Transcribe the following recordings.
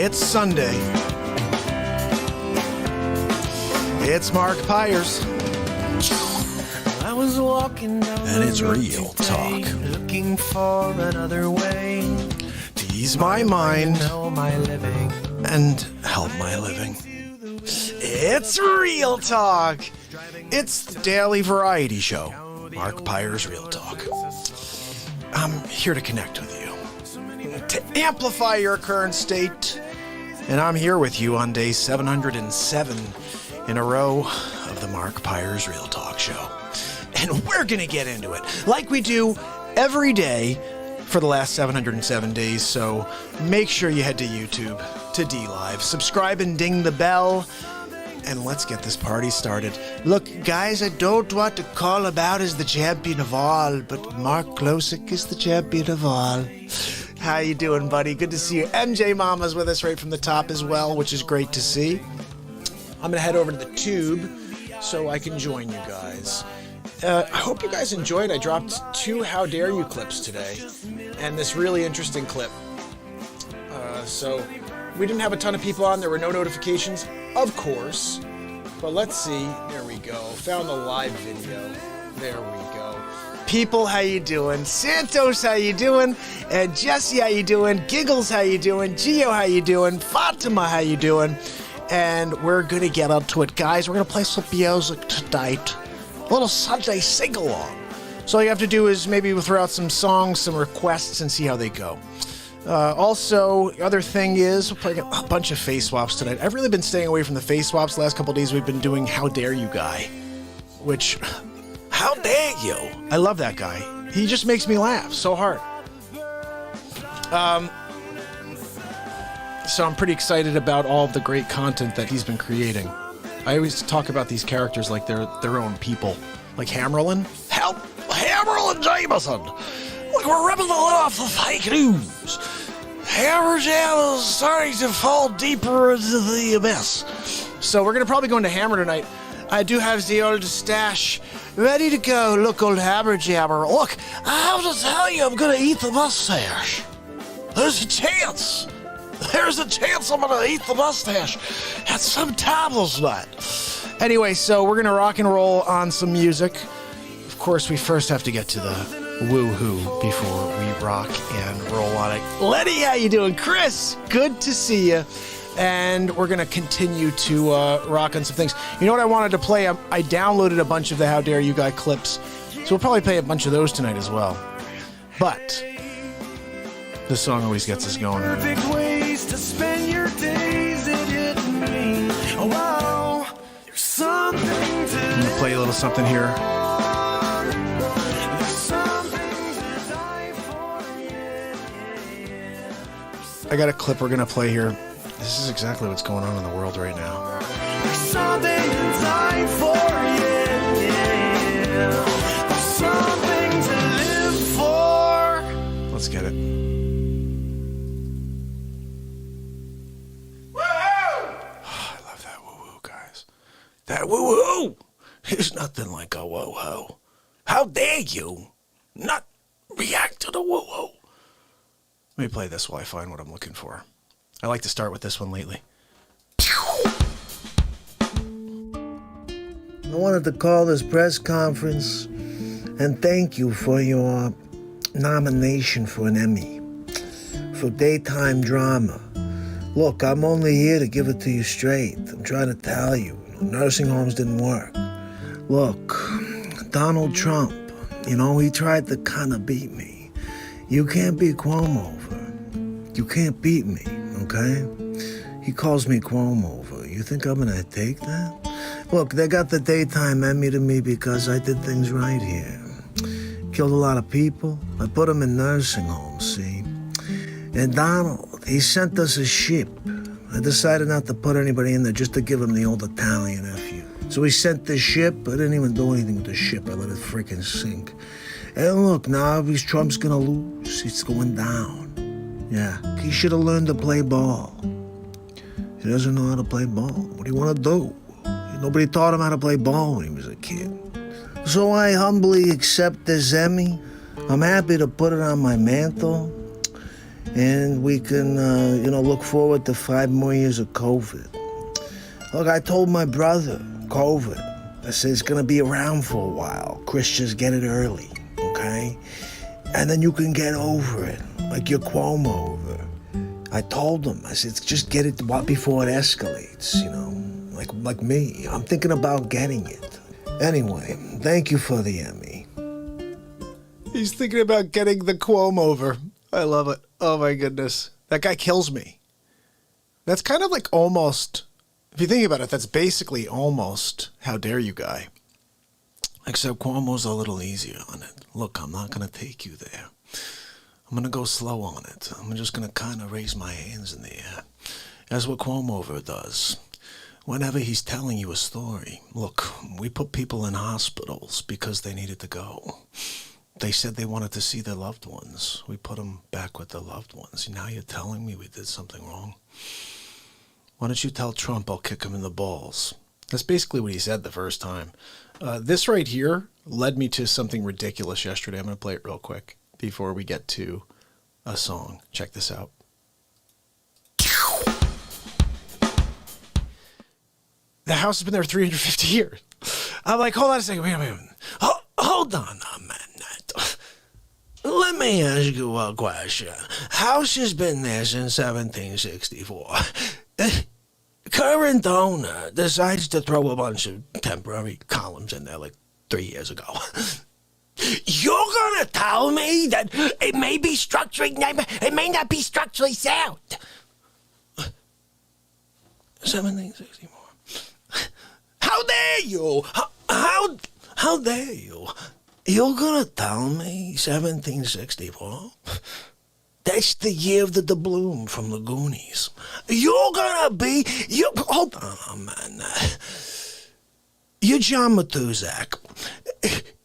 It's Sunday. It's MARKPIRES. I was walking down And it's the road Real today, Talk. looking for another way To ease my mind to know my living. and help my living. It's Real Talk. It's the daily variety show, MARKPIRES Real Talk. I'm here to connect with you, to amplify your current state, and I'm here with you on day 707 in a row of the MARKPIRES Real Talk show. And we're going to get into it like we do every day for the last 707 days, so make sure you head to YouTube, to DLive, subscribe and ding the bell, and let's get this party started. Look, guys, I don't want to call him out as the champion of all, but Mark Klosick is the champion of all. How you doing, buddy? Good to see you. MJ Mama's with us right from the top as well, which is great to see. I'm going to head over to the tube so I can join you guys. I hope you guys enjoyed. I dropped 2 How Dare You clips today, and this really interesting clip. So we didn't have a ton of people on. There were no notifications, of course. But let's see. There we go. Found the live video. There we go. People, how you doing? Santos, how you doing? And Jesse, how you doing? Giggles, how you doing? Gio, how you doing? Fatima, how you doing? And we're going to get up to it, guys. We're going to play some music tonight. A little Sunday sing-along. So all you have to do is maybe throw out some songs, some requests, and see how they go. Also, the other thing is, we're playing a bunch of face swaps tonight. I've really been staying away from the face swaps. The last couple of days we've been doing How Dare You Guy. Which, how dare you? I love that guy. He just makes me laugh so hard. So I'm pretty excited about all of the great content that he's been creating. I always talk about these characters like they're their own people. Like Hammerlin. Help! Hammerlin Jameson! Look, we're ripping the lid off the fake news. Hammer Jam is starting to fall deeper into the abyss. So we're going to probably go into Hammer tonight. I do have the old stash ready to go. Look, old Hammer Jammer. Look, I have to tell you, I'm going to eat the mustache. There's a chance. There's a chance I'm going to eat the mustache at some time this night. Anyway, so we're going to rock and roll on some music. Of course, we first have to get to the woo-hoo before we rock and roll on it. Letty, how you doing? Chris, good to see you. And we're going to continue to rock on some things. You know what I wanted to play? I downloaded a bunch of the How Dare You Guy clips. So we'll probably play a bunch of those tonight as well. But this song always gets us going. Perfect ways to spend your days, it hit me. Oh, wow, there's something to I'm going to play a little something here. I got a clip we're going to play here. This is exactly what's going on in the world right now. There's something to die for, yeah. There's something to live for. Let's get it. Woo-hoo! Oh, I love that woo-woo, guys. That woo-woo! There's nothing like a woo-woo. How dare you not react to the woo-woo? Let me play this while I find what I'm looking for. I like to start with this one lately. I wanted to call this press conference and thank you for your nomination for an Emmy for daytime drama. Look, I'm only here to give it to you straight. I'm trying to tell you, nursing homes didn't work. Look, Donald Trump, he tried to kind of beat me. You can't beat Cuomo over. You can't beat me, okay? He calls me Cuomo over. You think I'm gonna take that? Look, they got the daytime Emmy to me because I did things right here. Killed a lot of people. I put them in nursing homes, see? And Donald, he sent us a ship. I decided not to put anybody in there just to give him the old Italian F.U. So he sent the ship. I didn't even do anything with the ship. I let it freaking sink. And look, now if Trump's gonna lose, it's going down. Yeah, he should have learned to play ball. He doesn't know how to play ball. What do you want to do? Nobody taught him how to play ball when he was a kid. So I humbly accept this Emmy. I'm happy to put it on my mantle. and we can, look forward to 5 more years of COVID. Look, I told my brother, COVID, I said it's gonna be around for a while. Christians, get it early, okay? And then you can get over it, like your Cuomo over. I told him, I said, just get it before it escalates, like me. I'm thinking about getting it. Anyway, thank you for the Emmy. He's thinking about getting the Cuomo over. I love it. Oh my goodness. That guy kills me. That's kind of like almost, if you think about it, that's basically almost How Dare You Guy. Except Cuomo's a little easier on it. Look, I'm not going to take you there. I'm going to go slow on it. I'm just going to kind of raise my hands in the air. That's what Cuomo does. Whenever he's telling you a story, look, we put people in hospitals because they needed to go. They said they wanted to see their loved ones. We put them back with their loved ones. Now you're telling me we did something wrong? Why don't you tell Trump I'll kick him in the balls? That's basically what he said the first time. This right here led me to something ridiculous yesterday. I'm going to play it real quick before we get to a song. Check this out. The house has been there 350 years. I'm like, hold on a second. Wait a minute. Hold on a minute. Let me ask you a question. House has been there since 1764. Current owner decides to throw a bunch of temporary columns in there like 3 years ago. You're gonna tell me that it may may not be structurally sound. 1764. How dare you? How dare you? You're gonna tell me 1764? That's the year of the doubloon from the Goonies. Hold on a minute. You're John Matuzak.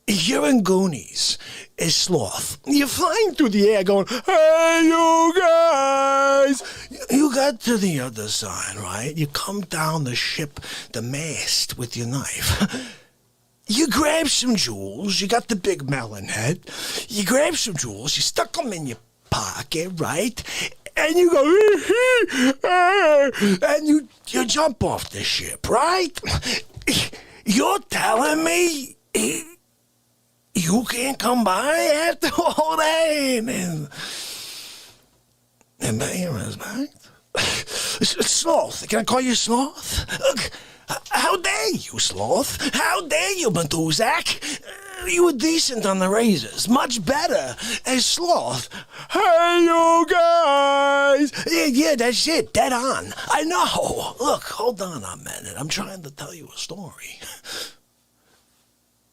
You're in Goonies. Is Sloth. You're flying through the air going, hey, you guys. You got to the other side, right? You come down the ship, the mast, with your knife. You grab some jewels. You got the big melon head. You grab some jewels. You stuck them in your pocket, right? And you go, and you jump off the ship, right? You're telling me you can't come by after all that and pay your respect? Sloth, can I call you Sloth? How dare you, Sloth? How dare you, Matuzak? You were decent on the razors. Much better as Sloth. Hey, you guys! Yeah, that's it. Dead on. I know. Look, hold on a minute. I'm trying to tell you a story.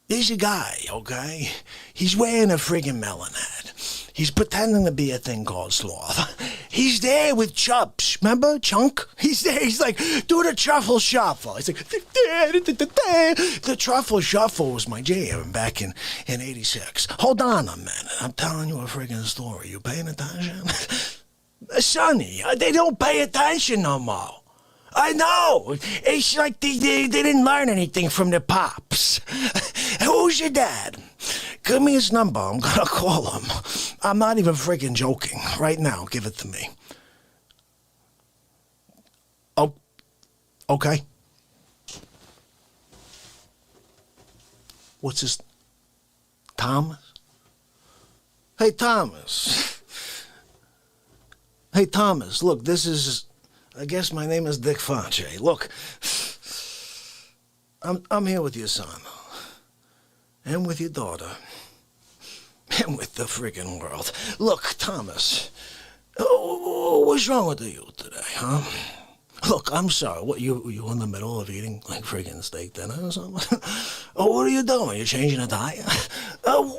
There's a guy, okay? He's wearing a friggin' melon hat. He's pretending to be a thing called Sloth. He's there with Chubbs. Remember Chunk? He's there. He's like, do the truffle shuffle. He's like, the truffle shuffle was my jam back in 86. Hold on a minute. I'm telling you a friggin' story. You paying attention? Sonny, they don't pay attention no more. I know. It's like they didn't learn anything from their pops. Who's your dad? Give me his number. I'm gonna call him. I'm not even freaking joking. Right now, give it to me. Oh, okay. What's his... Thomas? Hey, Thomas. Hey, Thomas, look, this is... I guess my name is Dick Fonche. Look, I'm here with your son, and with your daughter, and with the friggin' world. Look, Thomas, what's wrong with the youth today, huh? Look, I'm sorry. What, you in the middle of eating like friggin' steak dinner or something? Oh, what are you doing? You changing a diet?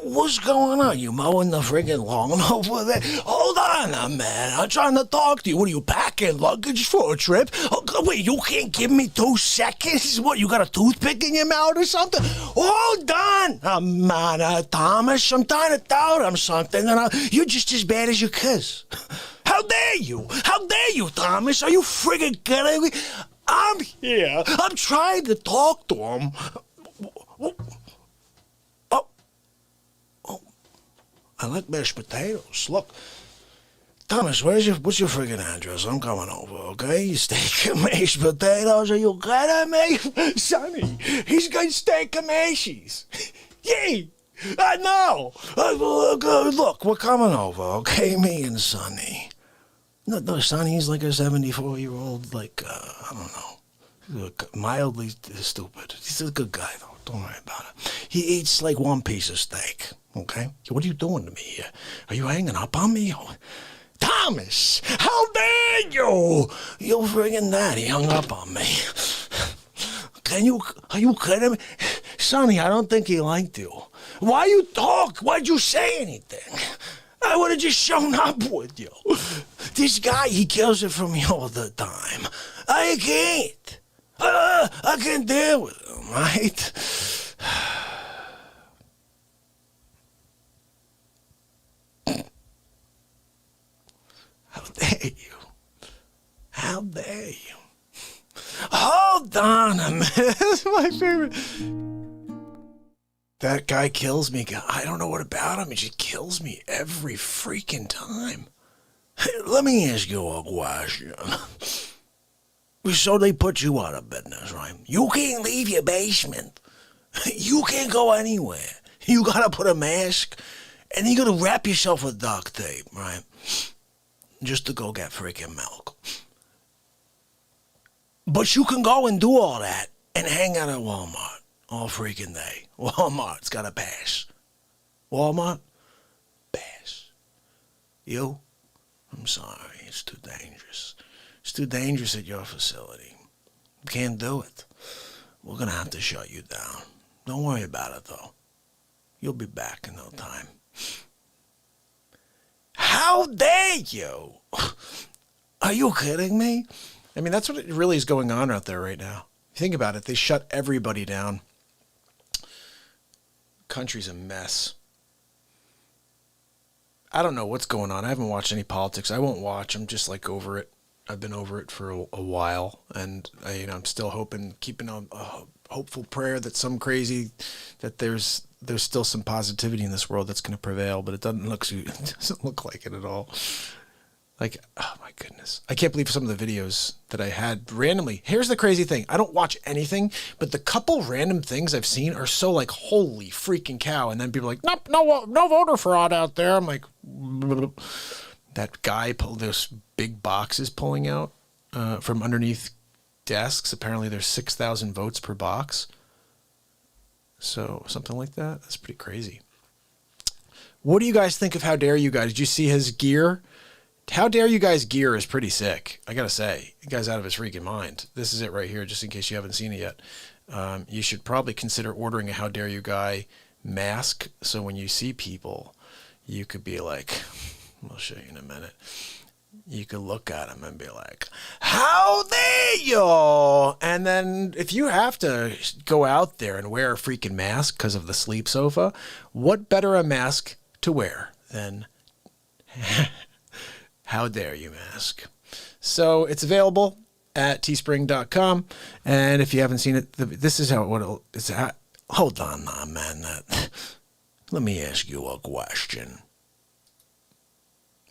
What's going on? You mowing the friggin' lawn over there? Hold on a minute. I'm trying to talk to you. What are you packing luggage for a trip? Oh, wait, you can't give me 2 seconds? What, you got a toothpick in your mouth or something? Hold on, man, Thomas. I'm trying to tell them something, and you're just as bad as your kids. How dare you? How dare you, Thomas? Are you friggin' kidding me? I'm here. I'm trying to talk to him. Oh, I like mashed potatoes. Look, Thomas, what's your friggin' address? I'm coming over, okay? Steak and mashed potatoes, are you kidding me? Sonny, he's got steak and mashies. Yay! I know! Look, we're coming over, okay? Me and Sonny. No, Sonny's like a 74-year-old, like, I don't know, mildly stupid. He's a good guy, though. Don't worry about it. He eats like one piece of steak, okay? What are you doing to me here? Are you hanging up on me? Thomas, how dare you? You friggin' that. He hung up on me. Are you kidding me? Sonny, I don't think he liked you. Why you talk? Why'd you say anything? I would have just shown up with you. This guy, he kills it for me all the time. I can't. I can't deal with him, right? How dare you? How dare you? Hold on a minute. That's my favorite. That guy kills me. I don't know what about him. He just kills me every freaking time. Hey, let me ask you a question. So they put you out of business, right? You can't leave your basement. You can't go anywhere. You gotta put a mask, and you gotta wrap yourself with duct tape, right? Just to go get freaking milk. But you can go and do all that and hang out at Walmart all freaking day. Walmart's got a pass. Walmart? Pass. You? I'm sorry, it's too dangerous. It's too dangerous at your facility. You can't do it. We're gonna have to shut you down. Don't worry about it, though. You'll be back in no time. How dare you? Are you kidding me? I mean, that's what it really is going on out there right now. Think about it. They shut everybody down. Country's a mess. I don't know what's going on. I haven't watched any politics. I won't watch. I'm just like over it. I've been over it for a while, and I'm still hoping, keeping a hopeful prayer that that there's still some positivity in this world that's going to prevail. But it doesn't look like it at all. Like, oh my goodness. I can't believe some of the videos that I had randomly. Here's the crazy thing. I don't watch anything, but the couple random things I've seen are so like, holy freaking cow. And then people are like, nope, no voter fraud out there. I'm like, that guy pulled those big boxes pulling out from underneath desks. Apparently there's 6,000 votes per box. So something like that. That's pretty crazy. What do you guys think of How Dare You Guys? Did you see his gear? How Dare You Guys gear is pretty sick. I got to say, the guy's out of his freaking mind. This is it right here, just in case you haven't seen it yet. You should probably consider ordering a How Dare You Guy mask. So when you see people, you could be like, I'll show you in a minute. You could look at them and be like, how dare you? And then if you have to go out there and wear a freaking mask because of the sleep sofa, what better a mask to wear than How Dare You mask? So it's available at teespring.com. And if you haven't seen it, this is how it's. Hold on now, man. Let me ask you a question.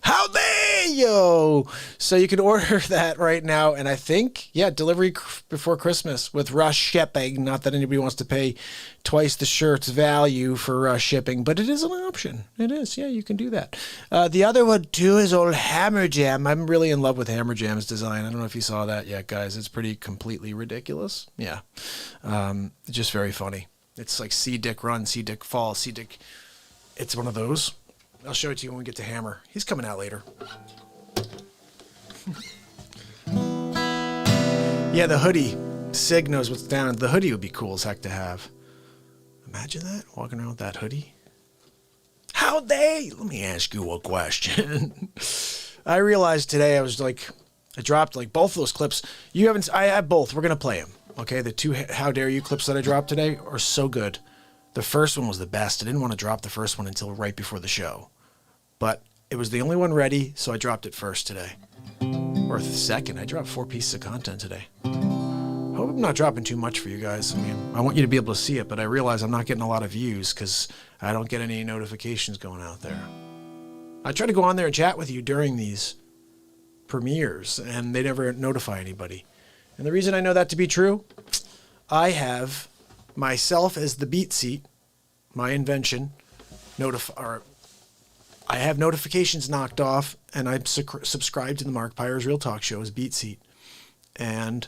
How dare you? So you can order that right now. And I think, delivery before Christmas with rush shipping. Not that anybody wants to pay twice the shirt's value for rush shipping, but it is an option. It is. Yeah, you can do that. The other one, too, is old Hammer Jam. I'm really in love with Hammer Jam's design. I don't know if you saw that yet, guys. It's pretty completely ridiculous. Yeah. Just very funny. It's like see Dick run, see Dick fall, see Dick. It's one of those. I'll show it to you when we get to Hammer. He's coming out later. Yeah, the hoodie. Sig knows what's down. The hoodie would be cool as heck to have. Imagine that, walking around with that hoodie. How dare you? Let me ask you a question. I realized today I dropped like both of those clips. I have both. We're going to play them. Okay, the two How Dare You clips that I dropped today are so good. The first one was the best. I didn't want to drop the first one until right before the show. But it was the only one ready, so I dropped it first today. Or second. I dropped 4 pieces of content today. Hope I'm not dropping too much for you guys. I mean, I want you to be able to see it, but I realize I'm not getting a lot of views because I don't get any notifications going out there. I try to go on there and chat with you during these premieres, and they never notify anybody. And the reason I know that to be true, I have myself as the BeatSeat, my invention, I have notifications knocked off, and I'm subscribed to the MARKPIRES Real Talk show as BeatSeat. And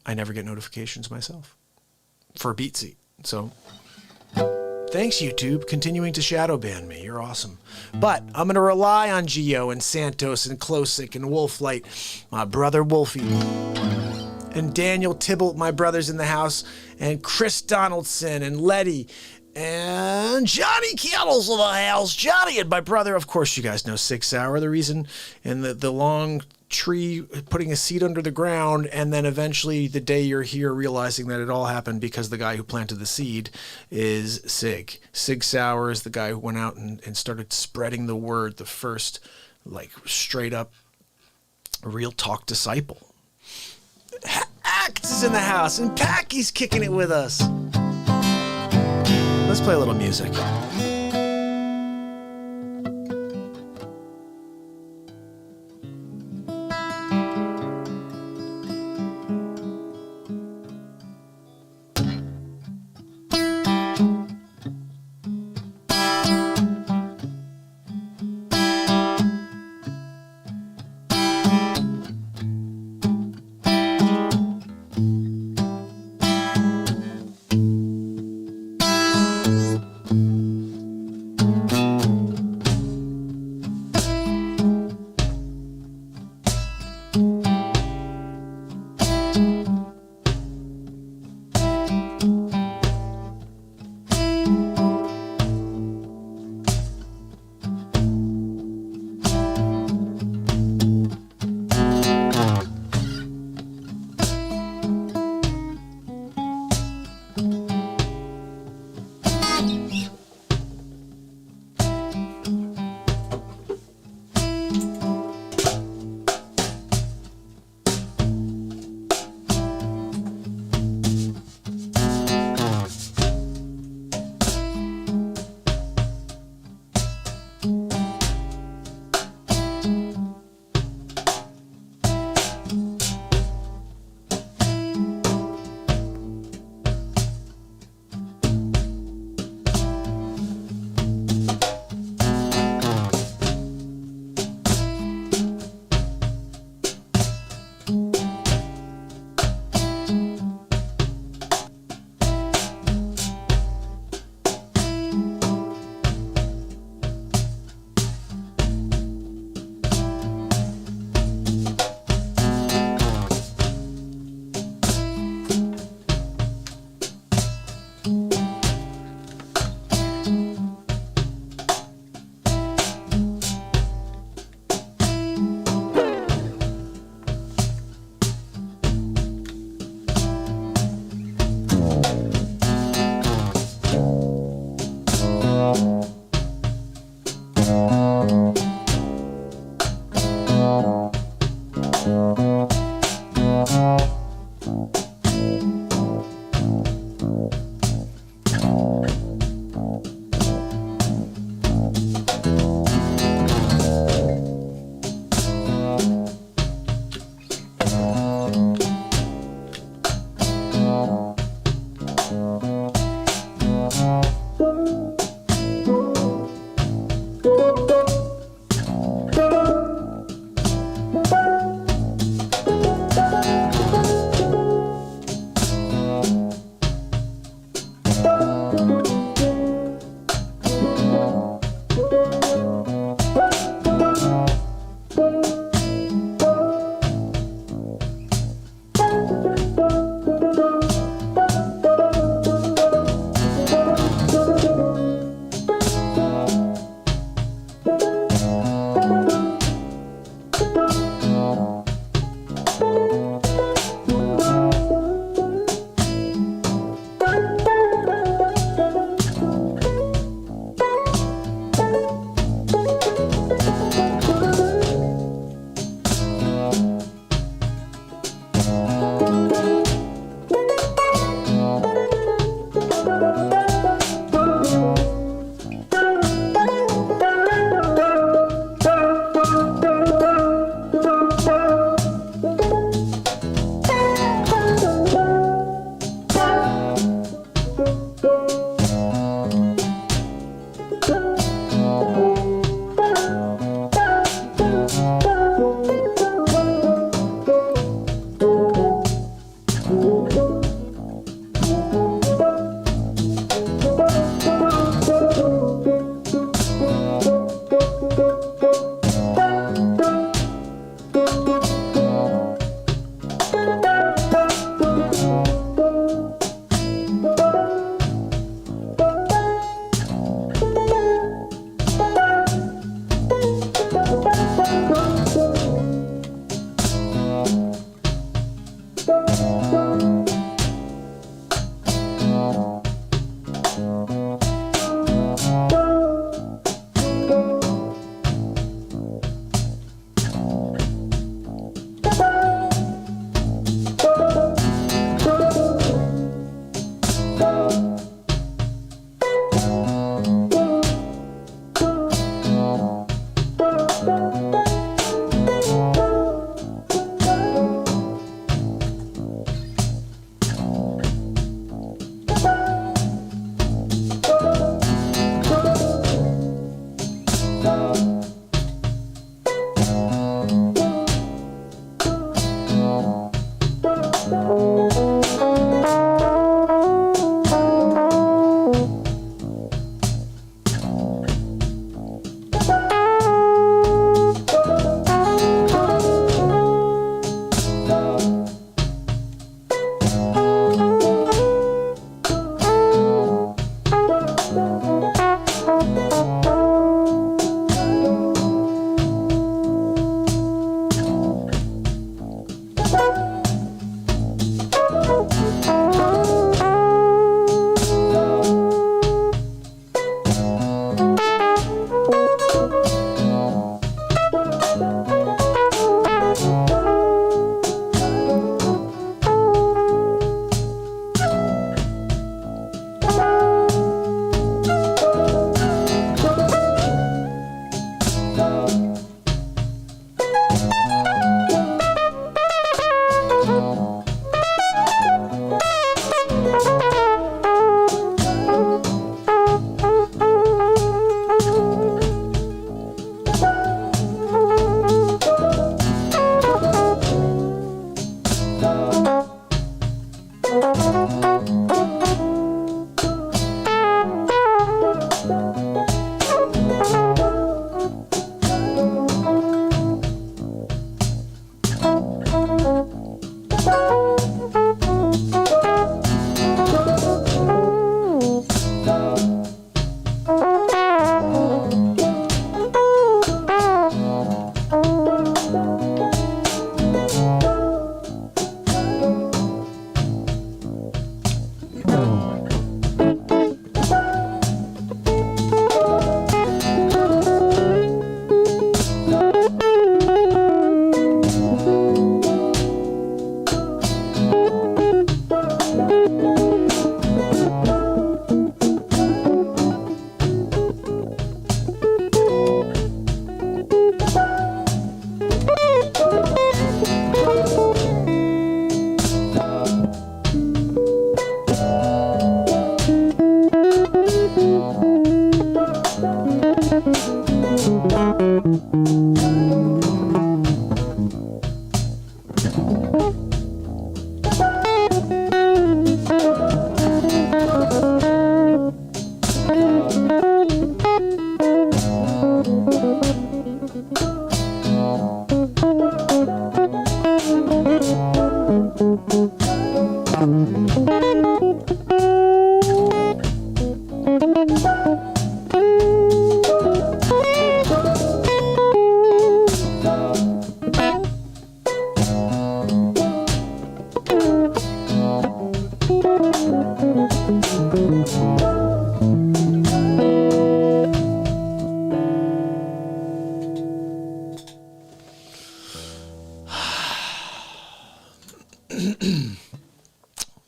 I never get notifications myself for BeatSeat. So thanks, YouTube, continuing to shadow ban me. You're awesome. But I'm going to rely on Geo and Santos and Klosik and Wolflight, my brother Wolfie, and Daniel Tybalt, my brother's in the house, and Chris Donaldson and Letty, and Johnny Kettles of the house. Johnny and my brother, of course, you guys know 6 Hour, the reason, and the long tree putting a seed under the ground, and then eventually the day you're here realizing that it all happened because the guy who planted the seed is Sig. Sig Sauer is the guy who went out and started spreading the word, the first like straight up Real Talk disciple. Axe is in the house, and Packy's kicking it with us. Let's play a little music.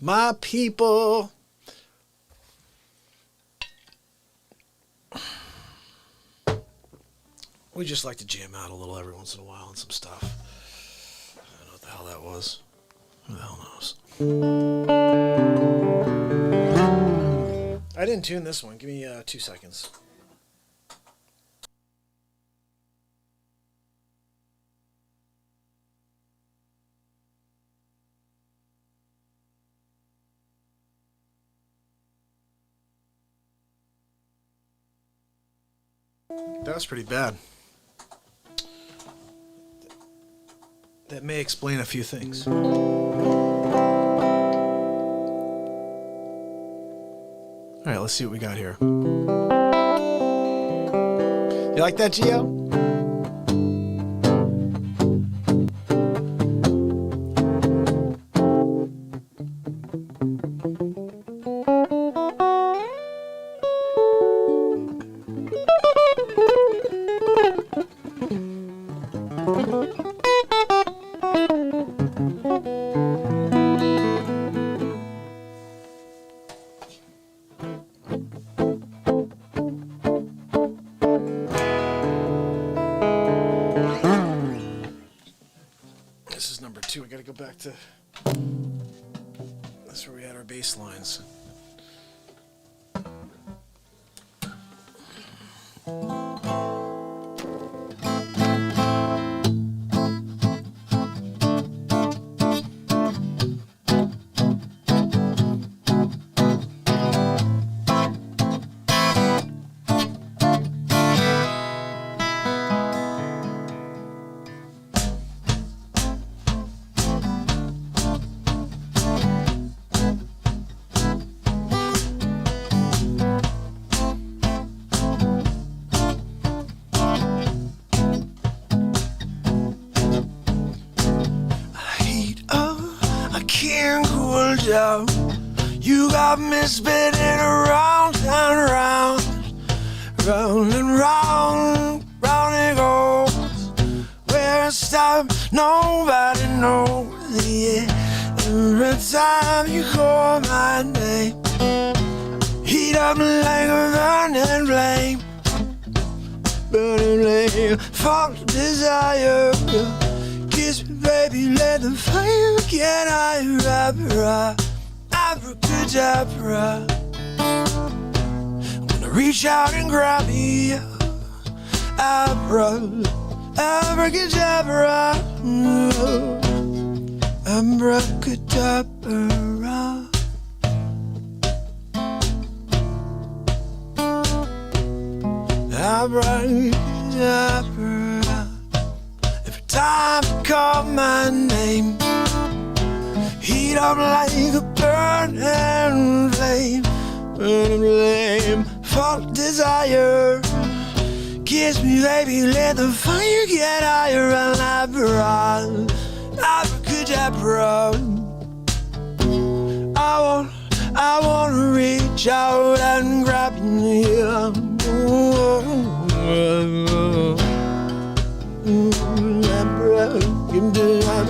My people. We just like to jam out a little every once in a while on some stuff. I don't know what the hell that was. Who the hell knows? I didn't tune this one. Give me 2 seconds. That was pretty bad. That may explain a few things. All right, let's see what we got here. You like that, Gio? We gotta go back to, that's where we had our bass lines. You got me spinning around and round, round and round, round it goes. Where it stops, nobody knows. Yeah, every time you call my name, heat up like a burning flame, burning flame, full desire. Kiss me, baby, let the fire get higher. Abracadabra, I'm gonna reach out and grab you. Abracadabra, abracadabra. Abracadabra. Every time you call my name, heat up like a burning flame, full desire. Kiss me, baby, let the fire get higher. Abracadabra. I wanna reach out and grab you. Abracadabra.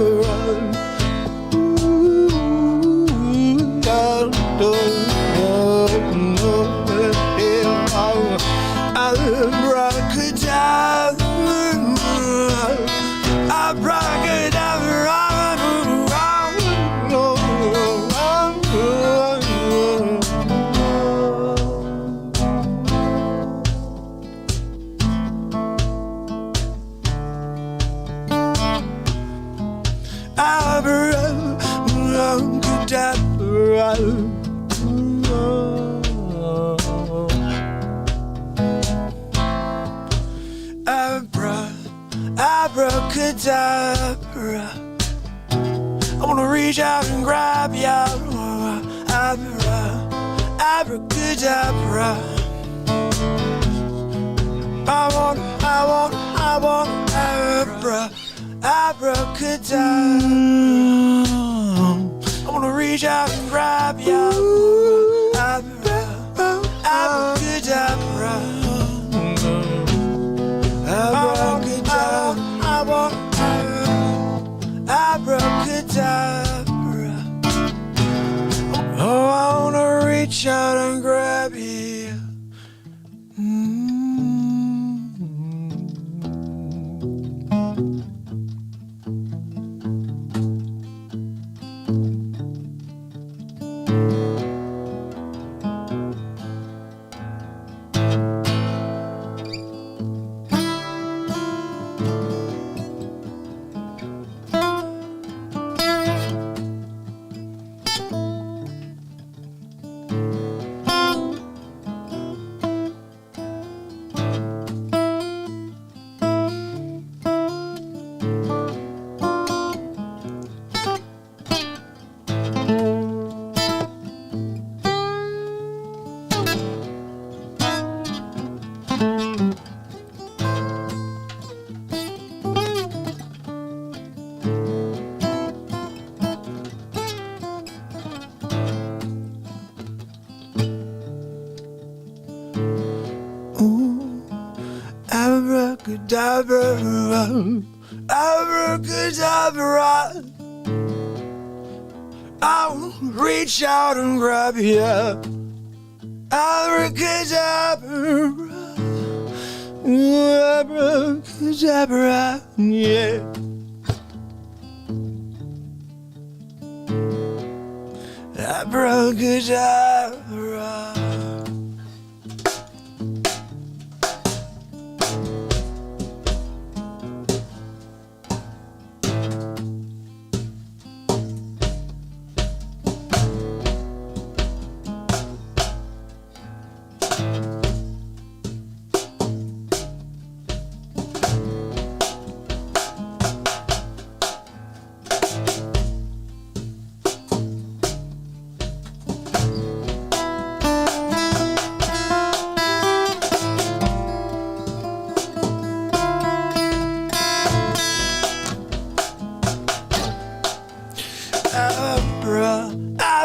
abracadabra. I wanna reach out and grab ya, abracadabra. I want abracadabra. I wanna reach out and grab ya, abracadabra. I want abracadabra. Oh, I wanna reach out and grab you. Abracadabra, abracadabra. I'll reach out and grab you. Abracadabra, abracadabra, yeah. Abracadabra.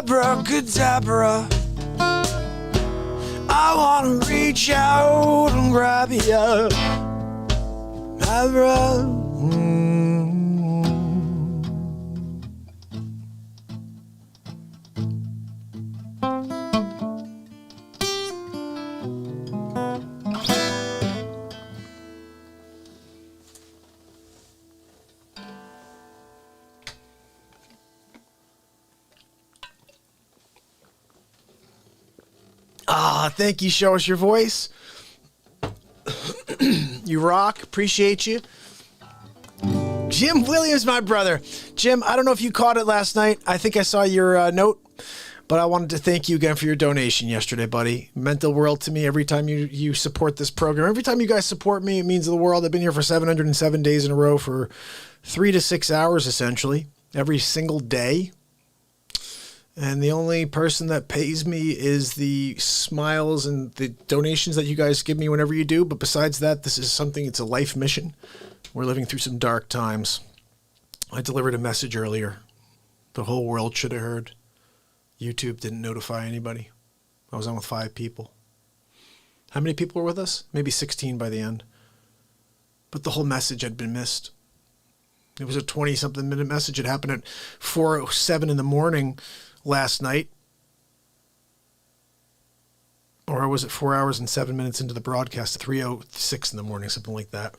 Abracadabra. I wanna reach out and grab you. Abra. Thank you. Show us your voice. You rock. Appreciate you. Jim Williams, my brother. Jim, I don't know if you caught it last night. I think I saw your note, but I wanted to thank you again for your donation yesterday, buddy. It meant the world to me every time you support this program. Every time you guys support me, it means the world. I've been here for 707 days in a row for 3 to 6 hours, essentially, every single day. And the only person that pays me is the smiles and the donations that you guys give me whenever you do. But besides that, this is something, it's a life mission. We're living through some dark times. I delivered a message earlier. The whole world should have heard. YouTube didn't notify anybody. I was on with 5 people. How many people were with us? Maybe 16 by the end. But the whole message had been missed. It was a 20-something minute message. It happened at 4:07 in the morning last night. Or was it 4 hours and 7 minutes into the broadcast at 3:06 in the morning, something like that.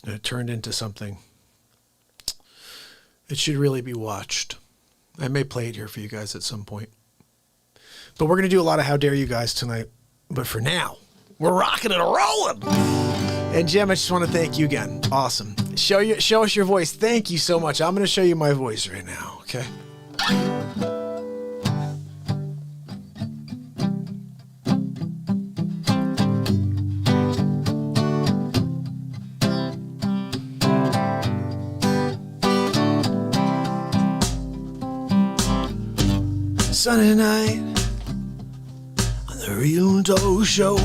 And it turned into something. It should really be watched. I may play it here for you guys at some point. But we're going to do a lot of How Dare You guys tonight. But for now, we're rocking and rolling. And Jim, I just want to thank you again. Awesome. Show us your voice. Thank you so much. I'm going to show you my voice right now, okay? Sunday night on the Real Talk Show.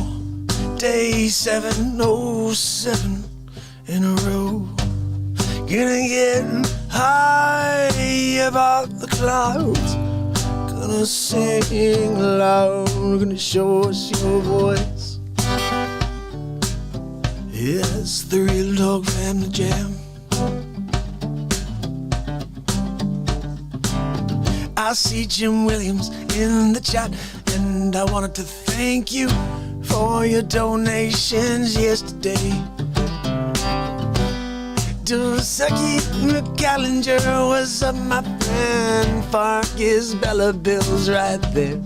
Day 707 in a row. Gonna get high above the clouds. Gonna sing loud. Gonna show us your voice. Yes, the Real Talk Family Jam. I see Jim Williams in the chat, and I wanted to thank you for your donations yesterday. Dusaki McCallinger, what's up, my friend? Farkas Bella Bill's right there.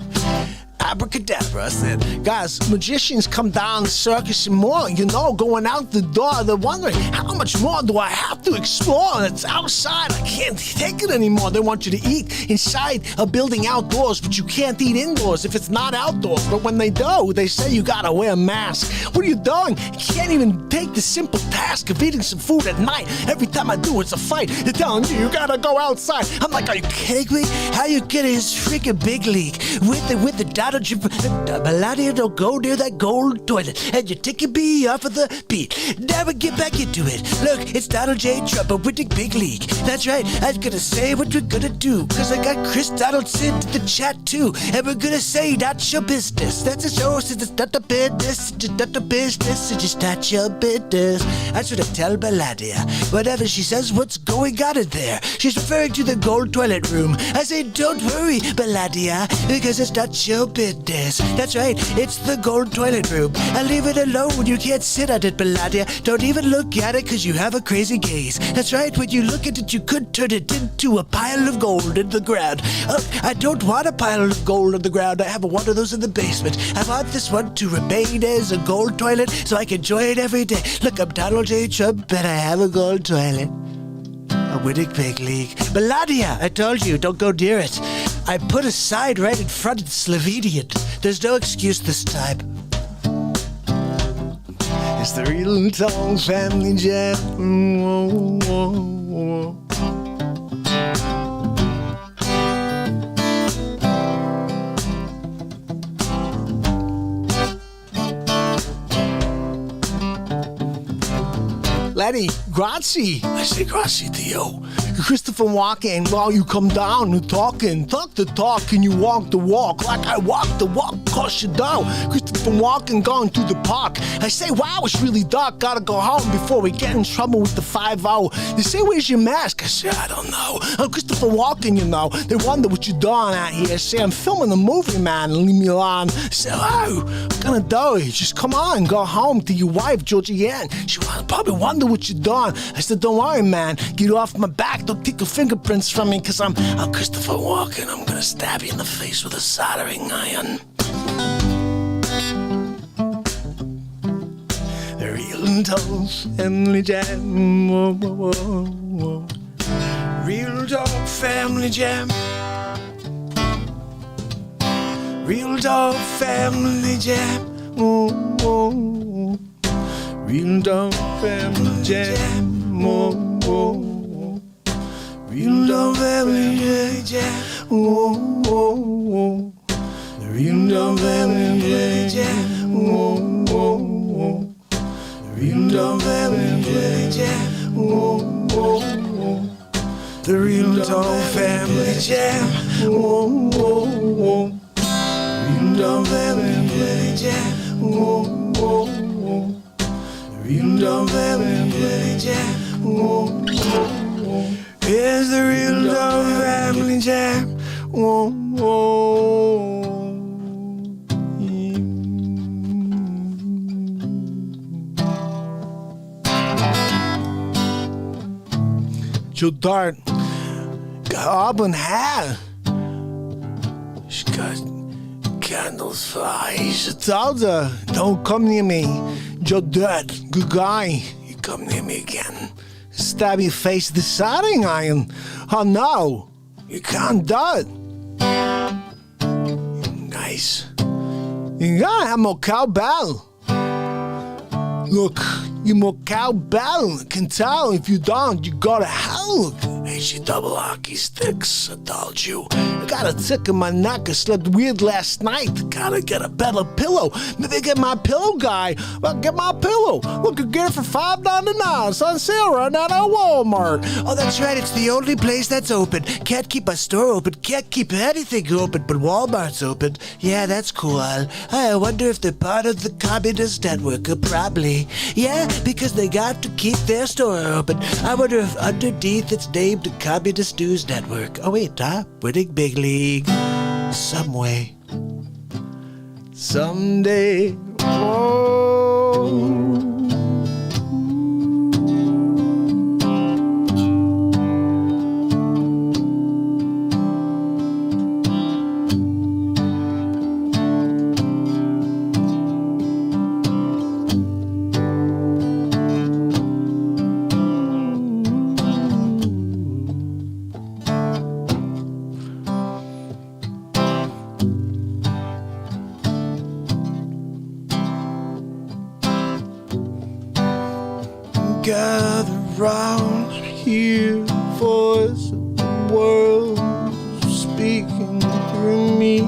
Abracadabra, I said, guys, magicians come down the circus and more, you know, going out the door. They're wondering, how much more do I have to explore? It's outside. I can't take it anymore. They want you to eat inside a building outdoors, but you can't eat indoors if it's not outdoors. But when they do, they say you gotta wear a mask. What are you doing? You can't even take the simple task of eating some food at night. Every time I do, it's a fight. They're telling you gotta go outside. I'm like, are you kidding me? How you get his freaking big league with the data? Baladia, don't go near that gold toilet, and you take your bee off of the beat. Never get back into it. Look, it's Donald J. Trump with the big league. That's right, I was gonna say what we're gonna do, cause I got Chris Donaldson to the chat too, and we're gonna say that's your business. That's a show, since it's not the business, it's just not the business, it's just not your business. That's what I tell Baladia. Whatever she says, what's going on in there? She's referring to the gold toilet room. I say, don't worry, Baladia, because it's not your business. That's right, it's the gold toilet room. I leave it alone, you can't sit at it, Baladia. Don't even look at it, cause you have a crazy gaze. That's right, when you look at it, you could turn it into a pile of gold in the ground. I don't want a pile of gold on the ground, I have one of those in the basement. I want this one to remain as a gold toilet, so I can enjoy it every day. Look, I'm Donald J. Trump, and I have a gold toilet. A winning big league. Baladia, I told you, don't go near it. I put a sign right in front of Slovenian. There's no excuse this time. It's the Real Talk Family Jam. Whoa, whoa, whoa. Lenny, grazie. I say grazie to you. Christopher Walken, while you come down and talk the talk, and you walk the walk like I walk the walk, cause you down. Christopher Walken going through the park. I say, wow, it's really dark, gotta go home before we get in trouble with the 5-0. They say, where's your mask? I say, I don't know. I'm Christopher Walken, you know. They wonder what you're doing out here. I say, I'm filming a movie, man, leave me alone. I say, oh, I'm gonna do it. Just come on, go home to your wife, Georgianne. She probably wonder what you're doing. I said, don't worry, man, get off my back. Don't take your fingerprints from me, cause I'm Christopher Walken. I'm gonna stab you in the face with a soldering iron. The Real Talk Family Jam. Whoa, whoa, whoa, whoa. Real Talk Family Jam. Real Talk Family Jam. Whoa, whoa, whoa. Real Talk Family Jam. Whoa, whoa, whoa. Real Talk Family Jam. Whoa, whoa, whoa. The Real Talk Family Jam. Whoa, whoa, whoa. The Real Talk Family Jam. Whoa, whoa, whoa. The Real Talk Family Jam. Whoa, whoa, whoa. Real Talk Family Jam. Whoa, whoa, whoa. The Real Talk Family Jam. Whoa, whoa, whoa. Here's the Real Talk Family Jam. Whoa, whoa. Joe Dart got auburn hair. She got candles for eyes. I told her, don't come near me. Joe Dart, good guy. You come near me again, stab your face with the soldering iron. Oh no, you can't do it. Nice. You gotta have more cowbell. Look, you more cowbell. I can tell if you don't, you go to hell. H-double hockey sticks, I told you. I got a tick in my neck. I slept weird last night. Gotta get a better pillow. Maybe get my pillow guy. Well, get my pillow. Look, you get it for $5.99. It's on sale right now at Walmart. Oh, that's right. It's the only place that's open. Can't keep a store open. Can't keep anything open, but Walmart's open. Yeah, that's cool. I wonder if they're part of the communist network. Probably. Yeah, because they got to keep their store open. I wonder if underneath it's named the Communist News Network. Oh, wait, winning big league. Some way. Someday. Oh. Gather round, hear the voice of the world speaking through me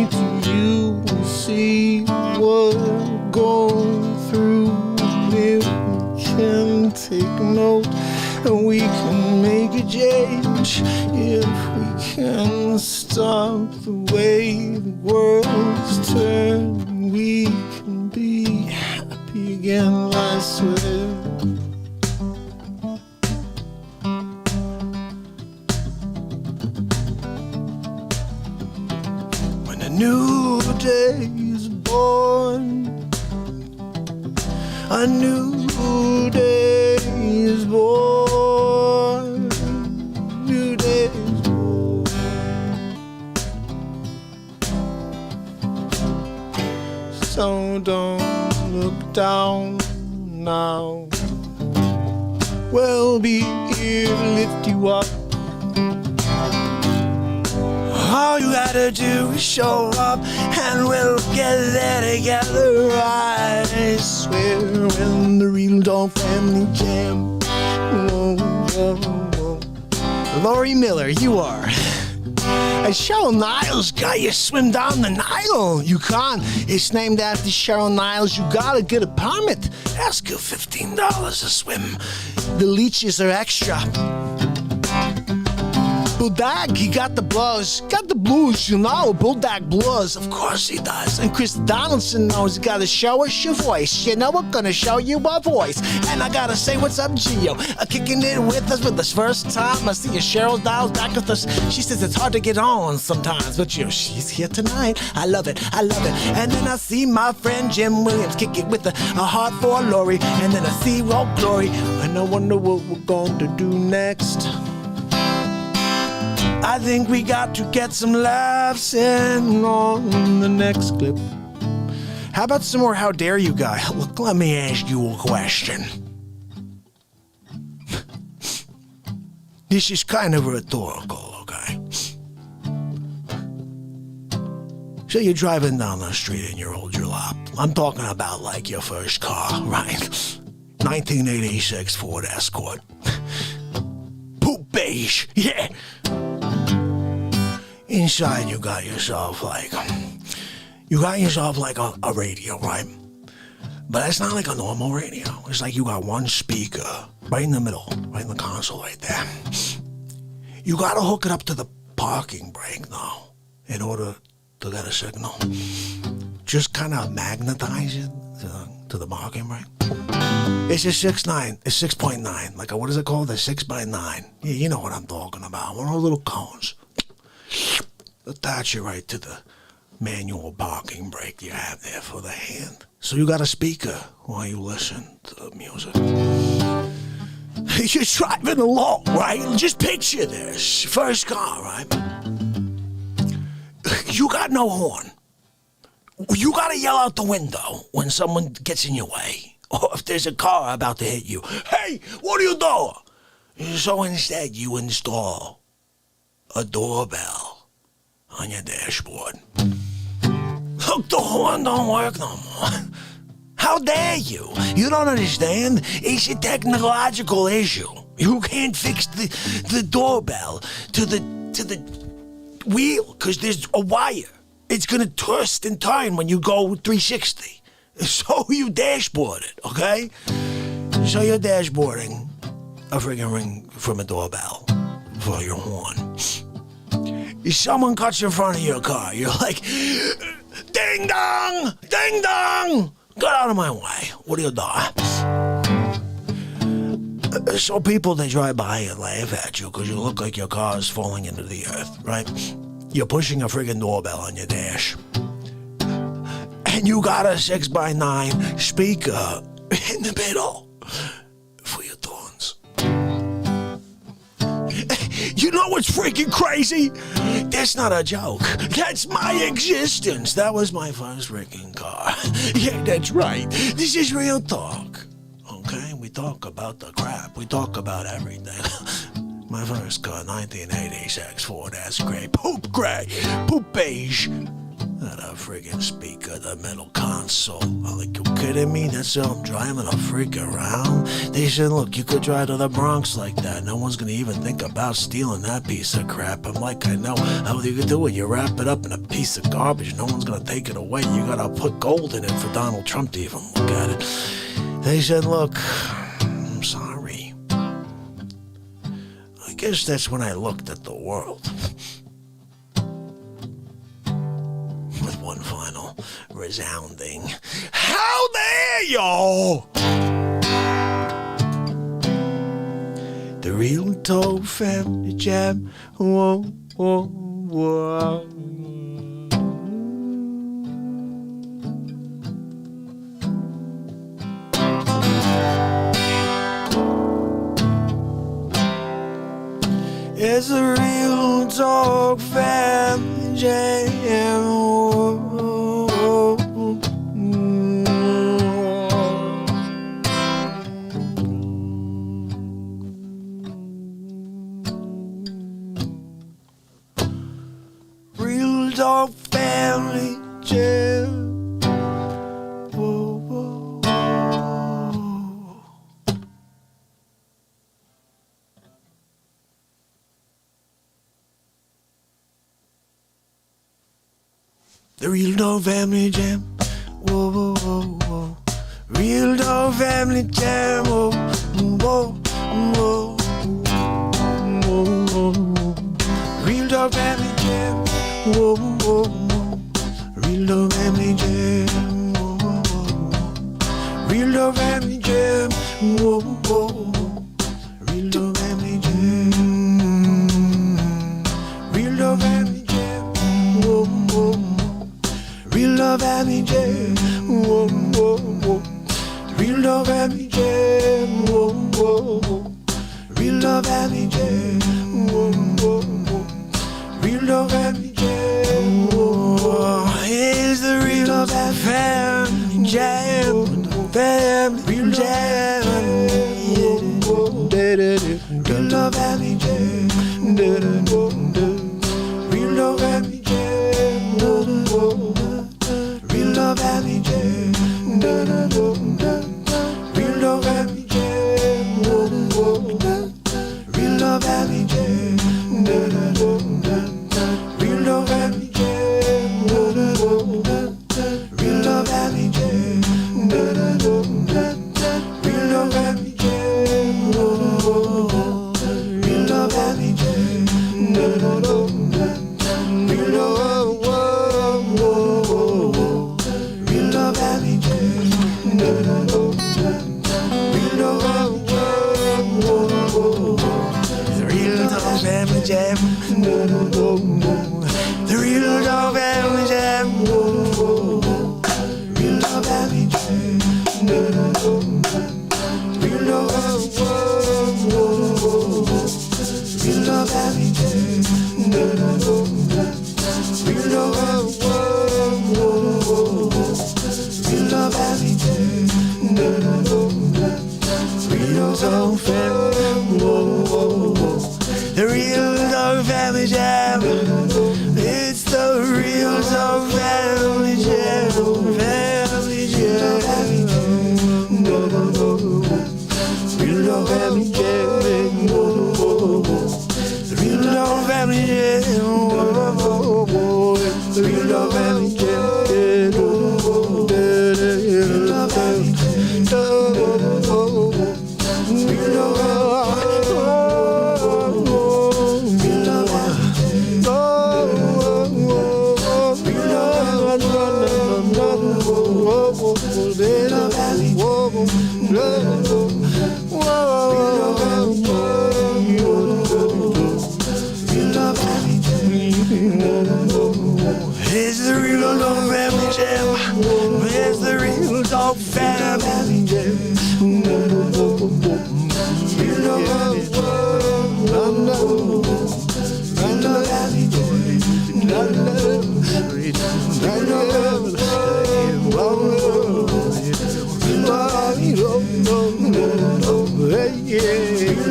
to you. See what we're going through. If we can take note and we can make a change. If we can stop the way the world's turned, we can be happy again, I swear. New day is born. A new day is born. New day is born. So don't look down now. We'll be here to lift you up. All you gotta do is show up and we'll get there together. I swear we're in the Real Talk Family Jam. Whoa, whoa, whoa. Lori Miller, you are. And Cheryl Niles got you swim down the Nile. You can't. It's named after Cheryl Niles. You gotta get a permit. Ask her $15 a swim. The leeches are extra. Bulldog, he got the blues. Got the blues, you know. Bulldog blues. Of course he does. And Chris Donaldson knows he gotta show us your voice. You know, we're gonna show you our voice. And I gotta say, what's up, Gio? Kicking it with us for the first time. I see Cheryl Dials back with us. She says it's hard to get on sometimes, but you know, she's here tonight. I love it. I love it. And then I see my friend Jim Williams kick it with a heart for Lori. And then I see Roll Glory. And I wonder what we're going to do next. I think we got to get some laughs in on the next clip. How about some more How Dare You guy? Look, let me ask you a question. This is kind of rhetorical, okay? So you're driving down the street in your old jalop. I'm talking about like your first car, right? 1986 Ford Escort. Poop beige, yeah. Inside you got yourself like a radio, right? But it's not like a normal radio. It's like you got one speaker right in the middle, right in the console right there. You gotta hook it up to the parking brake though, in order to get a signal. Just kind of magnetize it to the parking brake. It's a 6.9. It's 6.9. Like what is it called? A 6x9. Yeah, you know what I'm talking about. One of those little cones. Attach it right to the manual parking brake you have there for the hand. So you got a speaker while you listen to the music. You're driving along, right? Just picture this. First car, right? You got no horn. You gotta yell out the window when someone gets in your way. Or if there's a car about to hit you. Hey, what are you doing? So instead you install a doorbell on your dashboard. Look, the horn don't work no more. How dare you? You don't understand? It's a technological issue. You can't fix the doorbell to the wheel, because there's a wire. It's going to twist and turn when you go 360. So you dashboard it, okay? So you're dashboarding a friggin' ring from a doorbell for your horn. If someone cuts in front of your car, you're like, ding dong, ding dong, get out of my way. What are you doing? So people, they drive by and laugh at you because you look like your car is falling into the earth, right? You're pushing a friggin' doorbell on your dash. And you got a 6x9 speaker in the middle for your thorns. You know what's freaking crazy? That's not a joke. That's my existence. That was my first freaking car. Yeah, that's right. This is real talk. Okay? We talk about the crap. We talk about everything. My first car, 1986 Ford Escort, poop beige. Had a friggin' speaker, the middle console. I'm like, you kidding me? That's how I'm driving a freak around? They said, look, you could drive to the Bronx like that. No one's gonna even think about stealing that piece of crap. I'm like, I know. How do you do it? You wrap it up in a piece of garbage. No one's gonna take it away. You gotta put gold in it for Donald Trump to even look at it. They said, look, I'm sorry. I guess that's when I looked at the world. One final resounding how dare y'all! The Real Talk Family Jam. Whoa, whoa, whoa. It's a Real Talk Family Jam. Real Talk Family Jam. Whoa, whoa, whoa. The Real Talk Family Jam. Whoa, whoa, whoa, whoa. Real Talk Family Jam. Whoa, whoa, whoa, whoa, whoa. Real Talk Family Jam. Whoa, whoa, whoa. Real Talk Family Jam. Whoa, whoa, whoa. Real Talk Family Jam. Whoa, whoa, whoa. Real Talk Family Jam. Real Talk Family Jam. Whoa, whoa, whoa. Real Talk Family Jam. Whoa, whoa, whoa. Real Talk Family Jam. Whoa, whoa, whoa. Real Talk Family Jam. Whoa, whoa, whoa. Real Talk Family Jam. Whoa. Here's the Real Talk Family Jam. Family Jam. Real Talk Family Jam. Real Talk Family Jam. Real Talk Family Jam. Real Talk Family Jam. Real Talk Family Jam. Real Talk Family Jam. Real Talk Family Jam. Real Talk Family Jam. Real Talk Family Jam. Real Talk Family Jam. The Real Talk Family Jam. The Real Talk Family Jam. Real Talk Family Jam. Real Talk Real Talk Family Jam. Real Talk Real Talk Family Jam. Real Talk Family. Whoa, whoa, whoa. The Real Talk Family Jam. It's the Real Talk Family Jam. Family Jam. Real Talk Family Jam. The Real Talk Family Jam.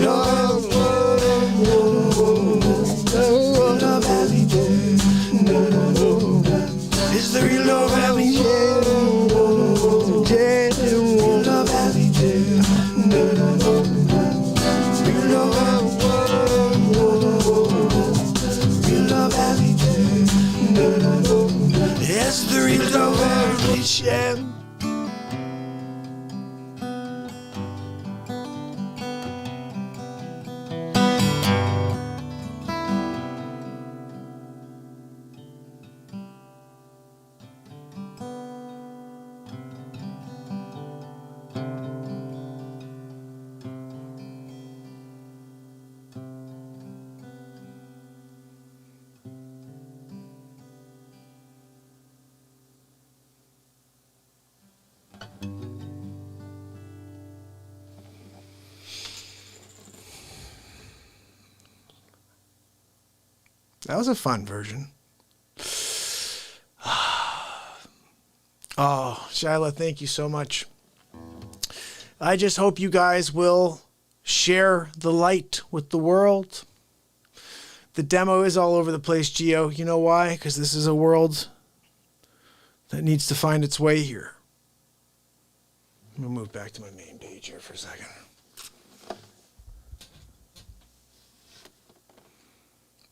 Love Valley Jam. It's the Real Love Valley Jam. Real Love Valley Jam. Real Love Valley Jam. It's the Real Love Valley Jam. That was a fun version. Oh, Shyla, thank you so much. I just hope you guys will share the light with the world. The demo is all over the place, Gio. You know why? Because this is a world that needs to find its way here. I'm going to move back to my main page here for a second.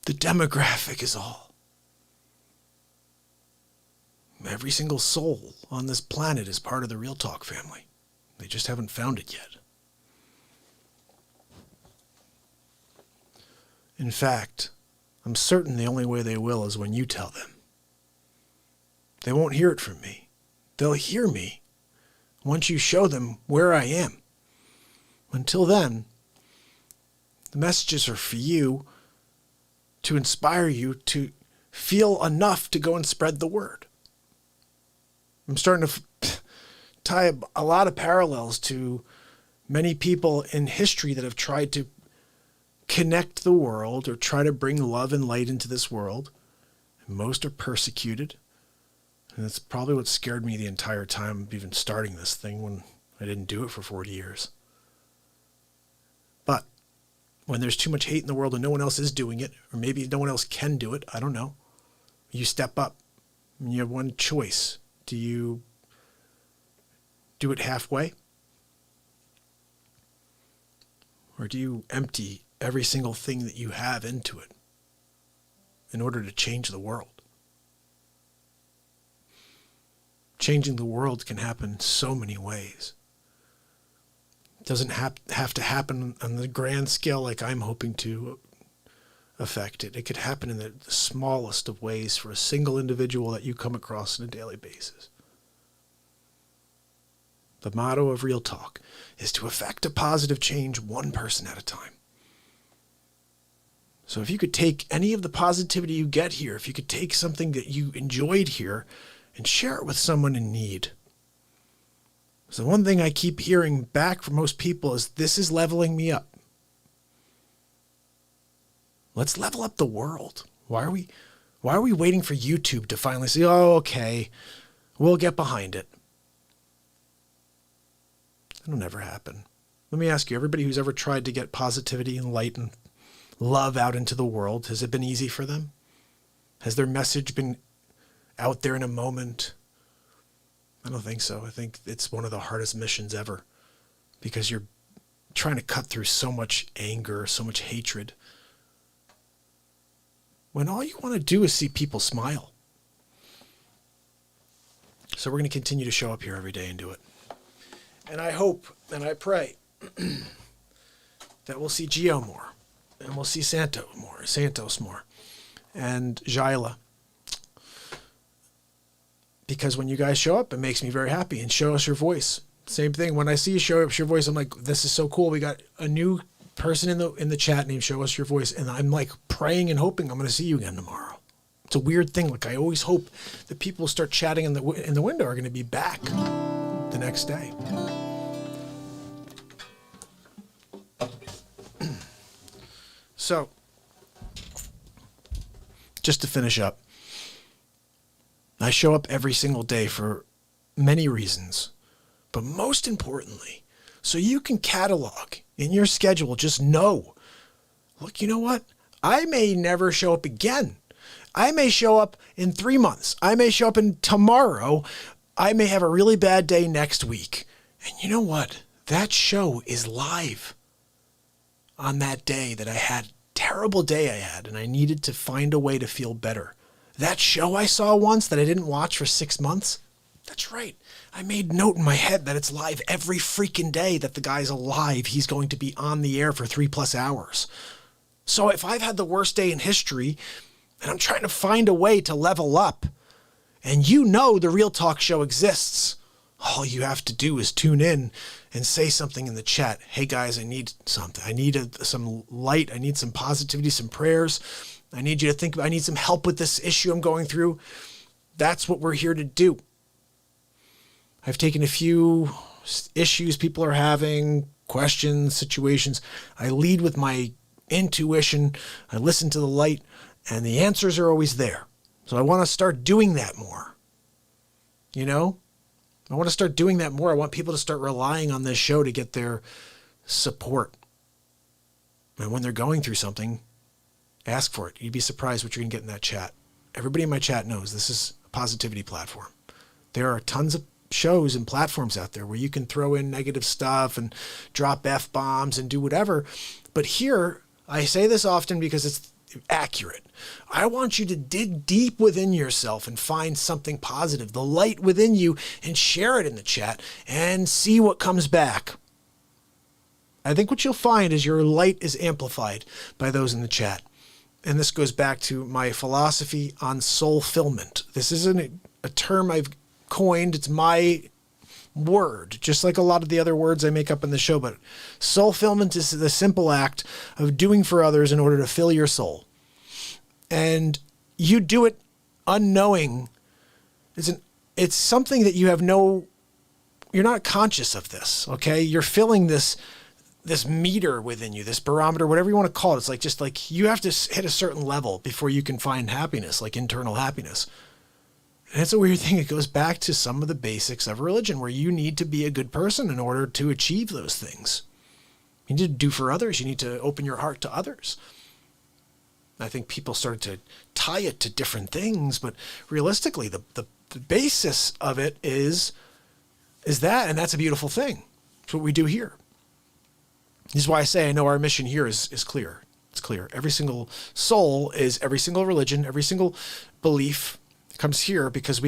The demographic is all. Every single soul on this planet is part of the Real Talk family. They just haven't found it yet. In fact, I'm certain the only way they will is when you tell them. They won't hear it from me. They'll hear me once you show them where I am. Until then, the messages are for you, to inspire you to feel enough to go and spread the word. I'm starting to tie a lot of parallels to many people in history that have tried to connect the world or try to bring love and light into this world. And most are persecuted. And that's probably what scared me the entire time of even starting this thing when I didn't do it for 40 years. But when there's too much hate in the world and no one else is doing it, or maybe no one else can do it, I don't know. You step up and you have one choice. Do you do it halfway? Or do you empty every single thing that you have into it in order to change the world? Changing the world can happen so many ways. It doesn't have to happen on the grand scale like I'm hoping to affect it. It could happen in the smallest of ways for a single individual that you come across on a daily basis. The motto of Real Talk is to effect a positive change one person at a time. So if you could take any of the positivity you get here, if you could take something that you enjoyed here and share it with someone in need. So one thing I keep hearing back from most people is this is leveling me up. Let's level up the world. Why are we waiting for YouTube to finally say, oh, okay, we'll get behind it? That'll never happen. Let me ask you, everybody who's ever tried to get positivity and light and love out into the world, has it been easy for them? Has their message been out there in a moment? I don't think so. I think it's one of the hardest missions ever because you're trying to cut through so much anger, so much hatred, when all you want to do is see people smile. So we're going to continue to show up here every day and do it. And I hope and I pray that we'll see Gio more, and we'll see Santos more, and Jaila. Because when you guys show up, it makes me very happy, and show us your voice. Same thing. When I see you show up your voice, I'm like, this is so cool. We got a new person in the chat named Show Us Your Voice, and I'm like praying and hoping I'm going to see you again tomorrow. It's a weird thing. Like I always hope that people who start chatting in the window are going to be back the next day. So, just to finish up, I show up every single day for many reasons, but most importantly, So you can catalog in your schedule, just know, look, you know what? I may never show up again. I may show up in 3 months. I may show up in tomorrow. I may have a really bad day next week. And you know what? That show is live on that day that I had, terrible day I had, and I needed to find a way to feel better. That show I saw once that I didn't watch for 6 months, that's right. I made note in my head that it's live every freaking day, that the guy's alive. He's going to be on the air for 3+ hours. So if I've had the worst day in history and I'm trying to find a way to level up, and you know the Real Talk show exists, all you have to do is tune in and say something in the chat. Hey guys, I need something. I need some light. I need some positivity, some prayers. I need you to think about, I need some help with this issue I'm going through. That's what we're here to do. I've taken a few issues people are having, questions, situations. I lead with my intuition. I listen to the light, and the answers are always there. So I want to start doing that more. You know, I want to start doing that more. I want people to start relying on this show to get their support. And when they're going through something, ask for it. You'd be surprised what you're going to get in that chat. Everybody in my chat knows this is a positivity platform. There are tons of shows and platforms out there where you can throw in negative stuff and drop F-bombs and do whatever. But here, I say this often because it's accurate. I want you to dig deep within yourself and find something positive, the light within you, and share it in the chat and see what comes back. I think what you'll find is your light is amplified by those in the chat. And this goes back to my philosophy on soulfillment. This isn't a term I've coined. It's my word, just like a lot of the other words I make up in the show. But soulfillment is the simple act of doing for others in order to fill your soul. And you do it unknowing. It's something that you have you're not conscious of this, okay? You're filling this meter within you, this barometer, whatever you want to call it. It's like, just like you have to hit a certain level before you can find happiness, like internal happiness. And it's a weird thing. It goes back to some of the basics of religion, where you need to be a good person in order to achieve those things. You need to do for others. You need to open your heart to others. I think people started to tie it to different things, but realistically, the basis of it is that, and that's a beautiful thing. It's what we do here. This is why I say I know our mission here is clear. It's clear. Every single soul is every single religion, every single belief comes here because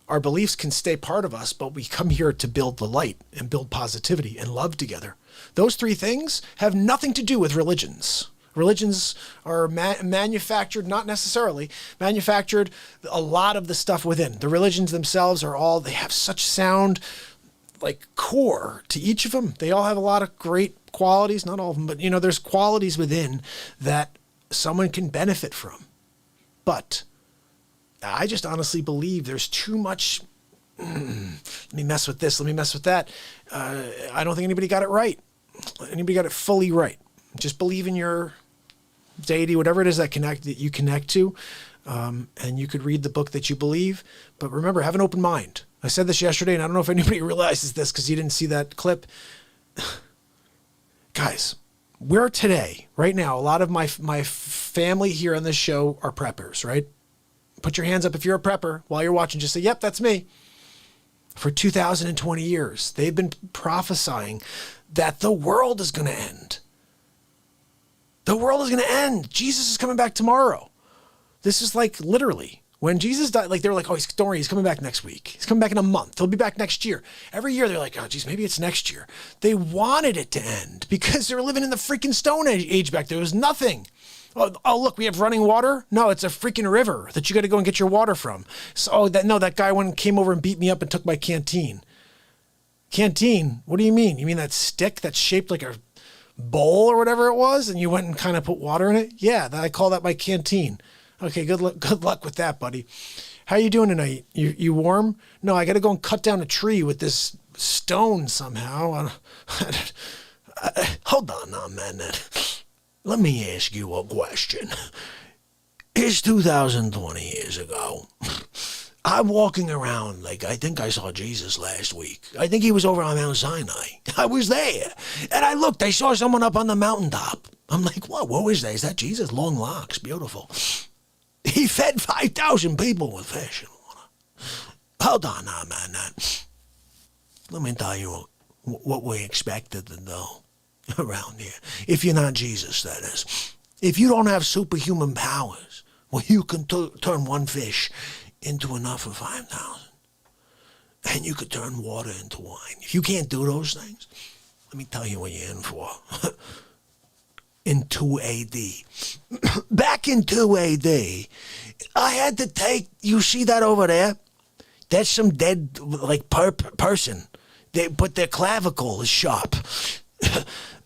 our beliefs can stay part of us, but we come here to build the light and build positivity and love together. Those three things have nothing to do with religions. Religions are manufactured, not necessarily, manufactured a lot of the stuff within. The religions themselves they have such sound, like core to each of them. They all have a lot of great qualities, not all of them, but there's qualities within that someone can benefit from. But I just honestly believe there's too much, let me mess with this, let me mess with that. I don't think anybody got it right. Anybody got it fully right. Just believe in your deity, whatever it is that you connect to, and you could read the book that you believe. But remember, have an open mind. I said this yesterday, and I don't know if anybody realizes this because you didn't see that clip. Guys, we're today, right now, a lot of my family here on this show are preppers, right? Put your hands up if you're a prepper while you're watching. Just say, yep, that's me. For 2020 years, they've been prophesying that the world is going to end. The world is going to end. Jesus is coming back tomorrow. This is like literally when Jesus died, like they were like, oh, don't worry, he's coming back next week. He's coming back in a month. He'll be back next year. Every year they're like, oh, geez, maybe it's next year. They wanted it to end because they were living in the freaking Stone Age back there. There was nothing. Oh, look, we have running water. No, it's a freaking river that you got to go and get your water from. So, that guy came over and beat me up and took my canteen. Canteen? What do you mean? You mean that stick that's shaped like a bowl or whatever it was, and you went and kind of put water in it? Yeah, I call that my canteen. Okay, good luck with that, buddy. How you doing tonight? You warm? No, I got to go and cut down a tree with this stone somehow. Hold on now, man. Let me ask you a question. It's 2020 years ago. I'm walking around like I think I saw Jesus last week. I think he was over on Mount Sinai. I was there. And I looked, I saw someone up on the mountaintop. I'm like, what was that? Is that Jesus? Long locks, beautiful. He fed 5,000 people with fish and water. Hold on now, man. Let me tell you what we expected to do around here. If you're not Jesus, that is. If you don't have superhuman powers, well, you can turn one fish into enough for 5,000. And you could turn water into wine. If you can't do those things, let me tell you what you're in for. In 2 AD. Back in 2 AD, I had to take, you see that over there? That's some dead, like, person. But their clavicle is sharp.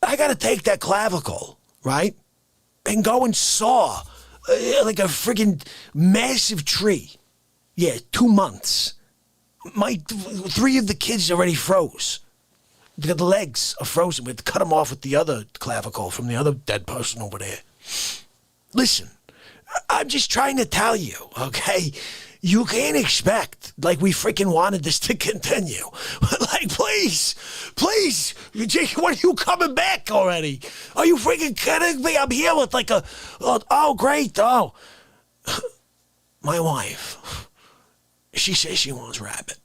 I got to take that clavicle, right? And go and saw like a friggin' massive tree. Yeah, 2 months. My 3 of the kids already froze. The legs are frozen. We had to cut them off with the other clavicle from the other dead person over there. Listen, I'm just trying to tell you, okay? You can't expect, like, we freaking wanted this to continue. Like, please, when are you coming back already? Are you freaking kidding me? I'm here with like oh, great, oh. My wife, she says she wants rabbit.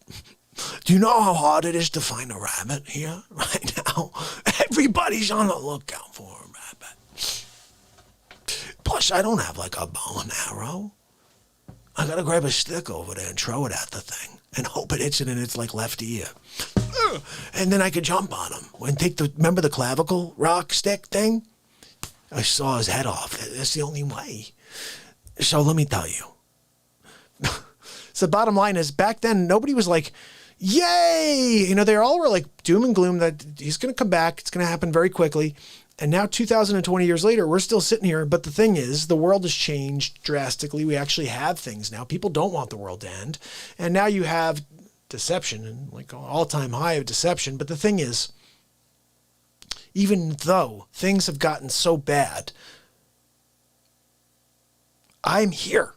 Do you know how hard it is to find a rabbit here right now? Everybody's on the lookout for a rabbit. Plus, I don't have like a bow and arrow. I gotta grab a stick over there and throw it at the thing and hope it hits it in its like left ear. And then I could jump on him and remember the clavicle rock stick thing? I saw his head off. That's the only way. So let me tell you. So the bottom line is, back then, nobody was like, yay! You know, they all were like doom and gloom that he's going to come back. It's going to happen very quickly. And now 2020 years later, we're still sitting here. But the thing is, the world has changed drastically. We actually have things now. People don't want the world to end. And now you have deception and like an all-time high of deception. But the thing is, even though things have gotten so bad, I'm here.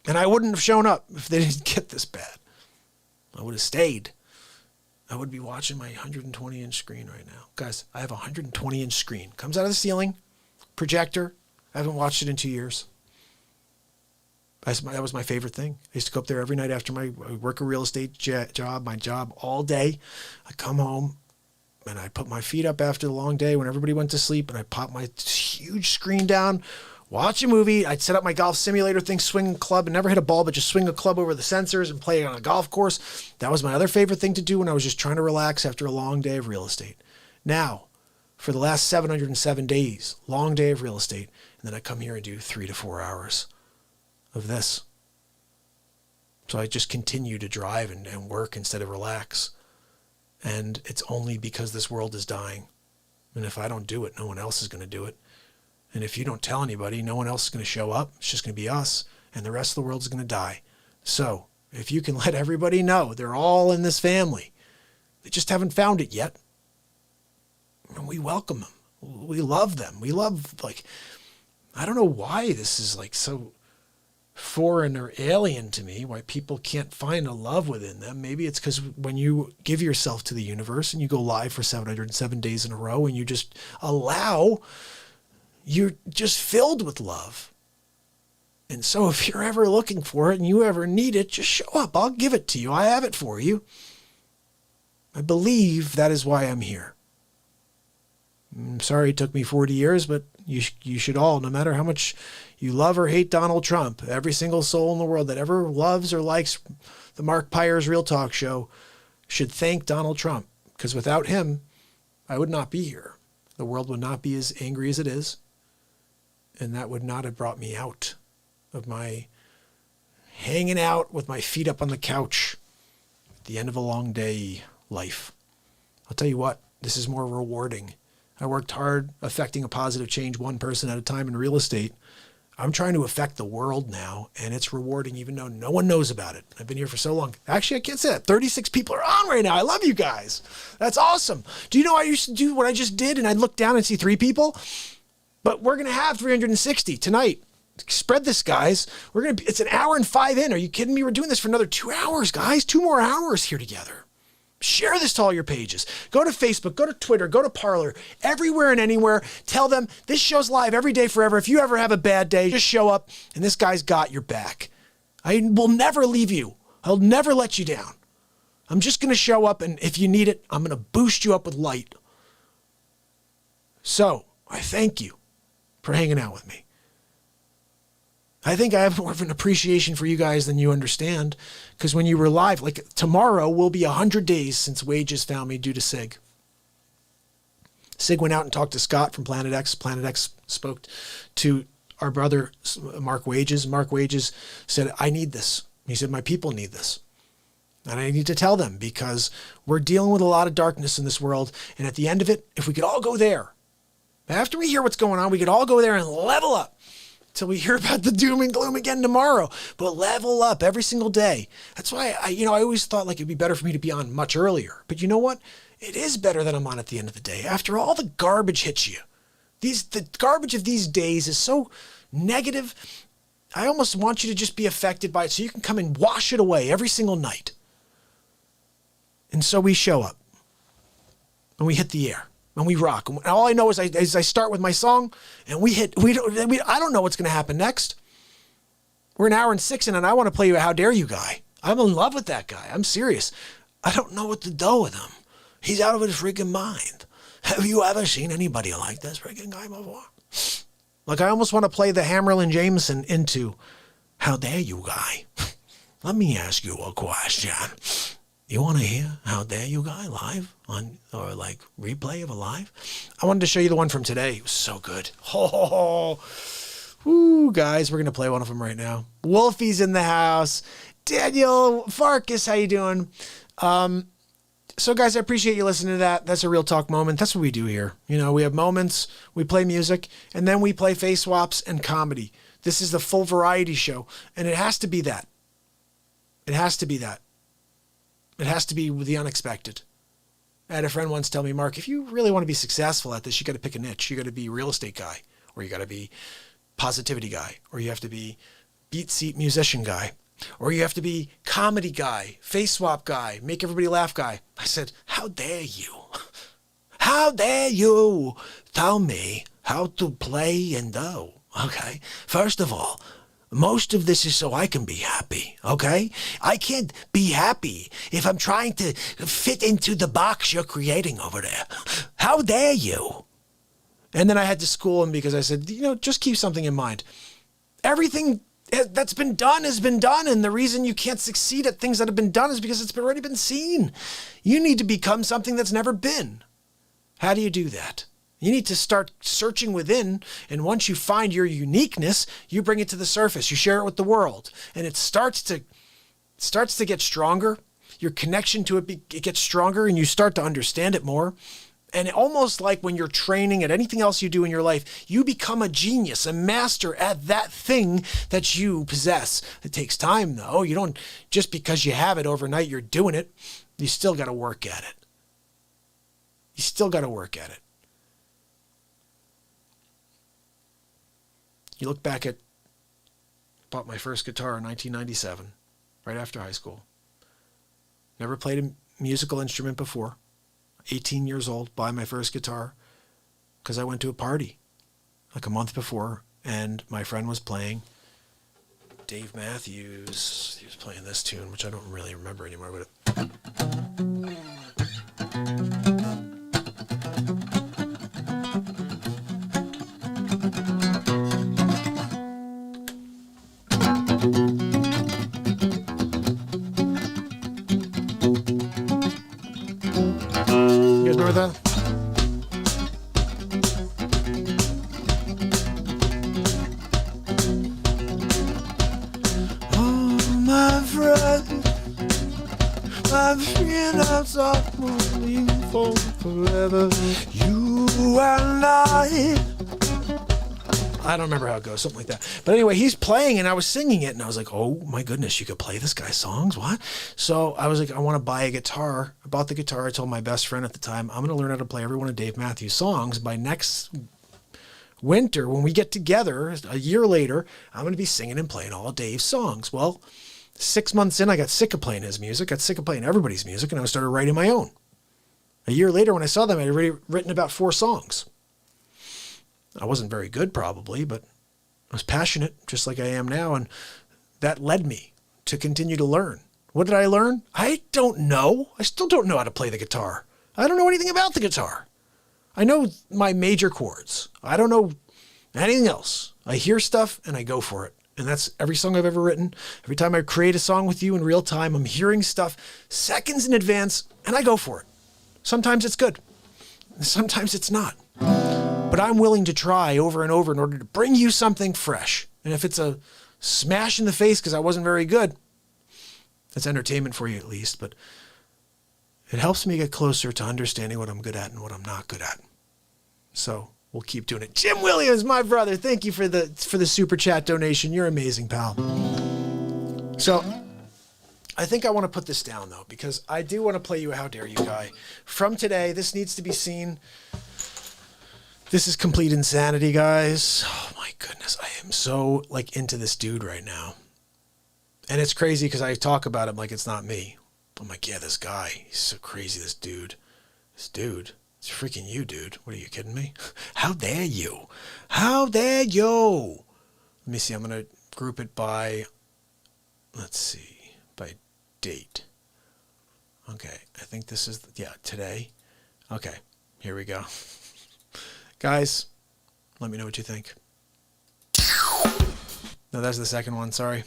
And I wouldn't have shown up if they didn't get this bad. I would have stayed. I would be watching my 120-inch screen right now. Guys, I have a 120-inch screen. Comes out of the ceiling, projector. I haven't watched it in 2 years. That was my favorite thing. I used to go up there every night after I work a real estate job, my job all day. I come home, and I put my feet up after the long day when everybody went to sleep, and I pop my huge screen down, watch a movie. I'd set up my golf simulator thing, swing a club, and never hit a ball, but just swing a club over the sensors and play on a golf course. That was my other favorite thing to do when I was just trying to relax after a long day of real estate. Now, for the last 707 days, long day of real estate, and then I come here and do 3 to 4 hours of this. So I just continue to drive and work instead of relax. And it's only because this world is dying. And if I don't do it, no one else is going to do it. And if you don't tell anybody, no one else is going to show up. It's just going to be us, and the rest of the world is going to die. So if you can let everybody know they're all in this family, they just haven't found it yet, and we welcome them. We love them. We love, like, I don't know why this is like so foreign or alien to me, why people can't find a love within them. Maybe it's because when you give yourself to the universe and you go live for 707 days in a row and you just allow, you're just filled with love. And so if you're ever looking for it and you ever need it, just show up. I'll give it to you. I have it for you. I believe that is why I'm here. I'm sorry it took me 40 years, but you should all, no matter how much you love or hate Donald Trump, every single soul in the world that ever loves or likes the MARKPIRES Real Talk show should thank Donald Trump, because without him, I would not be here. The world would not be as angry as it is, and that would not have brought me out of my hanging out with my feet up on the couch at the end of a long day life. I'll tell you what, this is more rewarding. I worked hard affecting a positive change one person at a time in real estate. I'm trying to affect the world now, and it's rewarding even though no one knows about it. I've been here for so long. Actually, I can't say that. 36 people are on right now. I love you guys. That's awesome. Do you know I used to do what I just did, and I'd look down and see 3 people? But we're going to have 360 tonight. Spread this, guys. It's an hour and 5 in. Are you kidding me? We're doing this for another 2 hours, guys. 2 more hours here together. Share this to all your pages. Go to Facebook, go to Twitter, go to Parler, everywhere and anywhere. Tell them this show's live every day forever. If you ever have a bad day, just show up and this guy's got your back. I will never leave you. I'll never let you down. I'm just going to show up, and if you need it, I'm going to boost you up with light. So I thank you for hanging out with me. I think I have more of an appreciation for you guys than you understand, because when you were live, like tomorrow will be 100 days since Wages found me due to Sig. Sig went out and talked to Scott from Planet X. Planet X spoke to our brother, Mark Wages. Mark Wages said, I need this. He said, my people need this. And I need to tell them, because we're dealing with a lot of darkness in this world. And at the end of it, if we could all go there, after we hear what's going on, we could all go there and level up. Till we hear about the doom and gloom again tomorrow, but level up every single day. That's why I always thought like it'd be better for me to be on much earlier. But you know what? It is better that I'm on at the end of the day. After all the garbage hits you, the garbage of these days is so negative. I almost want you to just be affected by it so you can come and wash it away every single night. And so we show up and we hit the air. And we rock. And all I know is I start with my song, and I don't know what's going to happen next. We're an hour and 6 in, and I want to play you a How Dare You guy. I'm in love with that guy. I'm serious. I don't know what to do with him. He's out of his freaking mind. Have you ever seen anybody like this freaking guy before? Like, I almost want to play the Hammerlin Jameson into How Dare You guy. Let me ask you a question. You want to hear How Dare You guy live or like replay of a live? I wanted to show you the one from today. It was so good. Oh, woo, guys, we're going to play one of them right now. Wolfie's in the house. Daniel Farkas, how you doing? So guys, I appreciate you listening to that. That's a real talk moment. That's what we do here. You know, we have moments, we play music, and then we play face swaps and comedy. This is the full variety show, and it has to be that. It has to be that. It has to be the unexpected. I had a friend once tell me, Mark, if you really want to be successful at this, you got to pick a niche. You got to be real estate guy, or you got to be positivity guy, or you have to be BeatSeat musician guy, or you have to be comedy guy, face swap guy, make everybody laugh guy. I said, how dare you? How dare you tell me how to play and do? Okay, first of all, most of this is so I can be happy, okay? I can't be happy if I'm trying to fit into the box you're creating over there. How dare you? And then I had to school him because I said, just keep something in mind. Everything that's been done has been done, and the reason you can't succeed at things that have been done is because it's already been seen. You need to become something that's never been. How do you do that? You need to start searching within, and once you find your uniqueness, you bring it to the surface. You share it with the world, and it starts to get stronger. Your connection to it gets stronger, and you start to understand it more. And almost like when you're training at anything else you do in your life, you become a genius, a master at that thing that you possess. It takes time, though. You don't, just because you have it overnight, you're doing it. You still got to work at it. You still got to work at it. You look back at, bought my first guitar in 1997, right after high school. Never played a musical instrument before. 18 years old, buy my first guitar because I went to a party like a month before, and my friend was playing. Dave Matthews, he was playing this tune, which I don't really remember anymore, but that? Oh, my friend, I'm sorry for forever. You and I don't remember how it goes, something like that. But anyway, he's playing and I was singing it and I was like, oh my goodness, you could play this guy's songs? What? So I was like, I want to buy a guitar. I bought the guitar. I told my best friend at the time, I'm going to learn how to play every one of Dave Matthews' songs by next winter, when we get together a year later, I'm going to be singing and playing all Dave's songs. Well, 6 months in, I got sick of playing his music, got sick of playing everybody's music, and I started writing my own. A year later, when I saw them, I had already written about 4 songs. I wasn't very good, probably, but I was passionate, just like I am now, and that led me to continue to learn. What did I learn? I don't know. I still don't know how to play the guitar. I don't know anything about the guitar. I know my major chords. I don't know anything else. I hear stuff and I go for it. And that's every song I've ever written. Every time I create a song with you in real time, I'm hearing stuff seconds in advance and I go for it. Sometimes it's good. Sometimes it's not. But I'm willing to try over and over in order to bring you something fresh. And if it's a smash in the face because I wasn't very good, that's entertainment for you at least. But it helps me get closer to understanding what I'm good at and what I'm not good at. So we'll keep doing it. Jim Williams, my brother, thank you for the super chat donation. You're amazing, pal. So I think I want to put this down, though, because I do want to play you a How Dare You guy. From today, this needs to be seen. This is complete insanity, guys. Oh, my goodness. I am so, into this dude right now. And it's crazy because I talk about him like it's not me. I'm like, yeah, this guy. He's so crazy, this dude. This dude. It's freaking you, dude. What, are you kidding me? How dare you? How dare you? Let me see. I'm going to group it by, let's see, by date. Okay. I think this is, today. Okay. Here we go. Guys, let me know what you think. No, that's the second one. Sorry.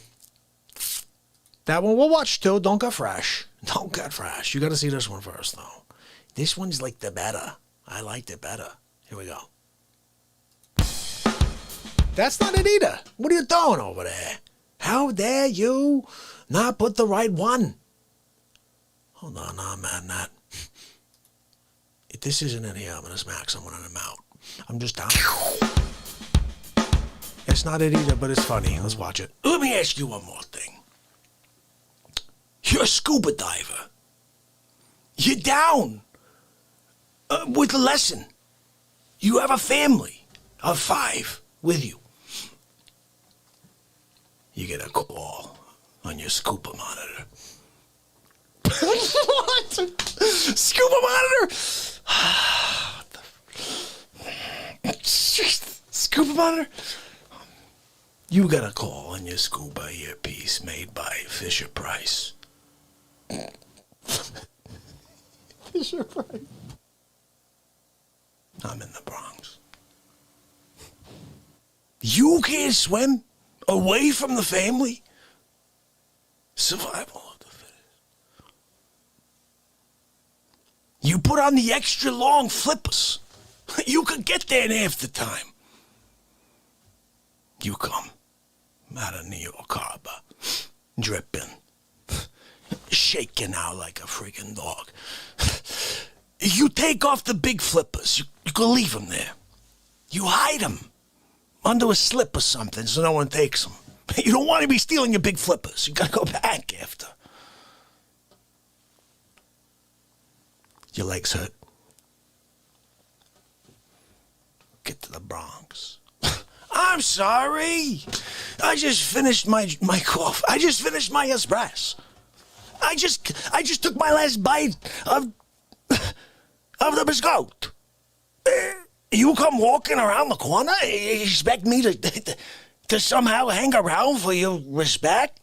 That one we'll watch too. Don't get fresh. Don't get fresh. You got to see this one first, though. This one's the better. I liked it better. Here we go. That's not it either. What are you doing over there? How dare you not put the right one? Hold on, I'm mad at that. If this isn't any I'm going to smack someone in the mouth. I'm just down. It's not it either, but it's funny. Let's watch it. Let me ask you one more thing. You're a scuba diver. You're down with a lesson. You have a family of 5 with you. You get a call on your scuba monitor. What? Scuba monitor? Scuba monitor? You got a call on your scuba earpiece made by Fisher Price. Fisher Price. I'm in the Bronx. You can't swim away from the family? Survival of the fittest. You put on the extra long flippers. You could get there in half the time. You come out of New York Harbor, dripping, shaking out like a freaking dog. You take off the big flippers. You can leave them there. You hide them under a slip or something so no one takes them. You don't want to be stealing your big flippers. You got to go back after. Your legs hurt. Get to the Bronx. I'm sorry. I just finished my coffee. I just finished my espresso. I just took my last bite of the biscuit. You come walking around the corner? You expect me to somehow hang around for your respect?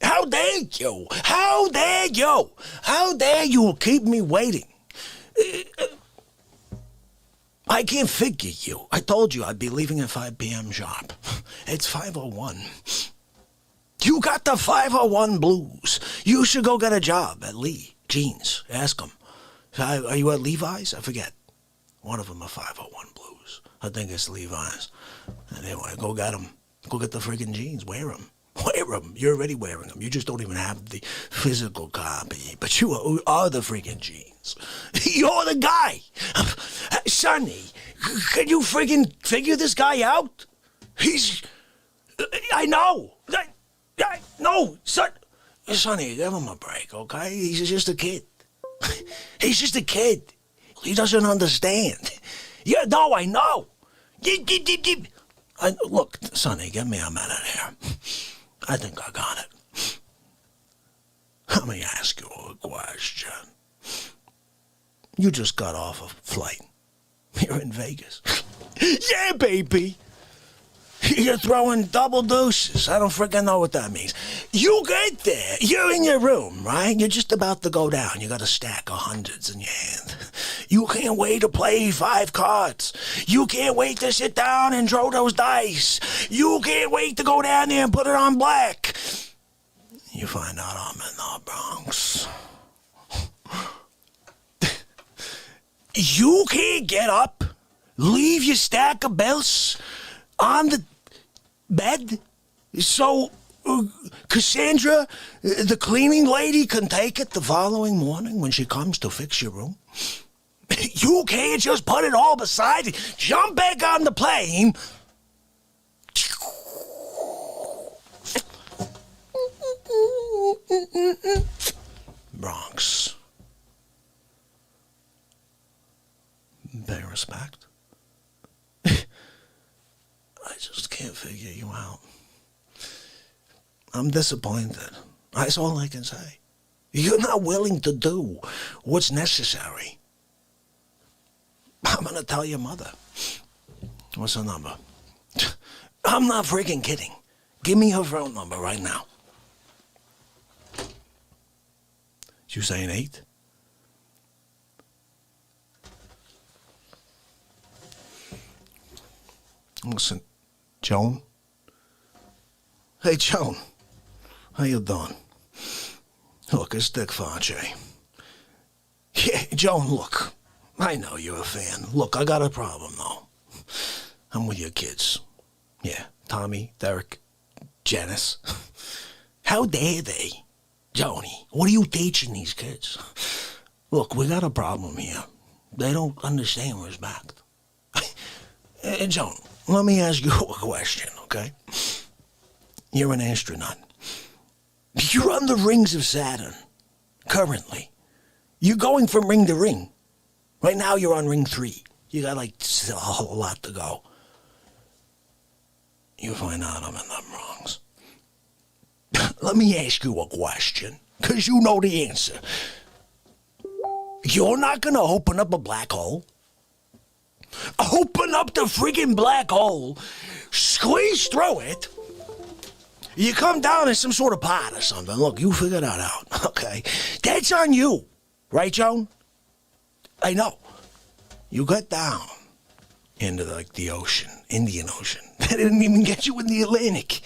How dare you? How dare you? How dare you keep me waiting? I can't figure you. I told you I'd be leaving at 5 p.m. sharp. It's 5:01. You got the 5:01 blues. You should go get a job at Lee Jeans. Ask them. Are you at Levi's? I forget. One of them are 5:01 blues. I think it's Levi's. And they want to go get them. Go get the friggin' jeans. Wear them. Wear them. You're already wearing them. You just don't even have the physical copy. But you are the freaking jeans. You're the guy. Sonny, can you friggin' figure this guy out? I know. No, son. Sonny, give him a break, okay? He's just a kid. He's just a kid. He doesn't understand. Yeah, no, I know. Look, Sonny, give me a minute here. I think I got it. Let me ask you a question. You just got off a flight. You're in Vegas. Yeah, baby. You're throwing double deuces. I don't freaking know what that means. You get there. You're in your room, right? You're just about to go down. You got a stack of hundreds in your hand. You can't wait to play 5 cards. You can't wait to sit down and throw those dice. You can't wait to go down there and put it on black. You find out I'm in the Bronx. You can't get up, leave your stack of bills on the bed so Cassandra, the cleaning lady, can take it the following morning when she comes to fix your room. You can't just put it all beside you, jump back on the plane. Bronx. Pay respect. I just can't figure you out. I'm disappointed. That's all I can say. You're not willing to do what's necessary. I'm going to tell your mother. What's her number? I'm not freaking kidding. Give me her phone number right now. You saying 8? Listen, Joan? Hey, Joan. How you doing? Look, it's Dick Fonche. Yeah, Joan, look. I know you're a fan. Look, I got a problem, though. I'm with your kids. Yeah, Tommy, Derek, Janice. How dare they? Joni, what are you teaching these kids? Look, we got a problem here. They don't understand respect. Joan, let me ask you a question, okay? You're an astronaut. You're on the rings of Saturn, currently. You're going from ring to ring. Right now, you're on ring 3. You got, like, still a whole lot to go. You find out I'm in the Bronx. Let me ask you a question, because you know the answer. You're not going to open up a black hole? Open up the friggin' black hole, squeeze through it. You come down in some sort of pot or something. Look, you figure that out, okay? That's on you, right, Joan? I know. You got down into, like, the ocean, Indian Ocean. They didn't even get you in the Atlantic.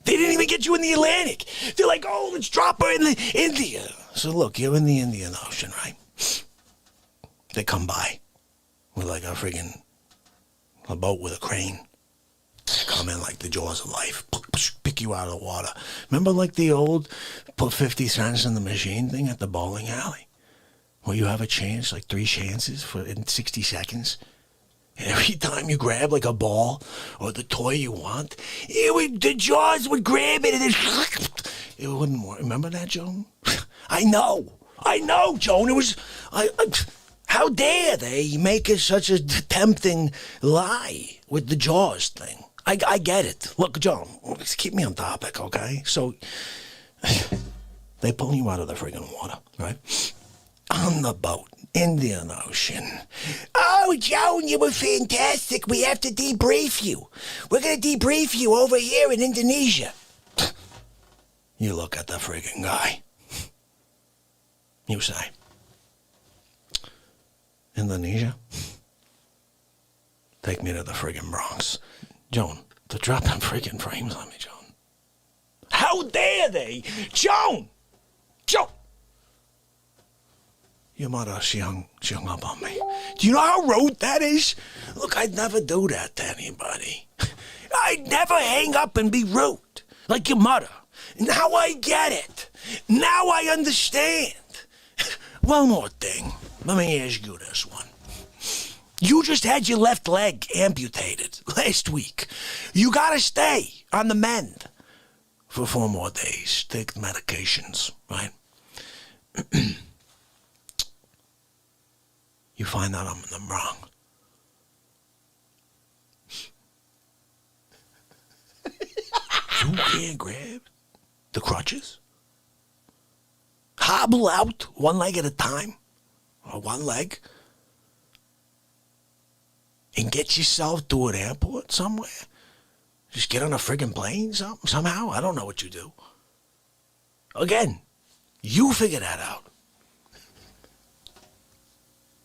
They didn't even get you in the Atlantic. They're like, oh, let's drop her in the India. So, look, you're in the Indian Ocean, right? They come by with, like, a boat with a crane. Come in like the jaws of life. Pick you out of the water. Remember, like, the old put 50 cents in the machine thing at the bowling alley? Where you have a chance, like 3 chances in 60 seconds? And every time you grab, like, a ball or the toy you want, the jaws would grab it and it wouldn't work. Remember that, Joan? I know, Joan. It was... how dare they make it such a tempting lie with the jaws thing? I get it. Look, Joan, keep me on topic, okay? So, they pull you out of the friggin' water, right? On the boat, Indian Ocean. Oh, Joan, you were fantastic. We have to debrief you. We're going to debrief you over here in Indonesia. You look at the friggin' guy. You say, Indonesia? Take me to the friggin' Bronx. Joan, to drop them friggin' frames on me, Joan. How dare they? Joan! Your mother, she hung up on me. Do you know how rude that is? Look, I'd never do that to anybody. I'd never hang up and be rude, like your mother. Now I get it. Now I understand. One more thing. Let me ask you this one. You just had your left leg amputated last week. You gotta stay on the mend for 4 more days. Take medications, right? You find out I'm in the Bronx. can't grab the crutches? Hobble out one leg at a time, or one leg, and get yourself to an airport somewhere? Just get on a friggin' plane somehow? I don't know what you do. Again, you figure that out.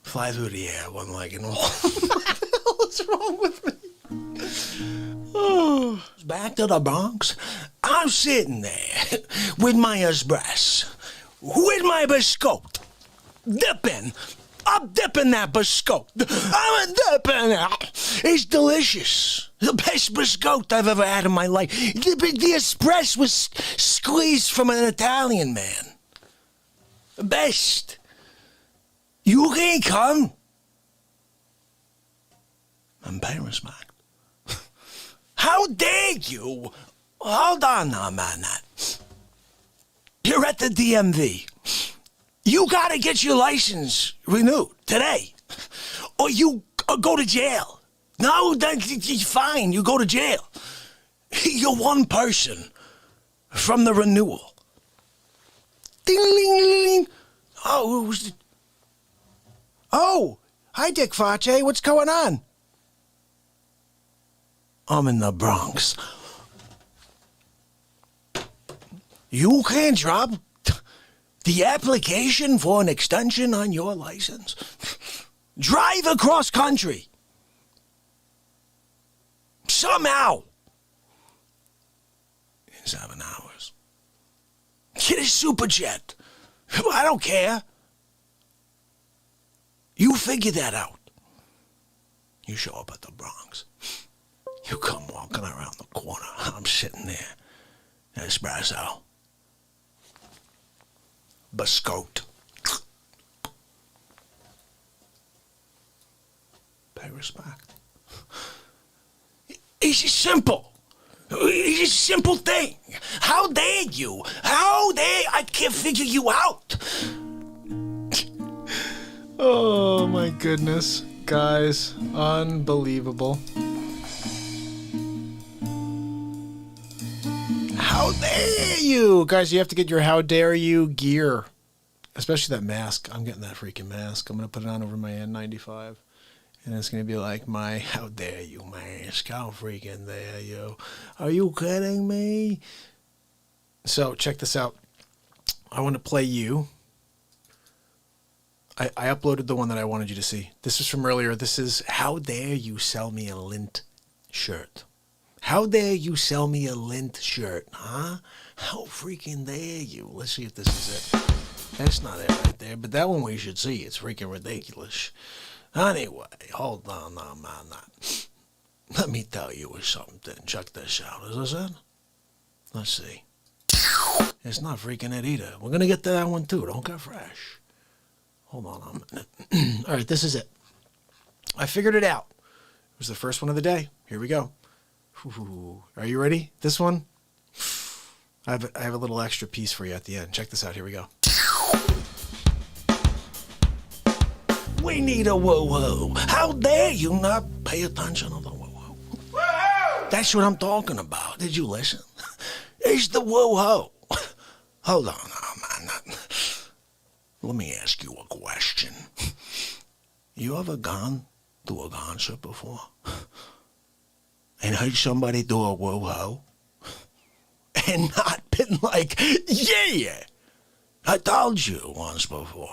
Fly through the air, one leg and all. What the hell is wrong with me? Oh. Back to the Bronx. I'm sitting there with my espresso, with my biscotti, dipping. I'm dipping that biscotti. I'm dipping it. It's delicious. The best biscotti I've ever had in my life. The espresso was squeezed from an Italian man. The best. You can't come. Embarrassment. How dare you? Hold on now, man. You're at the DMV. You gotta get your license renewed today, or you go to jail. No, that's fine. You go to jail. You're one person from the renewal. Ding, ding, ding, ding. Oh, who's the... Oh, hi, Dick Face. What's going on? I'm in the Bronx. You can't drop the application for an extension on your license. Drive across country. Somehow. In 7 hours. Get a super jet. I don't care. You figure that out. You show up at the Bronx. You come walking around the corner. I'm sitting there. Espresso. Biscotti. Pay respect. It's simple. It's a simple thing. How dare you? How dare I can't figure you out? Oh my goodness, guys, unbelievable. How dare you? Guys, you have to get your how dare you gear. Especially that mask. I'm getting that freaking mask. I'm going to put it on over my N95. And it's going to be like my how dare you mask. How freaking dare you? Are you kidding me? So check this out. I want to play you. I uploaded the one that I wanted you to see. This is from earlier. This is how dare you sell me a lint shirt. How dare you sell me a lint shirt, huh? How freaking dare you? Let's see if this is it. That's not it right there, but that one we should see. It's freaking ridiculous. Anyway, hold on now, man. Let me tell you something. Check this out. Is this it? Let's see. It's not freaking it either. We're going to get to that one too. Don't get fresh. Hold on a minute. All right, this is it. I figured it out. It was the first one of the day. Here we go. Ooh, are you ready? This one? I have a little extra piece for you at the end. Check this out. Here we go. We need a woo-woo. How dare you not pay attention to the woo-woo? That's what I'm talking about. Did you listen? It's the woo-woo. Hold on now, man. Let me ask you a question. You ever gone to a concert before? And heard somebody do a woo-woo? And not been like, yeah, I told you once before.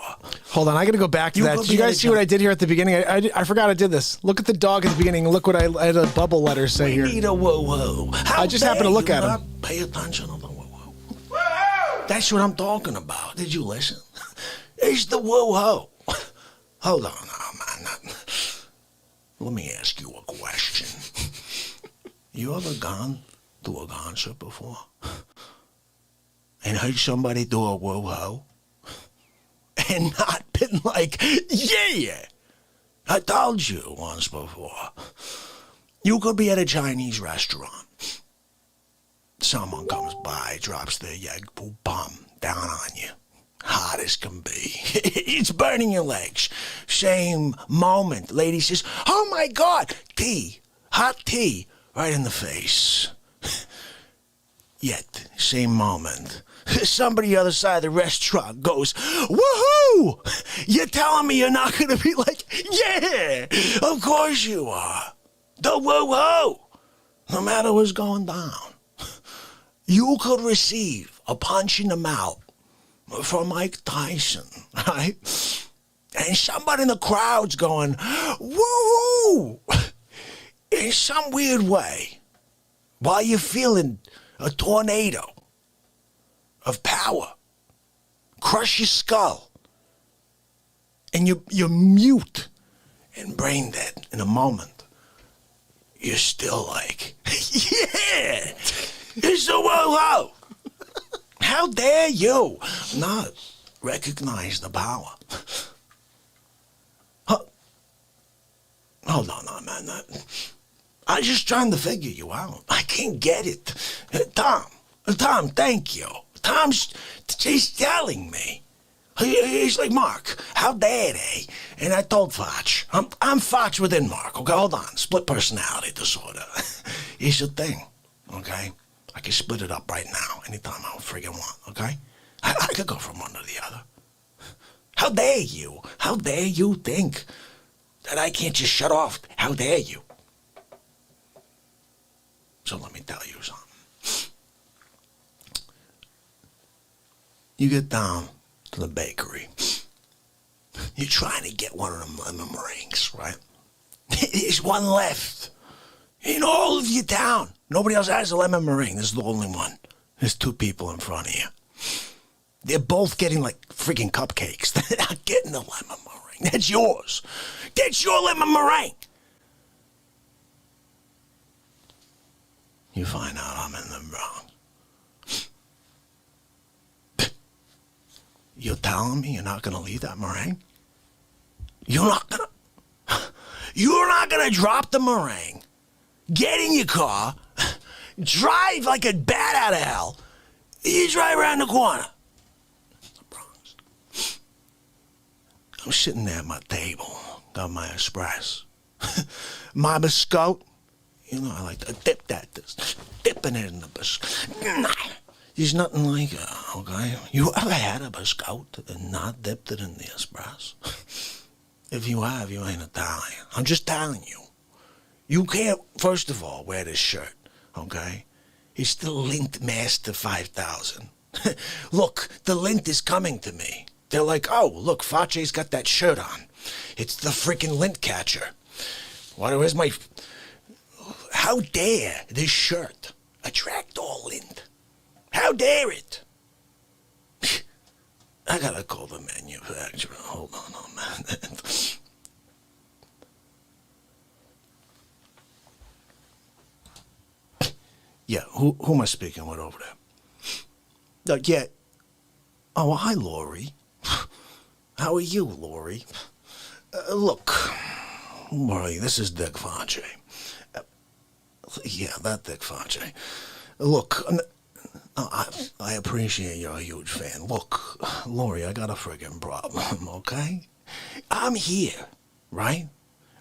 Hold on, I got to go back to that. Did you guys see what I did here at the beginning? I forgot I did this. Look at the dog at the beginning. Look what I had a bubble letter say here. We need a woo-woo. I just happened to look at him. Pay attention to the woo-woo. That's what I'm talking about. Did you listen? It's the woo-woo. Hold on now, man. Let me ask you a question. You ever gone to a concert before? And heard somebody do a woo-woo? And not been like, yeah, I told you once before. You could be at a Chinese restaurant. Someone comes by, drops their yeg bomb down on you. Hot as can be. It's burning your legs. Same moment, lady says, oh my God, tea, hot tea, right in the face. Yet, same moment, somebody on the other side of the restaurant goes, woohoo! You're telling me you're not going to be like, yeah, of course you are. The woohoo! No matter what's going down, you could receive a punch in the mouth from Mike Tyson, right? And somebody in the crowd's going, woohoo! In some weird way, while you're feeling a tornado of power crush your skull, and you're mute and brain dead in a moment, you're still like, yeah, it's a whoa-whoa. How dare you not recognize the power? Hold on, man. I'm just trying to figure you out. I can't get it. Tom, thank you. He's telling me. He's like, Mark, how dare they? And I told Foch, I'm Foch within Mark. Okay, hold on. Split personality disorder. Here's the thing, okay? I can split it up right now, anytime I friggin' want, okay? I could go from one to the other. How dare you? How dare you think that I can't just shut off? How dare you? So let me tell you something. You get down to the bakery. You're trying to get one of them lemon meringues, right? There's one left in all of your town. Nobody else has a lemon meringue. This is the only one. There's two people in front of you. They're both getting like freaking cupcakes. They're not getting the lemon meringue. That's yours. That's your lemon meringue. You find out I'm in the Bronx. You're telling me you're not going to leave that meringue? You're not going to drop the meringue, get in your car, drive like a bat out of hell. You drive around the corner. The Bronx. I'm sitting there at my table, got my espresso. My biscotte. You know, I like to dip that, dipping it in the biscuit. There's nothing like it, okay? You ever had a biscuit and not dipped it in the espresso? If you have, you ain't Italian. I'm just telling you. You can't, first of all, wear this shirt, okay? It's the Lint Master 5000. Look, the lint is coming to me. They're like, oh, look, Face's got that shirt on. It's the freaking lint catcher. Where's my... How dare this shirt attract all lint? How dare it? I gotta call the manufacturer. Hold on a minute. Yeah, who am I speaking with over there? Yeah. Oh, hi, Lori. How are you, Lori? Look, Lori, this is Dick Face. Yeah, that Dick Face. Look, I appreciate you're a huge fan. Look, Lori, I got a friggin' problem, okay? I'm here, right?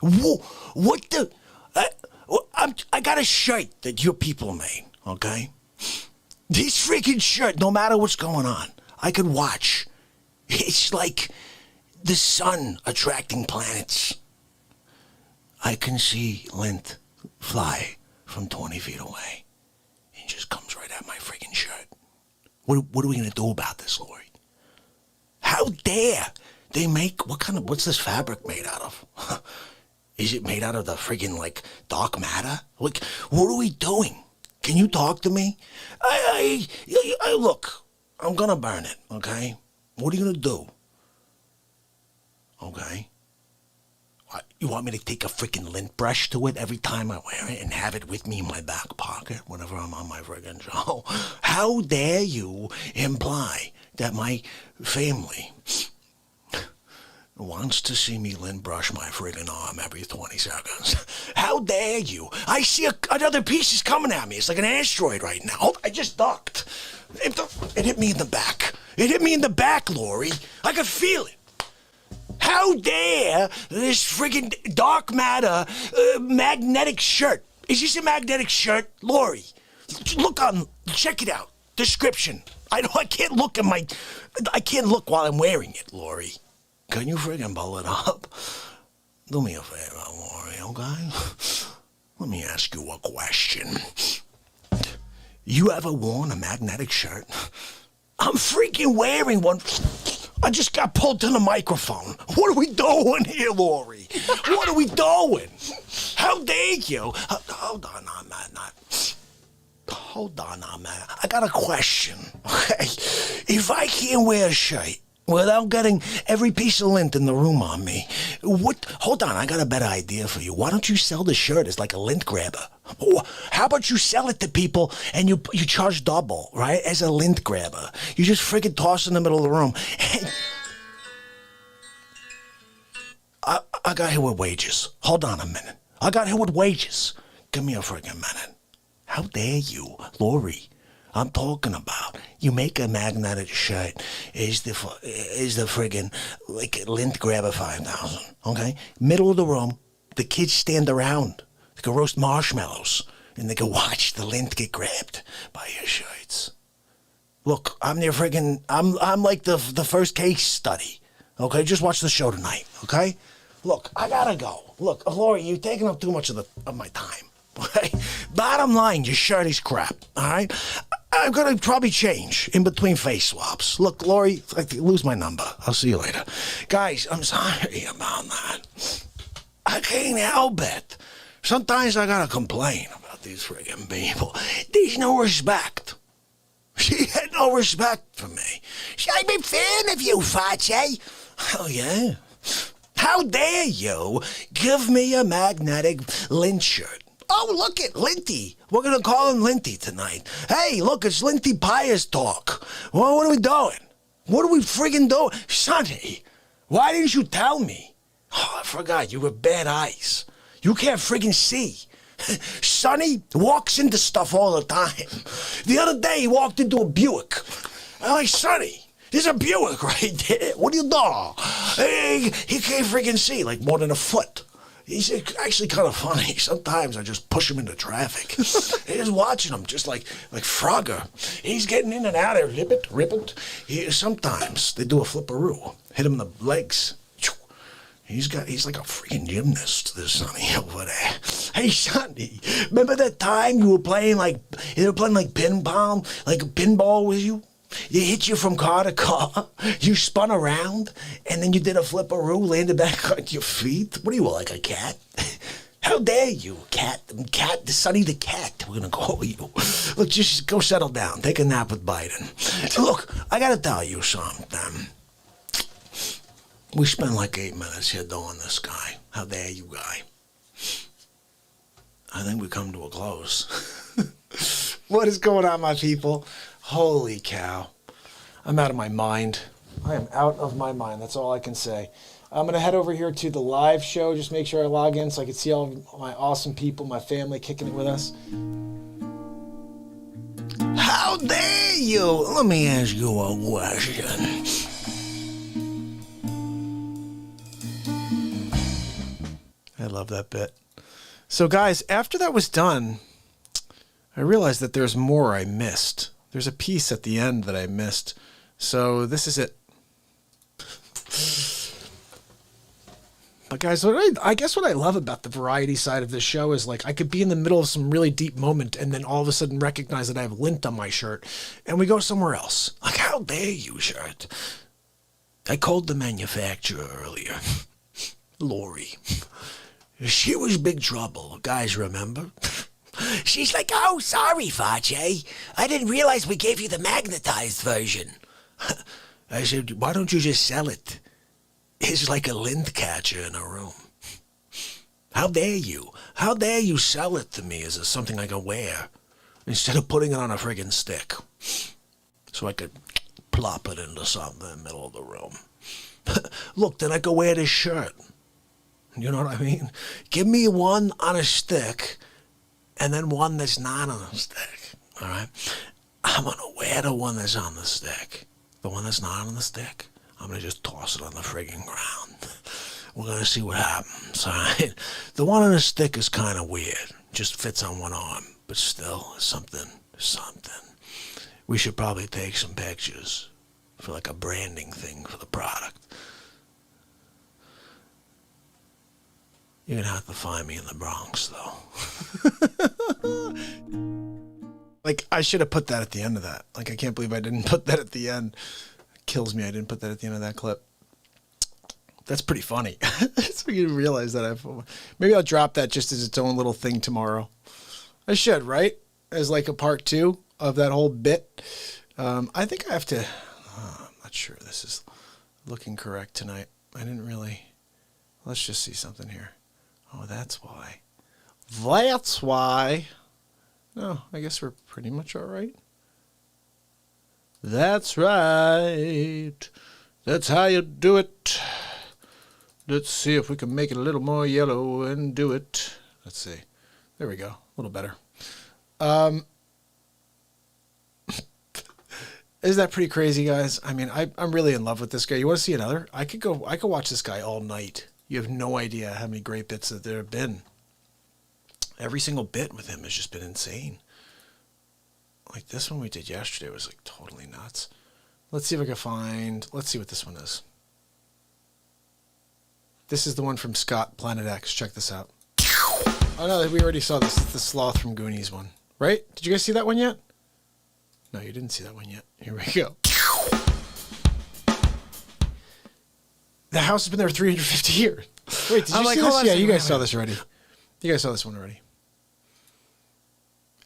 What the... I got a shirt that your people made, okay? This freaking shirt, no matter what's going on, I could watch. It's like the sun attracting planets. I can see lint fly from 20 feet away. It just comes right at my freaking shirt. What are we going to do about this, Lori? How dare they make... What's this fabric made out of? Is it made out of the friggin', like, dark matter? Like, what are we doing? Can you talk to me? Look, I'm gonna burn it, okay? What are you gonna do? Okay? You want me to take a freaking lint brush to it every time I wear it and have it with me in my back pocket whenever I'm on my friggin' show? How dare you imply that my family wants to see me lint brush my friggin' arm every 20 seconds? How dare you? I see another piece is coming at me. It's like an asteroid right now. Oh, I just ducked. It hit me in the back. It hit me in the back, Lori. I could feel it. How dare this friggin' dark matter magnetic shirt? Is this a magnetic shirt, Lori? Check it out. Description. I can't look while I'm wearing it, Lori. Can you friggin' pull it up? Do me a favor, Lori, okay? Let me ask you a question. You ever worn a magnetic shirt? I'm freaking wearing one. I just got pulled to the microphone. What are we doing here, Lori? What are we doing? How dare you? Hold on, man. Hold on, man. I got a question, okay? If I can't wear a shirt without getting every piece of lint in the room on me, hold on, I got a better idea for you. Why don't you sell the shirt as like a lint grabber? How about you sell it to people and you charge double, right? As a lint grabber. You just friggin' toss it in the middle of the room. I got here with wages. Hold on a minute. I got here with wages. Give me a friggin' minute. How dare you, Lori? I'm talking about. You make a magnetic shirt is the friggin' like lint grabber 5,000. Okay, middle of the room. The kids stand around. They can roast marshmallows and they can watch the lint get grabbed by your shirts. Look, I'm their friggin'. I'm like the first case study. Okay, just watch the show tonight. Okay, look, I gotta go. Look, Lori, you're taking up too much of my time. Okay? Bottom line, your shirt is crap, all right? I'm going to probably change in between face swaps. Look, Lori, I lose my number. I'll see you later. Guys, I'm sorry about that. I can't help it. Sometimes I got to complain about these friggin' people. There's no respect. She had no respect for me. I'm a fan of you, Fache. Oh, yeah? How dare you give me a magnetic lint shirt? Oh, look at Linty. We're going to call him Linty tonight. Hey, look, it's Linty Pious talk. Well, what are we doing? What are we friggin' doing? Sonny, why didn't you tell me? Oh, I forgot. You have bad eyes. You can't friggin' see. Sonny walks into stuff all the time. The other day, he walked into a Buick. I'm like, Sonny, there's a Buick right there. What are you doing? He can't friggin' see, like more than a foot. He's actually kind of funny. Sometimes I just push him into traffic. He's watching him just like Frogger. He's getting in and out of ribbit. Sometimes they do a flipperoo. Hit him in the legs. He's like a freaking gymnast, this Sonny over there. Hey, Sonny, remember that time they were playing like ping pong, like a pinball with you? It hit you from car to car. You spun around, and then you did a flipperoo, landed back on your feet. What are you, like a cat? How dare you, cat? Sonny the cat, we're going to call you. Look, just go settle down. Take a nap with Biden. Look, I got to tell you something. We spent like 8 minutes here doing this, guy. How dare you, guy? I think we come to a close. What is going on, my people? Holy cow. I'm out of my mind. I am out of my mind. That's all I can say. I'm going to head over here to the live show. Just make sure I log in so I can see all my awesome people, my family kicking it with us. How dare you? Let me ask you a question. I love that bit. So, guys, after that was done, I realized that there's more I missed. There's a piece at the end that I missed. So this is it. But guys, I guess what I love about the variety side of this show is like I could be in the middle of some really deep moment and then all of a sudden recognize that I have lint on my shirt and we go somewhere else. Like, how dare you, shirt? I called the manufacturer earlier. Lori. She was big trouble. Guys, remember? She's like, oh, sorry, Fache. I didn't realize we gave you the magnetized version. I said, why don't you just sell it? It's like a lint catcher in a room. How dare you? How dare you sell it to me as something I can wear instead of putting it on a friggin' stick so I could plop it into something in the middle of the room. Look, then I could wear this shirt. You know what I mean? Give me one on a stick and then one that's not on a stick, all right? I'm going to wear the one that's on the stick. The one that's not on the stick, I'm going to just toss it on the friggin' ground. We're going to see what happens, all right? The one on the stick is kind of weird. just fits on one arm, but still something. We should probably take some pictures for like a branding thing for the product. You're gonna have to find me in the Bronx, though. Like, I should have put that at the end of that. Like, I can't believe I didn't put that at the end. It kills me I didn't put that at the end of that clip. That's pretty funny. So you realize that maybe I'll drop that just as its own little thing tomorrow. I should, right? As like a part 2 of that whole bit. I think I have to... I'm not sure this is looking correct tonight. I didn't really... Let's just see something here. Oh, that's why. That's why. No, I guess we're pretty much all right. That's right. That's how you do it. Let's see if we can make it a little more yellow and do it. Let's see. There we go. A little better. Isn't that pretty crazy, guys? I mean, I'm really in love with this guy. You want to see another? I could watch this guy all night. You have no idea how many great bits that there have been. Every single bit with him has just been insane. Like this one we did yesterday was like totally nuts. Let's see if I can find... Let's see what this one is. This is the one from Scott, Planet X. Check this out. Oh, no, we already saw this. It's the Sloth from Goonies one. Right? Did you guys see that one yet? No, you didn't see that one yet. Here we go. The house has been there 350 years. Wait, did you see this? Yeah, you guys saw this already. You guys saw this one already.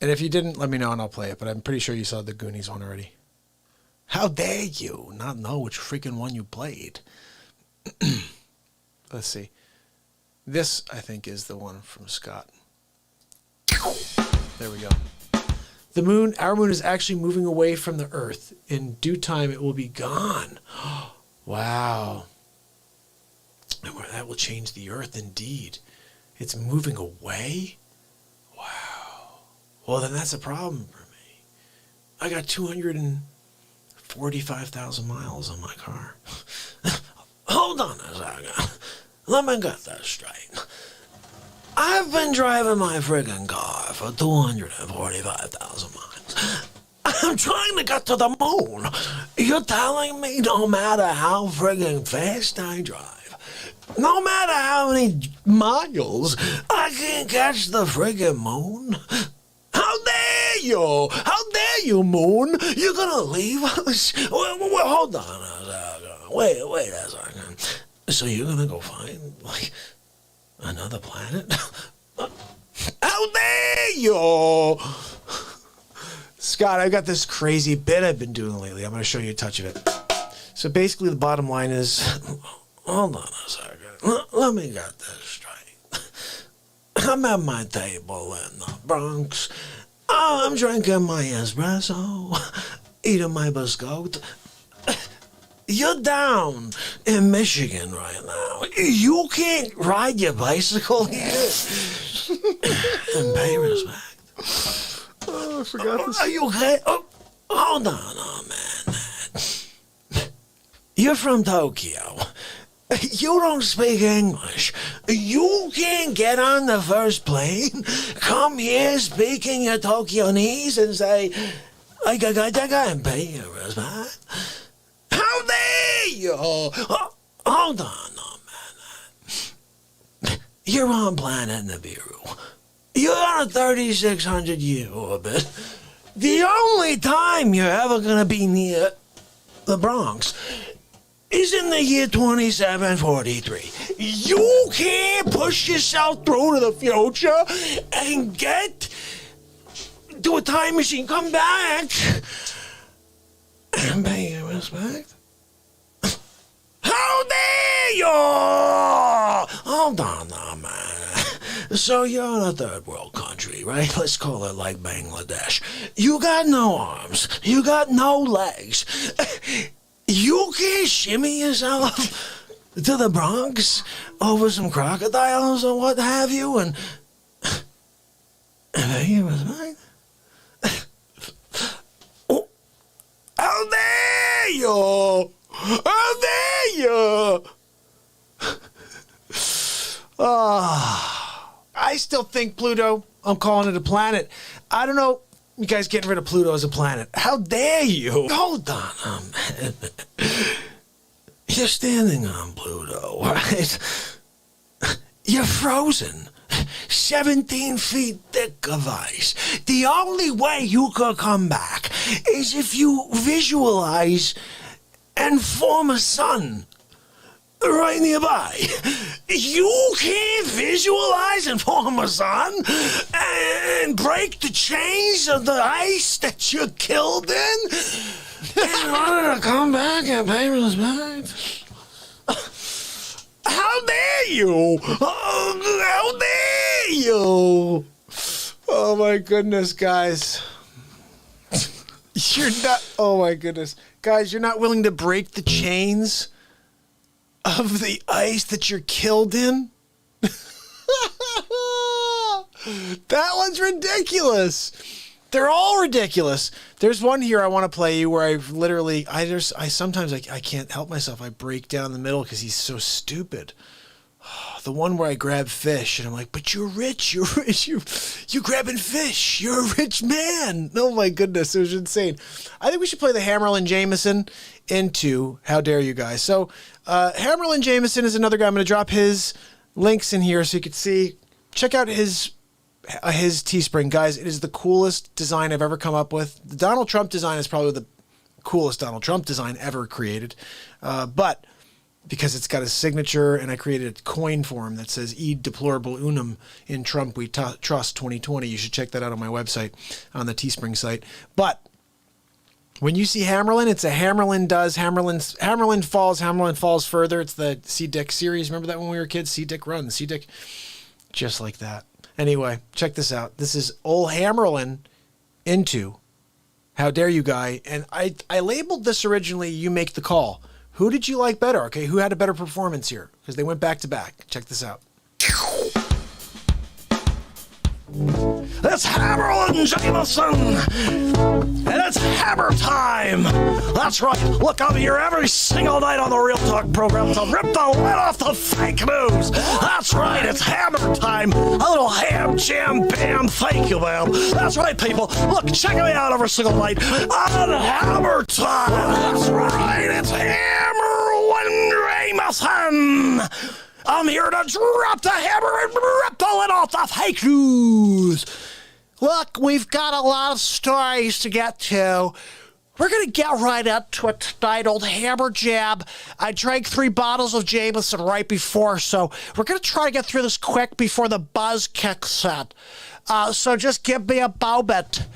And if you didn't, let me know and I'll play it. But I'm pretty sure you saw the Goonies one already. How dare you not know which freaking one you played? Let's see. This, I think, is the one from Scott. There we go. The moon, our moon is actually moving away from the Earth. In due time, it will be gone. Wow. And that will change the Earth indeed. It's moving away? Wow. Well, then that's a problem for me. I got 245,000 miles on my car. Hold on a second. Let me get this straight. I've been driving my friggin' car for 245,000 miles. I'm trying to get to the moon. You're telling me no matter how friggin' fast I drive, no matter how many miles, I can't catch the friggin' moon? How dare you? How dare you, moon? You're gonna leave us? Wait, hold on a second. Wait a second. So you're gonna go find, like, another planet? How dare you? Scott, I've got this crazy bit I've been doing lately. I'm gonna show you a touch of it. So basically the bottom line is, hold on a second. Let me get this straight. I'm at my table in the Bronx. I'm drinking my espresso, eating my biscuit. You're down in Michigan right now. You can't ride your bicycle here and pay respect. Oh, I forgot this. Are you okay? Oh, hold on, oh man. You're from Tokyo. You don't speak English. You can't get on the first plane, come here speaking your Tokyoese and say, I and pay your respect. How dare you? Hold on, oh man. You're on planet Nibiru. You're on a 3,600-year orbit. The only time you're ever going to be near the Bronx is in the year 2743. You can't push yourself through to the future and get to a time machine, come back, and pay your respect. How dare you? Hold on now, man. So you're in a third world country, right? Let's call it like Bangladesh. You got no arms. You got no legs. You can't shimmy yourself to the Bronx over some crocodiles or what have you and pay your respect? Oh, how dare you? How dare you? I still think, Pluto, I'm calling it a planet. I don't know. You guys getting rid of Pluto as a planet. How dare you? Hold on. You're standing on Pluto, right? You're frozen. 17 feet thick of ice. The only way you could come back is if you visualize and form a sun right nearby. You can't visualize and form a sun and break the chains of the ice that you're killed in in order to come back and pay respect. How dare you? How dare you? Oh my goodness, guys. You're not, oh my goodness. Guys, you're not willing to break the chains of the ice that you're killed in? That one's ridiculous. They're all ridiculous. There's one here I want to play you where sometimes I can't help myself. I break down the middle because he's so stupid. The one where I grab fish and I'm like, but you're rich, you're grabbing fish, you're a rich man. Oh my goodness, it was insane. I think we should play the Hammerlin Jameson into How Dare You Guys. So Hammerlin Jameson is another guy. I'm going to drop his links in here so you can see. Check out his Teespring, guys. It is the coolest design I've ever come up with. The Donald Trump design is probably the coolest Donald Trump design ever created. But because it's got his signature, and I created a coin for him that says "E Deplorable Unum in Trump We Trust 2020." You should check that out on my website, on the Teespring site. But when you see Hammerlin, it's a Hammerlin does. Hammerlin falls further. It's the C. Dick series. Remember that when we were kids? C. Dick runs. C. Dick, just like that. Anyway, check this out. This is old Hammerlin into How Dare You Guy. And I labeled this originally, You Make the Call. Who did you like better? Okay, who had a better performance here? Because they went back to back. Check this out. It's Hammerlin Jameson, and it's hammer time. That's right. Look, I'm here every single night on the Real Talk program to rip the lid off the fake news. That's right. It's hammer time. A little ham, jam, bam. Thank you, ma'am. That's right, people. Look, check me out every single night on Hammer Time. That's right. It's Hammerlin Jameson. I'm here to drop the hammer and rip the lid off the fake news. Look, we've got a lot of stories to get to. We're going to get right into it tonight, old hammer jam. I drank 3 bottles of Jameson right before, so we're going to try to get through this quick before the buzz kicks in. So just give me a moment.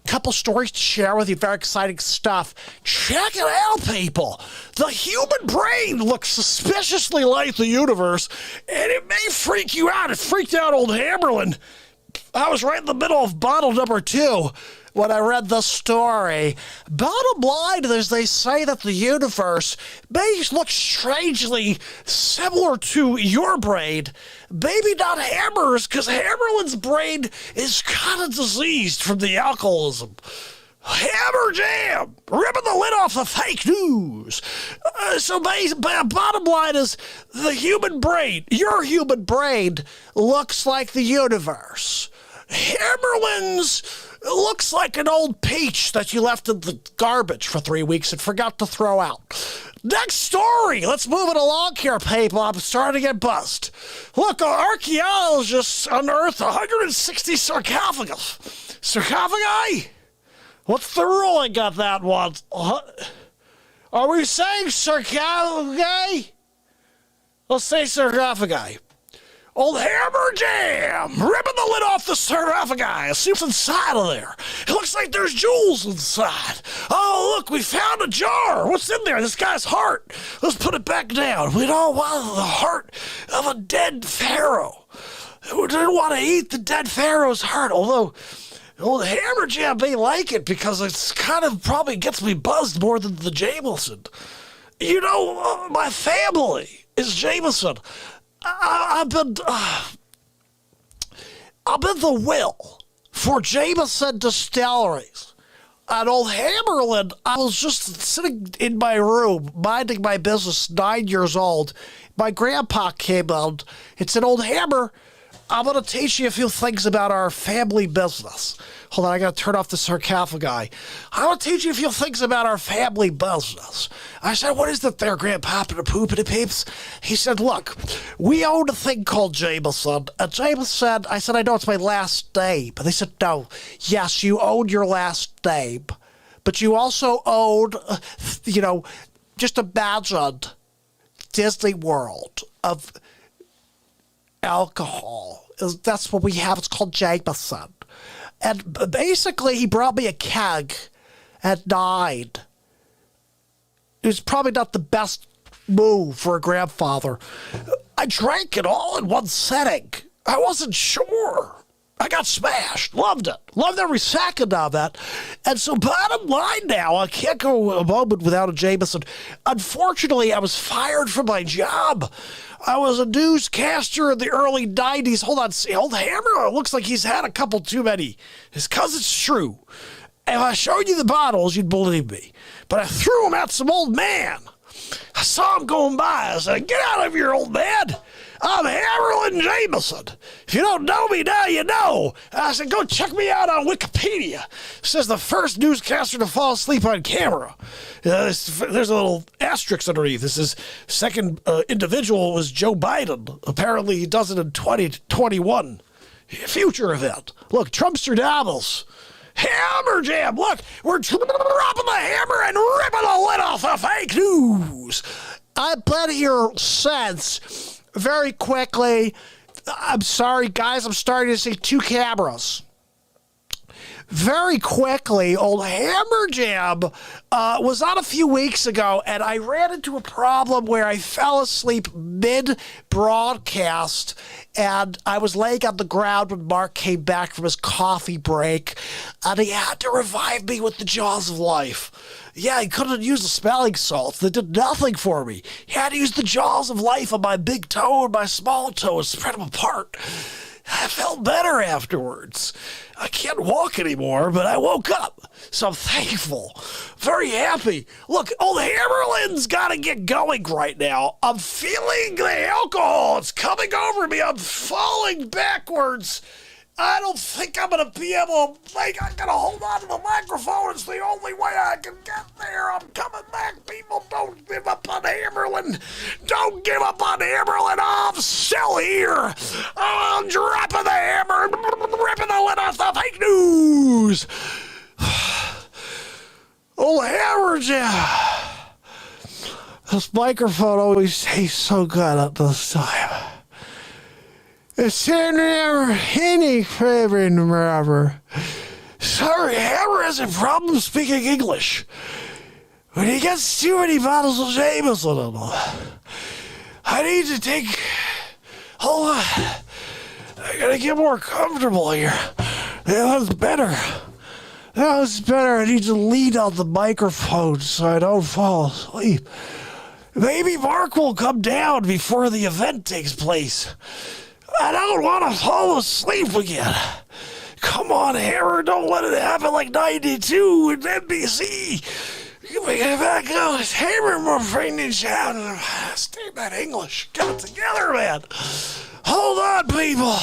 Couple stories to share with you, very exciting stuff. Check it out, people. The human brain looks suspiciously like the universe, and it may freak you out. It freaked out old Hammerlin. I was right in the middle of bottle number 2 when I read the story. Bottom line is they say that the universe may look strangely similar to your brain. Maybe not Hammer's, because Hammerlin's brain is kind of diseased from the alcoholism. Hammer jam, ripping the lid off the fake news. So bottom line is the human brain, your human brain, looks like the universe. Hammerlin's looks like an old peach that you left in the garbage for 3 weeks and forgot to throw out. Next story. Let's move it along here, people. I'm starting to get buzzed. Look, archaeologists unearthed 160 sarcophagus. Sarcophagi? What's the ruling on that one? Are we saying sarcophagi? Let's say sarcophagi. Old hammer jam, ripping the lid off the sarcophagi. See what's inside of there. It looks like there's jewels inside. Oh, look, we found a jar. What's in there? This guy's heart. Let's put it back down. We don't want the heart of a dead pharaoh. We didn't want to eat the dead pharaoh's heart, although old hammer jam may like it because it's kind of probably gets me buzzed more than the Jameson. You know, my family is Jameson. I've been the will for Jameson Distilleries. At old Hammerlin, I was just sitting in my room, minding my business, 9 years old. My grandpa came out and said, "Old Hammer, I'm going to teach you a few things about our family business. Hold on, I got to turn off the sarcophagi. I'm going to teach you a few things about our family business. I said, what is it there, Grandpapa the Poopity Peeps? He said, look, we own a thing called Jameson. And Jameson, I said, I know it's my last name. But they said, no, yes, you own your last name. But you also own, just imagine Disney World of alcohol. That's what we have. It's called Jameson. And basically, he brought me a keg at 9. It was probably not the best move for a grandfather. I drank it all in one setting. I wasn't sure. I got smashed. Loved it. Loved every second of it. And so bottom line now, I can't go a moment without a Jameson. Unfortunately, I was fired from my job. I was a newscaster in the early 90s. Hold on, see, old Hammer looks like he's had a couple too many. It's 'cause it's true. If I showed you the bottles, you'd believe me. But I threw them at some old man. I saw him going by. I said, get out of here, old man. I'm Hammerlin Jameson. If you don't know me now, you know. I said, go check me out on Wikipedia. It says the first newscaster to fall asleep on camera. There's a little asterisk underneath. This is second individual was Joe Biden. Apparently he does it in 2021. Future event. Look, Trumpster Hammer jam. Look, we're dropping the hammer and ripping the lid off the fake news. I've been here since. Very quickly, I'm sorry, guys, I'm starting to see 2 cameras. Very quickly, old Hammer Jam was on a few weeks ago, and I ran into a problem where I fell asleep mid-broadcast, and I was laying on the ground when Mark came back from his coffee break, and he had to revive me with the jaws of life. Yeah, he couldn't use the smelling salts. They did nothing for me. He had to use the jaws of life on my big toe and my small toe and spread them apart. I felt better afterwards. I can't walk anymore, but I woke up. So I'm thankful. Very happy. Look, old Hammerlin's got to get going right now. I'm feeling the alcohol. It's coming over me. I'm falling backwards. I don't think I'm going to be able to I'm going to hold on to the microphone. It's the only way I can get there. I'm coming back, people. Don't give up on Hammerlin. Don't give up on Hammerlin. I'm still here. I'm dropping the hammer and ripping the lid off the fake news. Old Hammer Jam. This microphone always tastes so good at this time. It's never any favorite forever. Sorry, Hammer has a problem speaking English. When he gets too many bottles of Jameson in him, I need to take... Hold on. I gotta get more comfortable here. That was better. That was better. I need to lean on the microphone so I don't fall asleep. Maybe Mark will come down before the event takes place. I don't want to fall asleep again. Come on, Hammer, don't let it happen like 92 in NBC. Get back out. Hammer, my friend in town. Stay that English. Get it together, man. Hold on, people.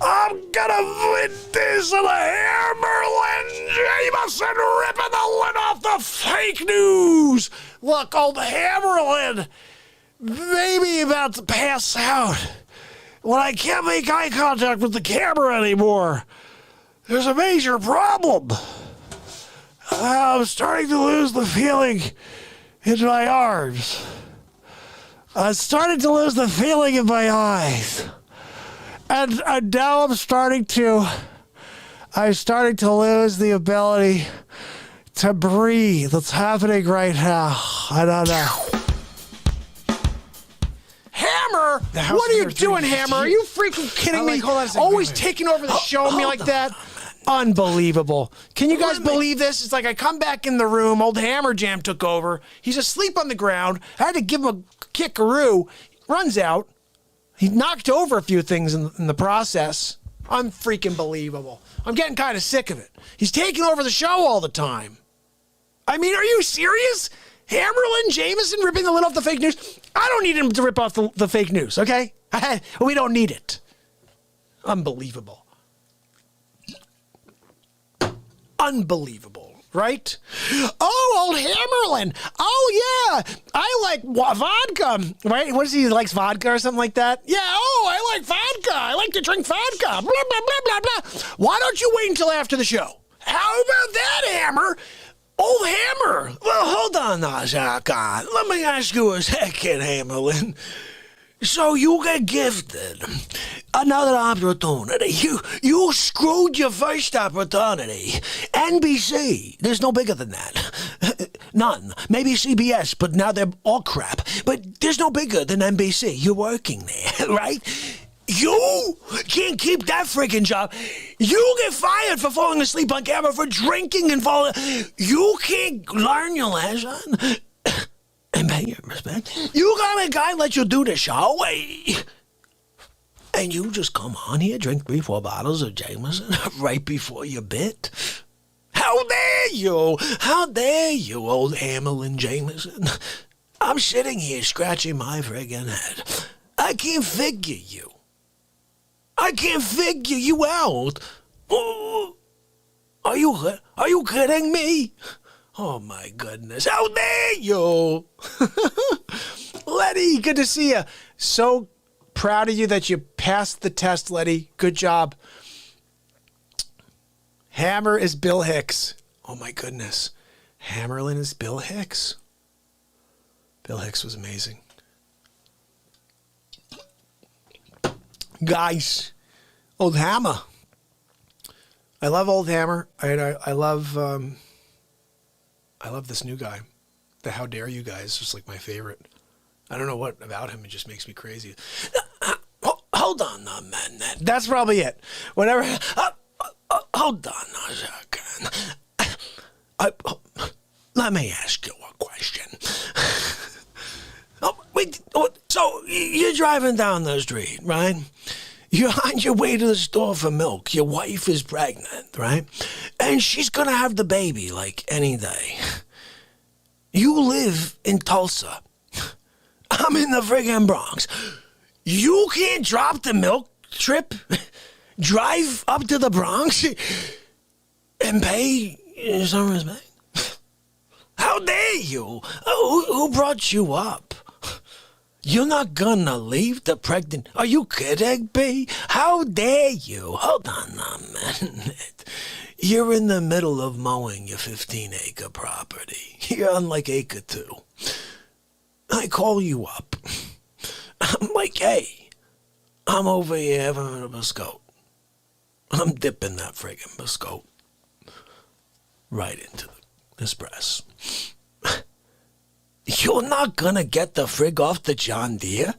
I'm gonna win this in a Hammerlin Jameson ripping the lid off the fake news. Look, old Hammerlin may be about to pass out. When I can't make eye contact with the camera anymore, there's a major problem. I'm starting to lose the feeling in my arms. I'm starting to lose the feeling in my eyes. And now I'm starting to lose the ability to breathe. It's happening right now. I don't know. Hammer, what are you doing, Hammer? Are you freaking kidding me? Hold on a second. Always taking over the show on me like that? Unbelievable. Can you guys believe this? It's like I come back in the room, old Hammer Jam took over. He's asleep on the ground. I had to give him a kickaroo. Runs out. He knocked over a few things in the process. Unfreaking believable. I'm getting kind of sick of it. He's taking over the show all the time. I mean, are you serious? Hammerlin Jameson ripping the lid off the fake news? I don't need him to rip off the fake news, okay? We don't need it. Unbelievable. Unbelievable, right? Oh, old Hammerlin. Oh, yeah. I like vodka, right? What is he, likes vodka or something like that? Yeah, oh, I like vodka. I like to drink vodka. Blah, blah, blah, blah, blah. Why don't you wait until after the show? How about that, Hammer? Old Hammer. Well, hold on now, Zaka. Let me ask you a second, Hammerlin. So you get gifted another opportunity. You screwed your first opportunity. NBC, there's no bigger than that. None. Maybe CBS, but now they're all crap. But there's no bigger than NBC. You're working there, right? You can't keep that freaking job. You get fired for falling asleep on camera, for drinking and falling. You can't learn your lesson and pay your respect. You got a guy let you do the show, and you just come on here, drink 3-4 bottles of Jameson right before your bit. How dare you? How dare you, old Hammerlin Jameson? I'm sitting here scratching my friggin' head. I can't figure you. I can't figure you out. Oh, are you kidding me? Oh, my goodness. How dare you? Letty, good to see you. So proud of you that you passed the test, Letty. Good job. Hammer is Bill Hicks. Oh, my goodness. Hammerlin is Bill Hicks. Bill Hicks was amazing. Guys, old Hammer. I love old Hammer. I love this new guy. The How Dare You guy is just like my favorite. I don't know what about him. It just makes me crazy. Hold on a minute. That's probably it. Whatever. Hold on a second. Let me ask you a question. So you're driving down the street, right? You're on your way to the store for milk. Your wife is pregnant, right? And she's going to have the baby like any day. You live in Tulsa. I'm in the friggin' Bronx. You can't drop the milk trip, drive up to the Bronx, and pay some respect? How dare you? Who brought you up? You're not gonna leave the pregnant... Are you kidding me? How dare you? Hold on a minute. You're in the middle of mowing your 15-acre property. You're on like acre 2. I call you up. I'm like, hey, I'm over here having a biscotte. I'm dipping that friggin' biscotte right into the espresso. You're not gonna get the frig off the John Deere?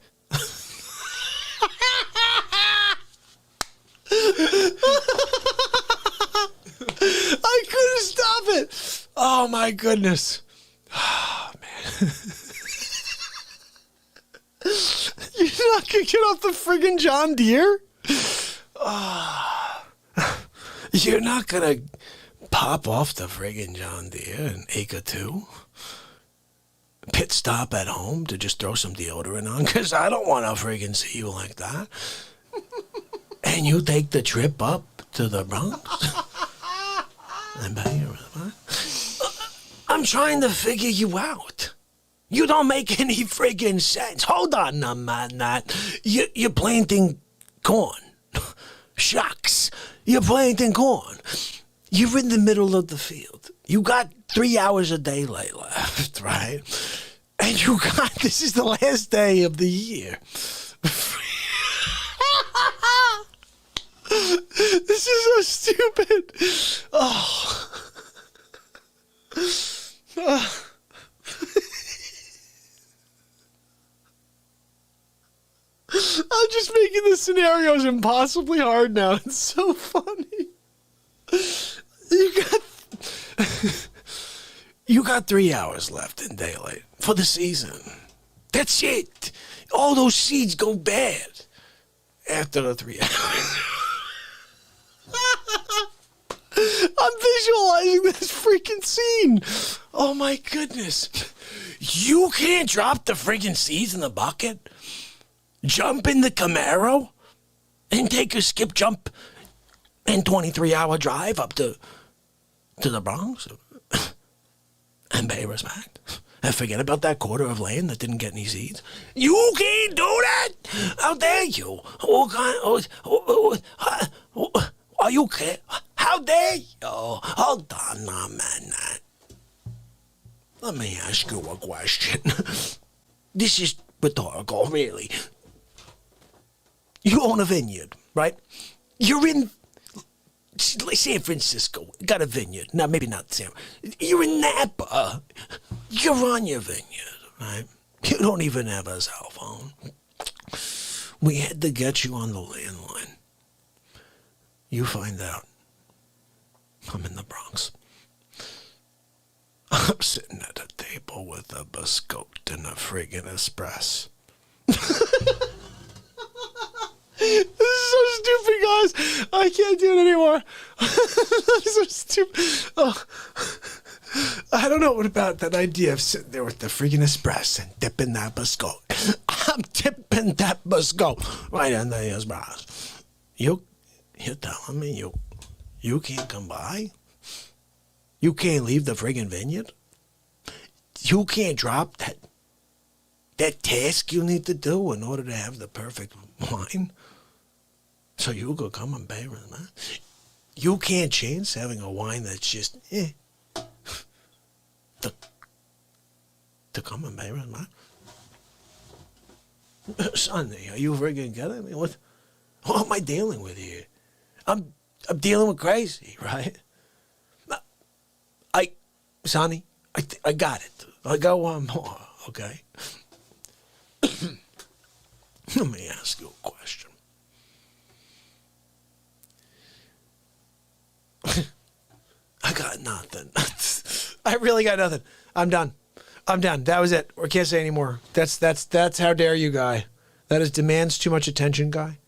I couldn't stop it. Oh my goodness. Oh man. You're not gonna get off the friggin' John Deere? Oh. You're not gonna pop off the friggin' John Deere in acre 2? Pit stop at home to just throw some deodorant on? Because I don't want to friggin' see you like that. And you take the trip up to the Bronx? I'm trying to figure you out. You don't make any friggin' sense. Hold on a minute. You're planting corn. Shucks. You're planting corn. You're in the middle of the field. You got 3 hours of daylight left, right? And you got, this is the last day of the year. This is so stupid. Oh. I'm just making the scenarios impossibly hard now. It's so funny. You got 3 hours left in daylight for the season. That's it. All those seeds go bad after the 3 hours. I'm visualizing this freaking scene. Oh my goodness. You can't drop the freaking seeds in the bucket? Jump in the Camaro and take a skip jump and 23-hour drive up to the Bronx and pay respect and forget about that quarter of land that didn't get any seeds? You can't do that! How dare you? Are you kidding? How dare you? Hold on a minute. Let me ask you a question. This is rhetorical, really. You own a vineyard, right? You're in San Francisco, got a vineyard. No, maybe not San. You're in Napa. You're on your vineyard, right? You don't even have a cell phone. We had to get you on the landline. You find out I'm in the Bronx. I'm sitting at a table with a biscotte and a friggin' espresso. This is so stupid, guys. I can't do it anymore. This is so stupid. Oh. I don't know what about that idea of sitting there with the friggin' espresso and dipping that biscotte. I'm dipping that biscotte right in the espresso. You're telling me you can't come by? You can't leave the friggin' vineyard? You can't drop that task you need to do in order to have the perfect wine? So you could come and pay with man. You can't chance having a wine that's just to come and pay with man. Sonny, are you friggin' kidding me? What am I dealing with here? I'm dealing with crazy, right? Sonny, I got it. I got one more, okay? Let me ask you a question. I got nothing. I really got nothing. I'm done. That was it. I can't say anymore. That's how dare you, guy. That is demands too much attention, guy.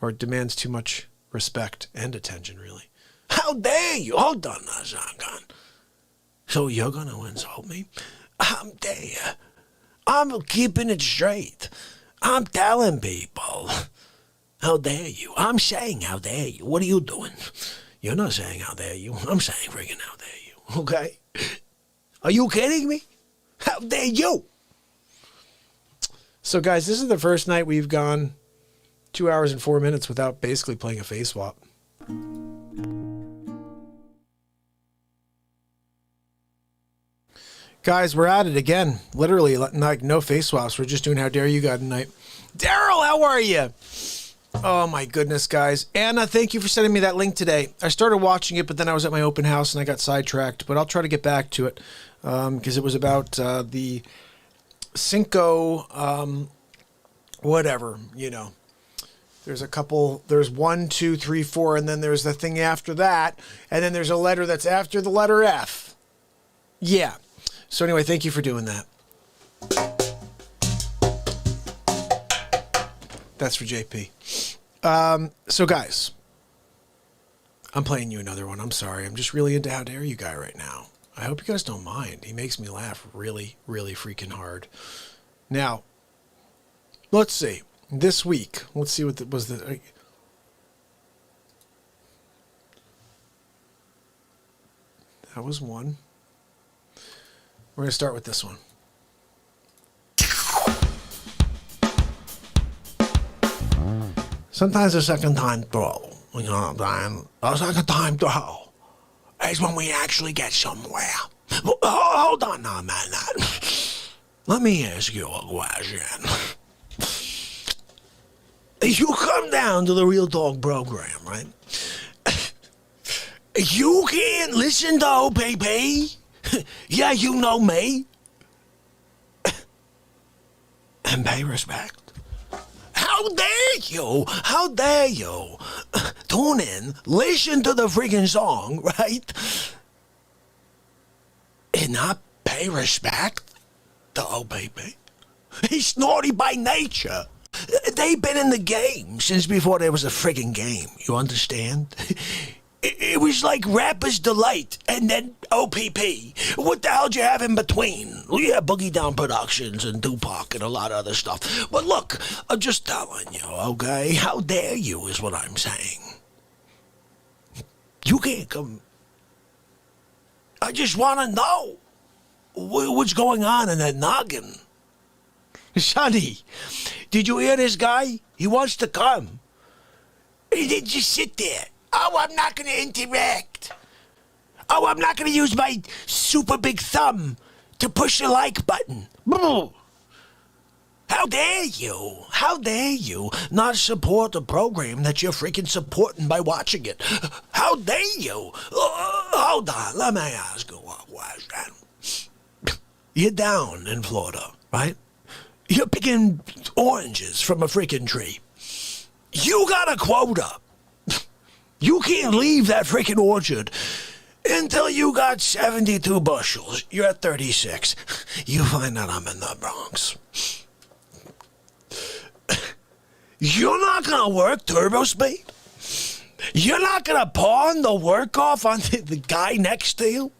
Or demands too much respect and attention, really. How dare you? Hold on a second. So you're going to insult me? I'm there. I'm keeping it straight. I'm telling people. How dare you? I'm saying how dare you. What are you doing? You're not saying how dare you. I'm saying friggin' how dare you. Okay? Are you kidding me? How dare you? So guys, this is the first night we've gone 2 hours and 4 minutes without basically playing a face swap. Guys, we're at it again. Literally, like no face swaps. We're just doing How Dare You God tonight. Daryl, how are you? Oh my goodness, guys. Anna, thank you for sending me that link today. I started watching it, but then I was at my open house and I got sidetracked. But I'll try to get back to it because it was about the Cinco, whatever, you know. There's a couple, there's 1, 2, 3, 4, and then there's the thing after that. And then there's a letter that's after the letter F. Yeah. So anyway, thank you for doing that. That's for JP. So guys, I'm playing you another one. I'm sorry. I'm just really into How Dare You Guy right now. I hope you guys don't mind. He makes me laugh really, really freaking hard. Now, let's see. This week, let's see what was the... That was one. We're going to start with this one. Sometimes the second time through, you know what I'm saying? The second time through is when we actually get somewhere. Hold on now, man. Let me ask you a question. You come down to the Real Talk program, right? You can't listen to OPP. Yeah, you know me. And pay respect. How dare you? How dare you? Tune in, listen to the freaking song, right? And not pay respect to OPP. He's naughty by nature. They've been in the game since before there was a friggin' game. You understand? It was was like Rapper's Delight and then OPP. What the hell did you have in between? We had Boogie Down Productions and Tupac and a lot of other stuff. But look, I'm just telling you, okay? How dare you is what I'm saying. You can't come. I just want to know what's going on in that noggin. Sonny, did you hear this guy? He wants to come. He didn't just sit there. Oh, I'm not going to interact. Oh, I'm not going to use my super big thumb to push the like button. How dare you? How dare you not support the program that you're freaking supporting by watching it? How dare you? Hold on, let me ask you one question. You're down in Florida, right? You're picking oranges from a freaking tree. You got a quota. You can't leave that freaking orchard until you got 72 bushels. You're at 36. You find out I'm in the Bronx. You're not going to work turbo speed? You're not going to pawn the work off on the guy next to you?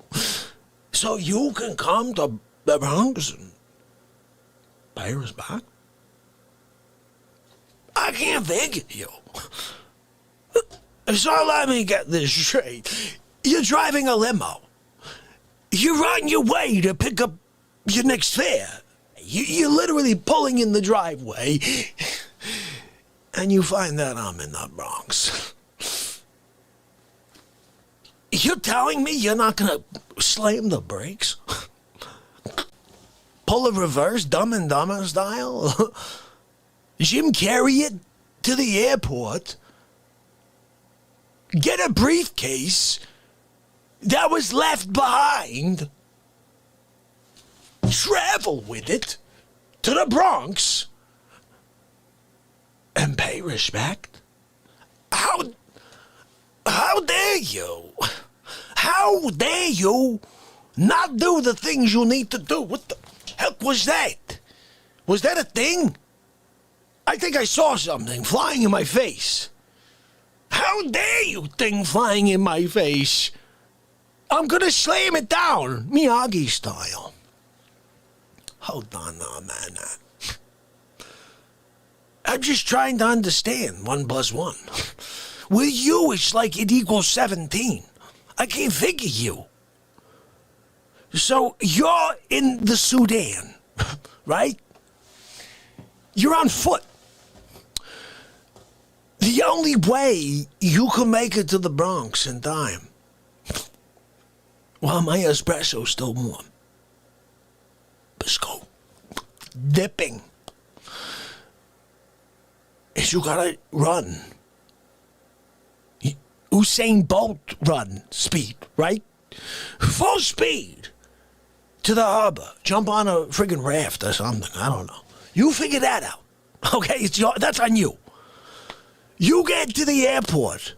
So you can come to the Bronx and pay us back? I can't figure you. So let me get this straight. You're driving a limo. You're on your way to pick up your next fare. You're literally pulling in the driveway, and you find that I'm in the Bronx. You're telling me you're not going to slam the brakes? Pull a reverse Dumb and Dumber style? Jim Carrey it to the airport, get a briefcase that was left behind, travel with it to the Bronx, and pay respect? How dare you? How dare you not do the things you need to do? What the heck was that? Was that a thing? I think I saw something flying in my face. How dare you, thing flying in my face? I'm gonna slam it down, Miyagi style. Hold on now, man. I'm just trying to understand 1 + 1. With you, it's like it equals 17. I can't figure you. So you're in the Sudan, right? You're on foot. The only way you can make it to the Bronx in time, while my espresso's still warm, Bisco, dipping, is you gotta run. Usain Bolt run speed, right? Full speed to the harbor. Jump on a friggin' raft or something. I don't know. You figure that out. Okay, that's on you. You get to the airport.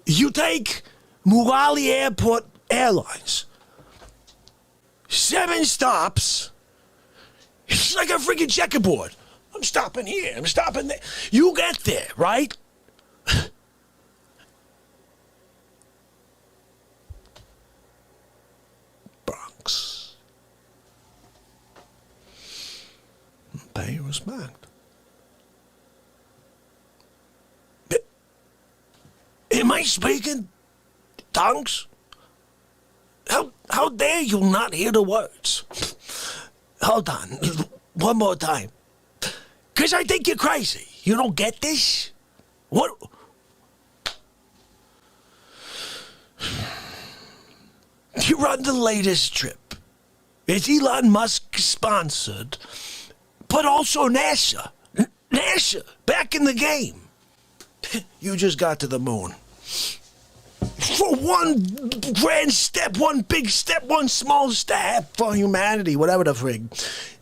You take Murali Airport Airlines. 7 stops. It's like a freaking checkerboard. I'm stopping here. I'm stopping there. You get there, right? Bronx. Pay respect. Am I speaking tongues? How dare you not hear the words? Hold on, one more time. Because I think you're crazy. You don't get this? What? You're on the latest trip. It's Elon Musk sponsored, but also NASA. NASA, back in the game. You just got to the moon. For one grand step, one big step, one small step for humanity, whatever the frig.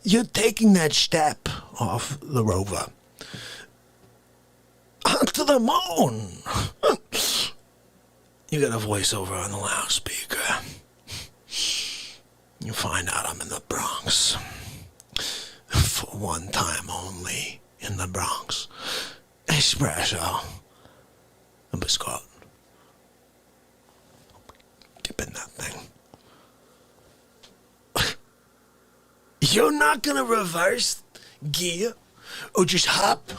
You're taking that step off the rover onto the moon. You got a voiceover on the loudspeaker. You find out I'm in the Bronx. For one time only in the Bronx. Espresso. A biscuit. You're not gonna reverse gear or just hop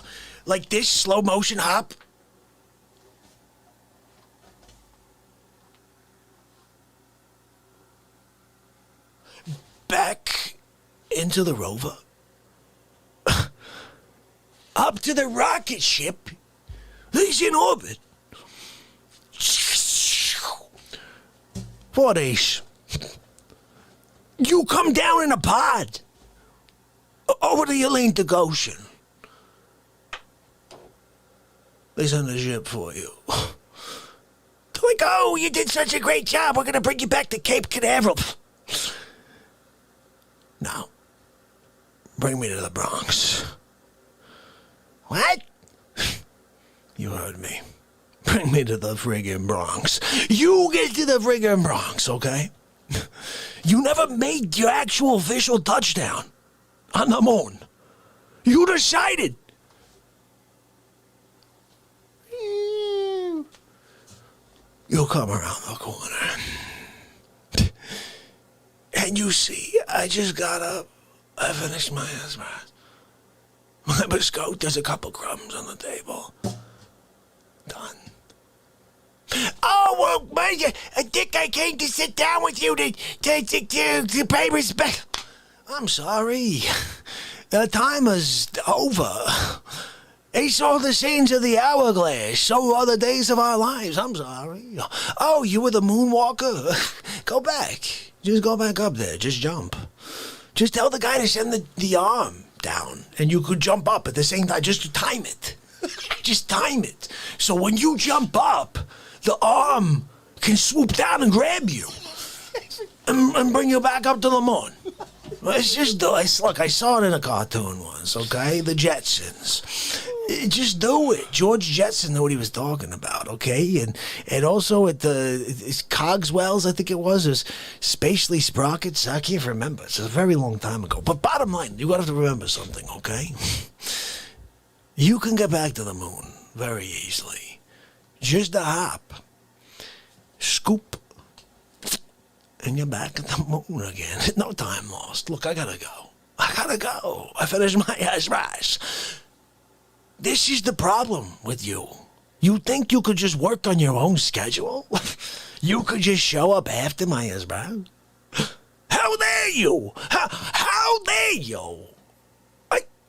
like this, slow motion hop? Back into the rover? Up to the rocket ship? He's in orbit. For these. You come down in a pod over the Atlantic Ocean. They send a ship for you. They're like, oh, you did such a great job. We're going to bring you back to Cape Canaveral. No. Bring me to the Bronx. What? You heard me. Bring me to the friggin' Bronx. You get to the friggin' Bronx, okay? You never made your actual official touchdown on the moon. You decided. You'll come around the corner. And you see, I just got up. I finished my espresso. My biscotti, there's a couple crumbs on the table. Done. Oh, well, Dick, I came to sit down with you to pay respect. I'm sorry. The time is over. They saw the scenes of the hourglass. So are the days of our lives. I'm sorry. Oh, you were the moonwalker? Go back. Just go back up there. Just jump. Just tell the guy to send the arm down, and you could jump up at the same time. Just time it. Just time it. So when you jump up, the arm can swoop down and grab you and bring you back up to the moon. Let's just do it. Look, I saw it in a cartoon once, okay? The Jetsons. Just do it. George Jetson knew what he was talking about, okay? And also at the Cogswell's, I think it was, there's Spacely Sprockets. I can't remember. It's a very long time ago. But bottom line, you got to remember something, okay? You can get back to the moon very easily. Just a hop. Scoop. And you're back at the moon again. No time lost. Look, I gotta go. I finished my espresso. This is the problem with you. You think you could just work on your own schedule? You could just show up after my espresso? How dare you? How dare you?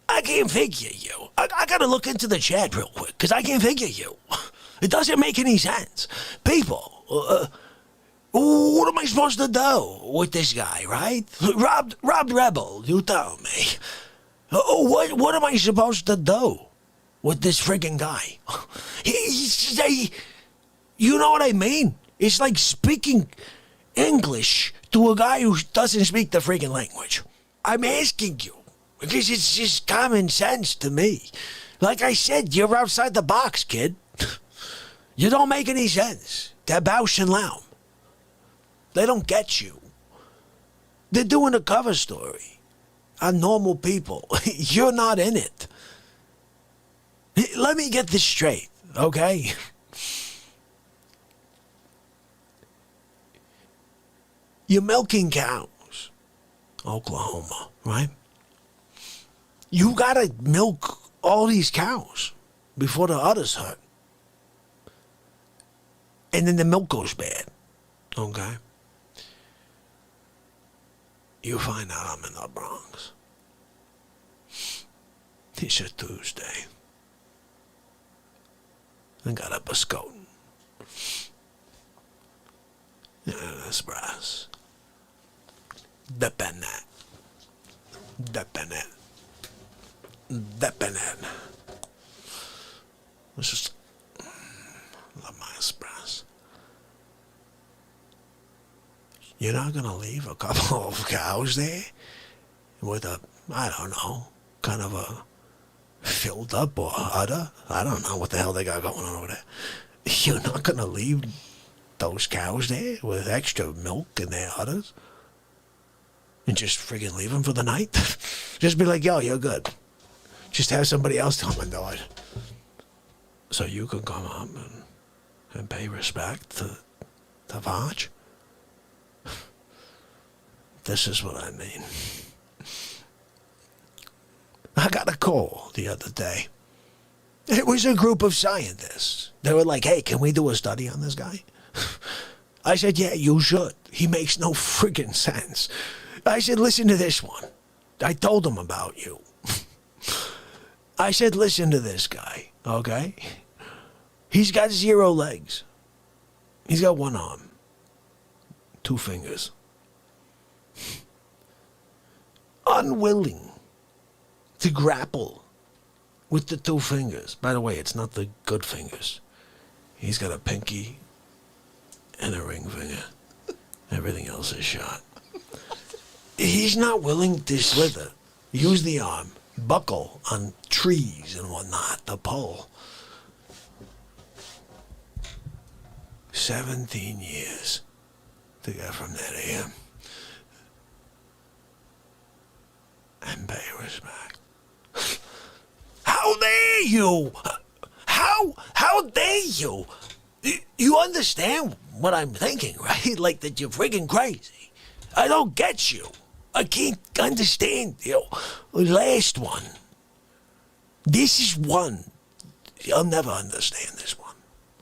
I can't figure you. I gotta look into the chat real quick, because I can't figure you. It doesn't make any sense. People, what am I supposed to do with this guy, right? Rob Rebel, you tell me. What am I supposed to do with this friggin' guy? You know what I mean? It's like speaking English to a guy who doesn't speak the friggin' language. I'm asking you, because it's just common sense to me. Like I said, you're outside the box, kid. You don't make any sense. They're Bausch and Lomb. They don't get you. They're doing a cover story on normal people. You're not in it. Let me get this straight, okay? You're milking cows, Oklahoma, right? You gotta milk all these cows before the udders hurt. And then the milk goes bad, okay? You find out I'm in the Bronx. It's a Tuesday. I got a biscotti. And an espresso. Dependent. Let's just love my espresso. You're not gonna leave a couple of cows there with a, I don't know, kind of a filled up or udder? I don't know what the hell they got going on over there. You're not gonna leave those cows there with extra milk in their udders and just friggin' leave them for the night? Just be like, yo, you're good. Just have somebody else come and do it. So you can come up and pay respect to Vaj. This is what I mean. I got a call the other day. It was a group of scientists. They were like, hey, can we do a study on this guy? I said, yeah, you should. He makes no friggin' sense. I said, listen to this one. I told him about you. I said, listen to this guy, okay? He's got 0 legs. He's got 1 arm, 2 fingers. Unwilling to grapple with the 2 fingers. By the way, it's not the good fingers. He's got a pinky and a ring finger. Everything else is shot. He's not willing to slither, use the arm, buckle on trees and whatnot, the pull. 17 years to get from there to him. And pay respect. How dare you? How dare you? You understand what I'm thinking, right? Like that you're friggin' crazy. I don't get you. I can't understand you. Last one. This is one. You'll never understand this one,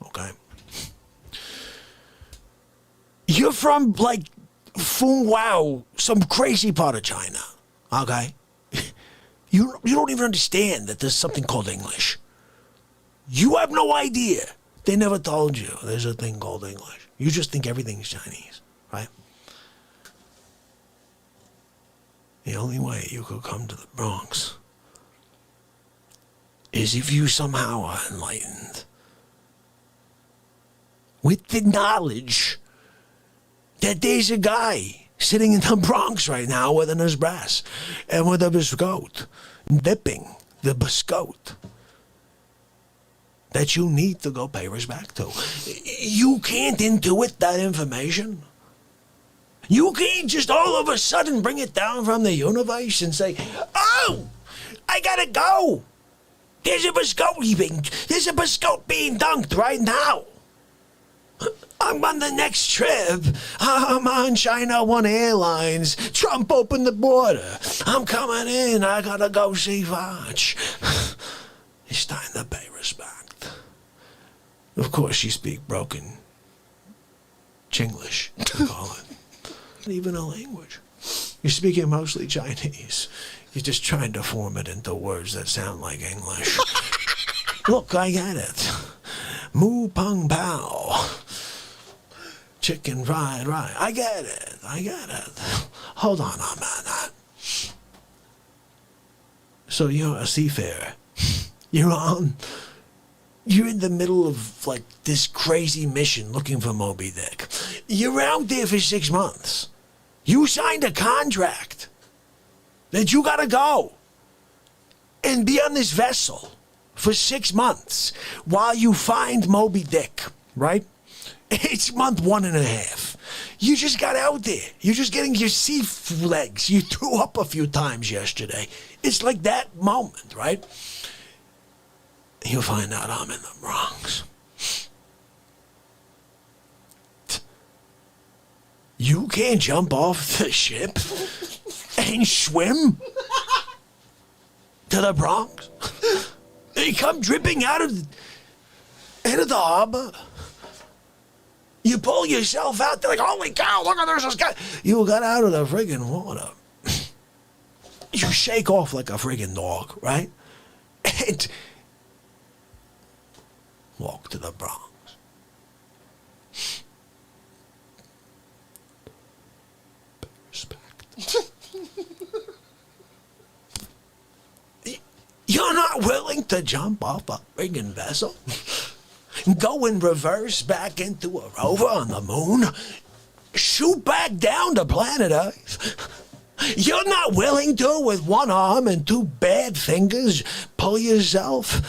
okay? You're from, like, Fung Wao, some crazy part of China, okay? You don't even understand that there's something called English. You have no idea. They never told you there's a thing called English. You just think everything's Chinese, right? The only way you could come to the Bronx is if you somehow are enlightened with the knowledge that there's a guy sitting in the Bronx right now with an espresso and with a biscotte, dipping the biscotte that you need to go pay respect to. You can't intuit that information. You can't just all of a sudden bring it down from the universe and say, oh, I gotta go. There's a biscotte being dunked right now. I'm on the next trip. I'm on China One Airlines. Trump opened the border. I'm coming in. I gotta go see Vaj. It's time to pay respect. Of course, you speak broken Chinglish, they call it. Not even a language. You're speaking mostly Chinese. You're just trying to form it into words that sound like English. Look, I get it. Moo pung pao. Chicken fried rice. I get it. Hold on a minute. So you're a seafarer. You're in the middle of, like, this crazy mission looking for Moby Dick. You're out there for 6 months. You signed a contract that you gotta go and be on this vessel for 6 months while you find Moby Dick, right? It's month 1.5. You just got out there. You're just getting your sea legs. You threw up a few times yesterday. It's like that moment, right? You find out I'm in the Bronx. You can't jump off the ship and swim to the Bronx. You come dripping out of the harbor. You pull yourself out. They're like, holy cow, look at this guy. You got out of the friggin' water. You shake off like a friggin' dog, right? And walk to the Bronx. Respect. You're not willing to jump off a friggin' vessel? Go in reverse back into a rover on the moon? Shoot back down to planet Earth? You're not willing to, with 1 arm and 2 bad fingers, pull yourself?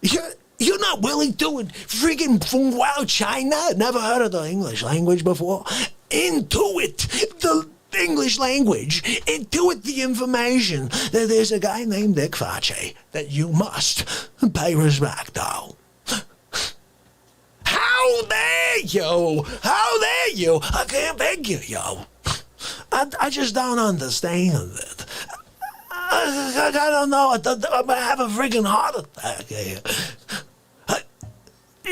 You're not willing to in friggin' Fung Wao, China? Never heard of the English language before? Intuit the English language. Intuit the information that there's a guy named Dick Fauci that you must pay respect to. How dare you? How dare you? I can't beg you, yo. I just don't understand it. I don't know. I'm gonna have a freaking heart attack here.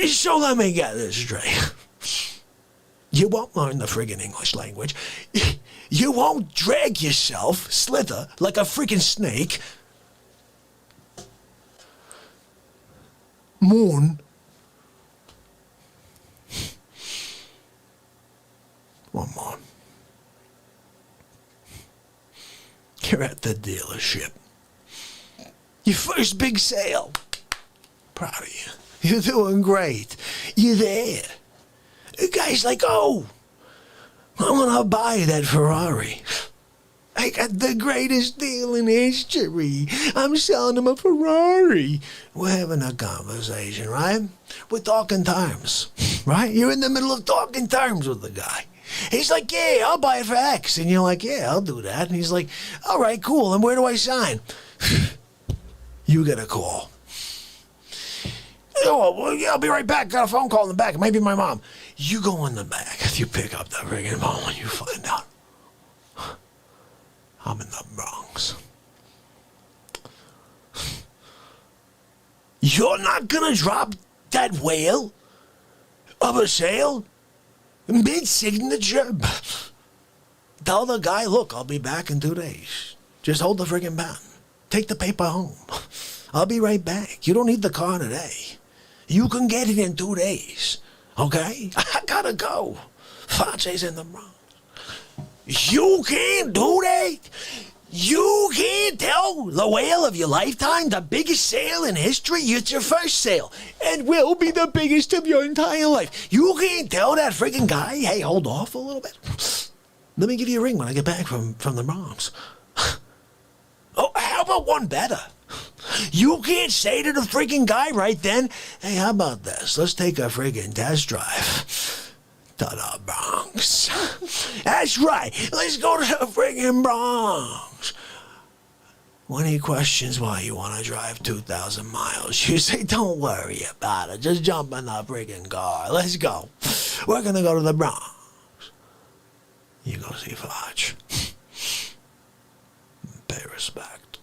So let me get this straight. You won't learn the friggin' English language. You won't drag yourself, slither, like a freaking snake. Moon. One more. You're at the dealership. Your first big sale. Proud of you. You're doing great. You're there. The guy's like, oh, I'm gonna buy that Ferrari. I got the greatest deal in history. I'm selling him a Ferrari. We're having a conversation, right? We're talking terms, right? You're in the middle of talking terms with the guy. He's like, yeah, I'll buy it for X. And you're like, yeah, I'll do that. And he's like, all right, cool. And where do I sign? You get a call. Oh, well, yeah, I'll be right back. Got a phone call in the back. It might be my mom. You go in the back. You pick up the friggin' phone and you find out I'm in the Bronx. You're not gonna drop that whale of a sale mid-signature? Tell the guy, look, I'll be back in 2 days. Just hold the friggin' pen. Take the paper home. I'll be right back. You don't need the car today. You can get it in 2 days. Okay? I gotta go. Face's in the Bronx. You can't do that? You can't tell the whale of your lifetime, the biggest sale in history? It's your first sale. And will be the biggest of your entire life. You can't tell that freaking guy, hey, hold off a little bit. Let me give you a ring when I get back from the Bronx. Oh, how about one better? You can't say to the freaking guy right then, hey, how about this? Let's take a freaking test drive to the Bronx. That's right. Let's go to the freaking Bronx. When he questions why you want to drive 2,000 miles, you say, don't worry about it. Just jump in the freaking car. Let's go. We're going to go to the Bronx. You go see Fletch. Pay respect.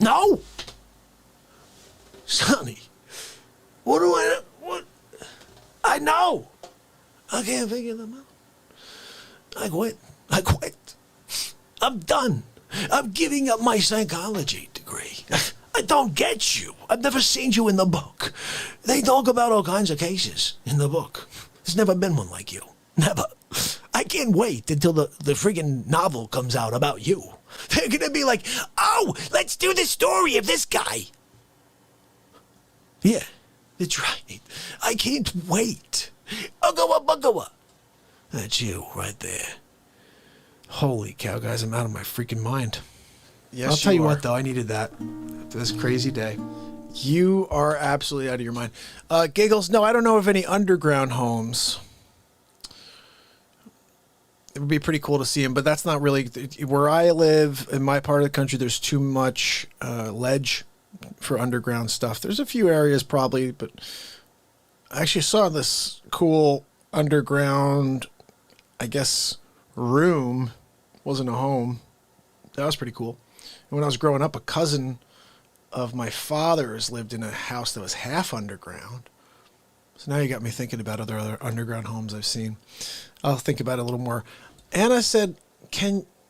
No! Sonny, what? I know. I can't figure them out. I quit. I'm done. I'm giving up my psychology degree. I don't get you. I've never seen you in the book. They talk about all kinds of cases in the book. There's never been one like you. Never. I can't wait until the friggin' novel comes out about you. They're gonna be like, oh, let's do the story of this guy. Yeah, that's right. I can't wait. Uggawa. That's you right there. Holy cow, guys, I'm out of my freaking mind. Yes, I'll tell you what, though, I needed that after this crazy day. You are absolutely out of your mind. Giggles, no, I don't know of any underground homes. It would be pretty cool to see them, but that's not really where I live. In my part of the country, there's too much ledge for underground stuff. There's a few areas probably, but I actually saw this cool underground, I guess, room. Wasn't a home. That was pretty cool. And when I was growing up, a cousin of my father's lived in a house that was half underground. So now you got me thinking about other underground homes I've seen. I'll think about it a little more. Anna said,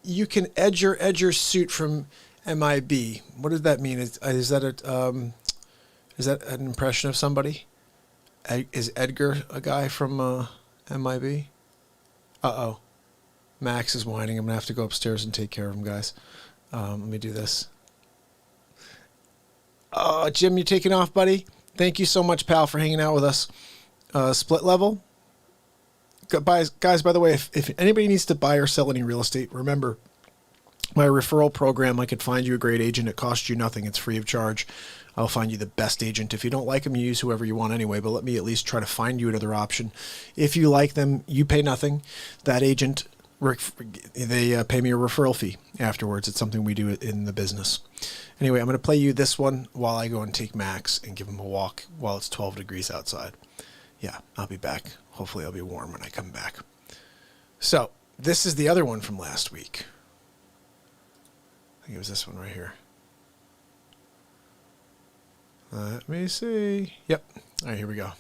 you can edge your suit from MIB. What does that mean? Is that an impression of somebody? Is Edgar a guy from MIB? Uh-oh. Max is whining. I'm going to have to go upstairs and take care of him, guys. Let me do this. Jim, you taking off, buddy? Thank you so much, pal, for hanging out with us. Split level. Guys, by the way, if anybody needs to buy or sell any real estate, remember my referral program. I could find you a great agent. It costs you nothing. It's free of charge. I'll find you the best agent. If you don't like them, you use whoever you want anyway, but let me at least try to find you another option. If you like them, you pay nothing. That agent, they pay me a referral fee afterwards. It's something we do in the business. Anyway, I'm going to play you this one while I go and take Max and give him a walk while it's 12 degrees outside. Yeah, I'll be back. Hopefully I'll be warm when I come back. So, this is the other one from last week. I think it was this one right here. Let me see. Yep. All right, here we go.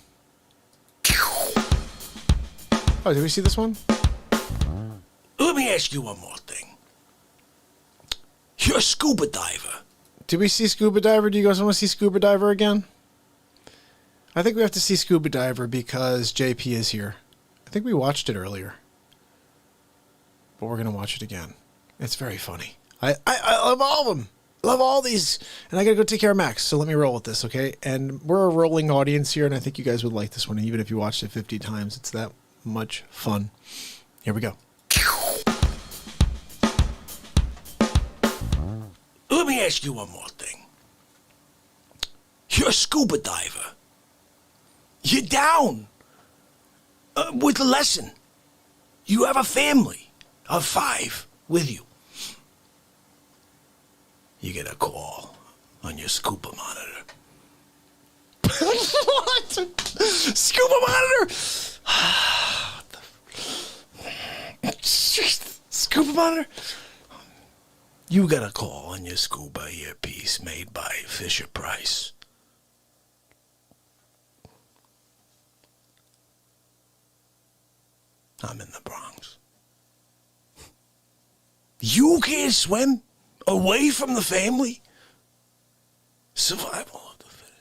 Oh, did we see this one? Let me ask you one more thing. You're a scuba diver. Did we see Scuba Diver? Do you guys want to see Scuba Diver again? I think we have to see Scuba Diver because JP is here. I think we watched it earlier. But we're going to watch it again. It's very funny. I love all of them. Love all these. And I got to go take care of Max. So let me roll with this, okay? And we're a rolling audience here, and I think you guys would like this one. Even if you watched it 50 times, it's that much fun. Here we go. Let me ask you one more thing. You're a scuba diver. You're down with a lesson. You have a family of 5 with you. You get a call on your scuba monitor. What? Scuba monitor? Scuba monitor? You got a call on your scuba earpiece made by Fisher-Price. I'm in the Bronx. You can't swim away from the family? Survival of the fittest.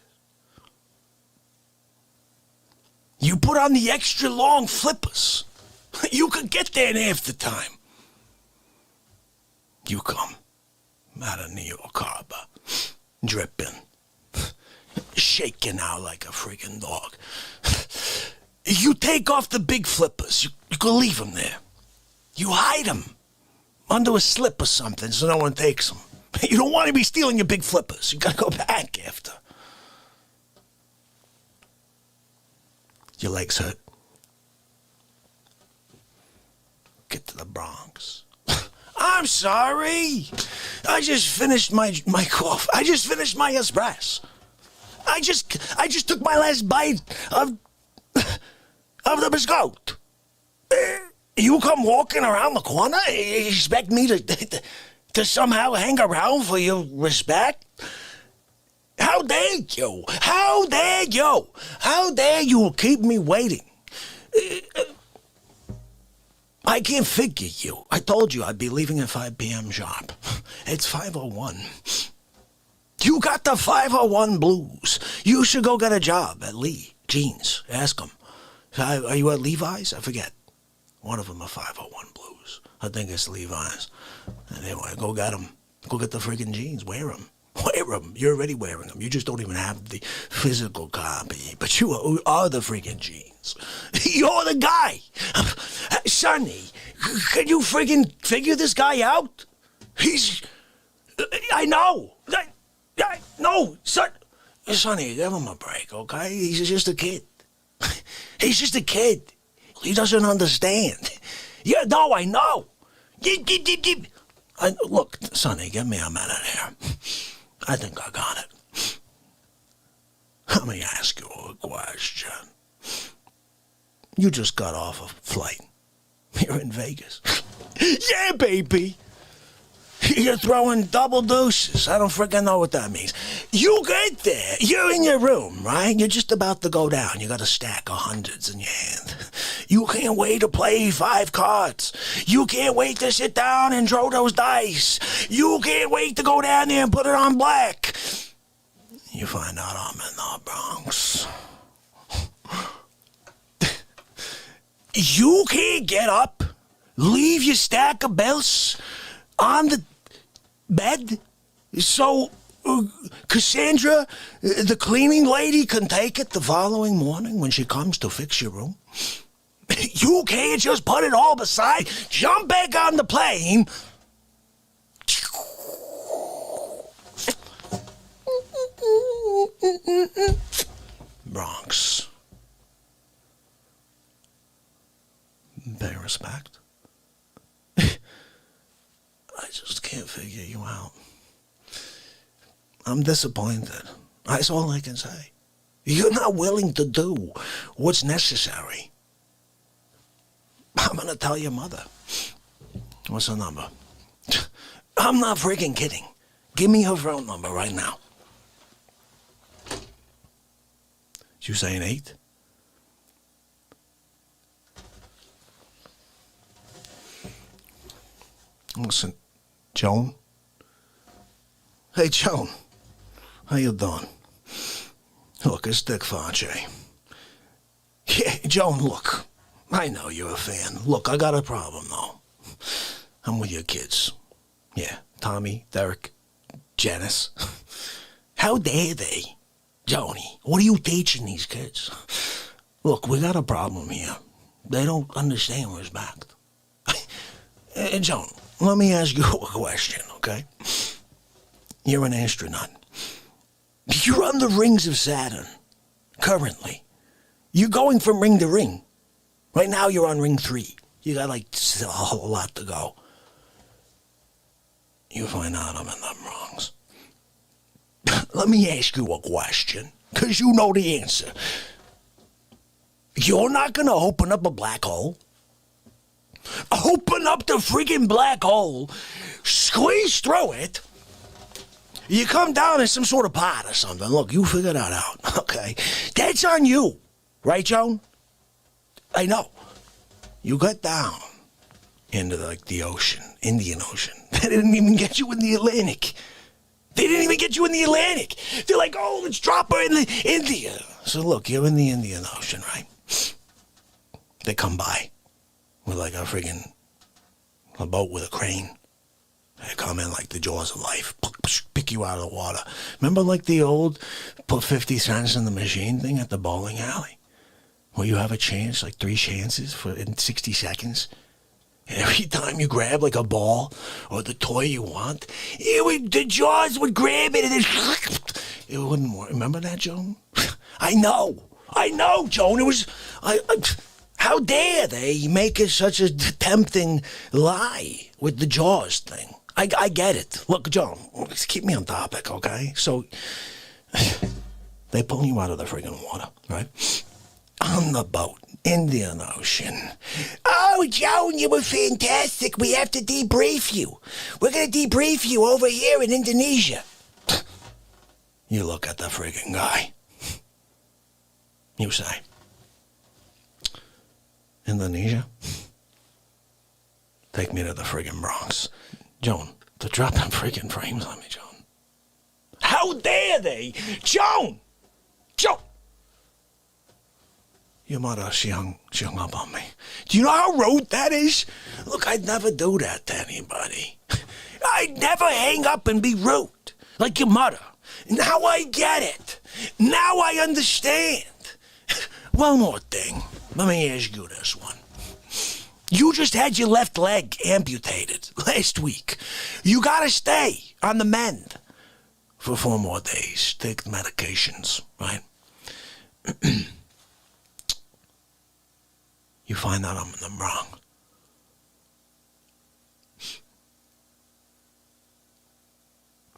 You put on the extra long flippers. You could get there in half the time. You come out of New York Harbor, dripping, shaking out like a freaking dog. You take off the big flippers. You can leave them there. You hide them under a slip or something so no one takes them. You don't want to be stealing your big flippers. You got to go back after. Your legs hurt. Get to the Bronx. I'm sorry. I just finished my coffee. I just finished my espresso. I just took my last bite of the biscuit. You come walking around the corner? You expect me to somehow hang around for your respect? How dare you? How dare you? How dare you keep me waiting? I can't figure you. I told you I'd be leaving at 5 p.m. sharp. It's 5:01. You got the 5:01 blues. You should go get a job at Lee Jeans. Ask them. Are you at Levi's? I forget. One of them are 5:01 blues. I think it's Levi's. Anyway, go get them. Go get the friggin' jeans. Wear them. Wear them. You're already wearing them. You just don't even have the physical copy. But you are the friggin' jeans. You're the guy. Sonny, can you friggin' figure this guy out? I know. No, Sonny, give him a break, okay? He's just a kid. He's just a kid. He doesn't understand. Yeah, no, I know. Look, Sonny, get me a minute here. I think I got it. Let me ask you a question. You just got off a flight. You're in Vegas. Yeah, baby. You're throwing double deuces. I don't freaking know what that means. You get there. You're in your room, right? You're just about to go down. You got a stack of hundreds in your hand. You can't wait to play 5 cards. You can't wait to sit down and throw those dice. You can't wait to go down there and put it on black. You find out I'm in the Bronx. You can't get up, leave your stack of belts on the bed so Cassandra, the cleaning lady, can take it the following morning when she comes to fix your room. You can't just put it all beside, jump back on the plane. Bronx. Pay respect. I just can't figure you out. I'm disappointed. That's all I can say. You're not willing to do what's necessary. I'm going to tell your mother. What's her number? I'm not freaking kidding. Give me her phone number right now. You saying 8? Listen, Joan. Hey, Joan. How you doing? Look, it's Dick Facce. Yeah, Joan, look. I know you're a fan. Look, I got a problem, though. I'm with your kids. Yeah, Tommy, Derek, Janice. How dare they? Joni, what are you teaching these kids? Look, we got a problem here. They don't understand respect. Joan, let me ask you a question, okay? You're an astronaut. You're on the rings of Saturn, currently. You're going from ring to ring. Right now you're on ring 3. You got like a whole lot to go. You find out I'm in the Bronx. Let me ask you a question, because you know the answer. You're not going to open up a black hole? Open up the freaking black hole, squeeze through it. You come down in some sort of pot or something. Look, you figure that out, okay? That's on you. Right, Joan? I know. You got down into, like, the ocean, Indian Ocean. They didn't even get you in the Atlantic. They didn't even get you in the Atlantic. They're like, oh, let's drop her in the India. So, look, you're in the Indian Ocean, right? They come by with, like, a boat with a crane. They come in like the jaws of life, pick you out of the water. Remember, like, the old put 50 cents in the machine thing at the bowling alley? Where you have a chance, like 3 chances in 60 seconds. And every time you grab like a ball or the toy you want, the jaws would grab it and it wouldn't work. Remember that, Joan? I know, Joan. It was, how dare they make it such a tempting lie with the jaws thing? I get it. Look, Joan, just keep me on topic, okay? So, they pull you out of the friggin' water, right? On the boat, Indian Ocean. Oh, Joan, you were fantastic. We have to debrief you. We're going to debrief you over here in Indonesia. You look at the friggin' guy. You say, Indonesia? Take me to the friggin' Bronx. Joan, they're dropping friggin' frames on me, Joan. How dare they? Joan! Your mother, she hung up on me. Do you know how rude that is? Look, I'd never do that to anybody. I'd never hang up and be rude, like your mother. Now I get it. Now I understand. One more thing. Let me ask you this one. You just had your left leg amputated last week. You gotta stay on the mend for 4 more days. Take medications, right? You find out I'm in the Bronx.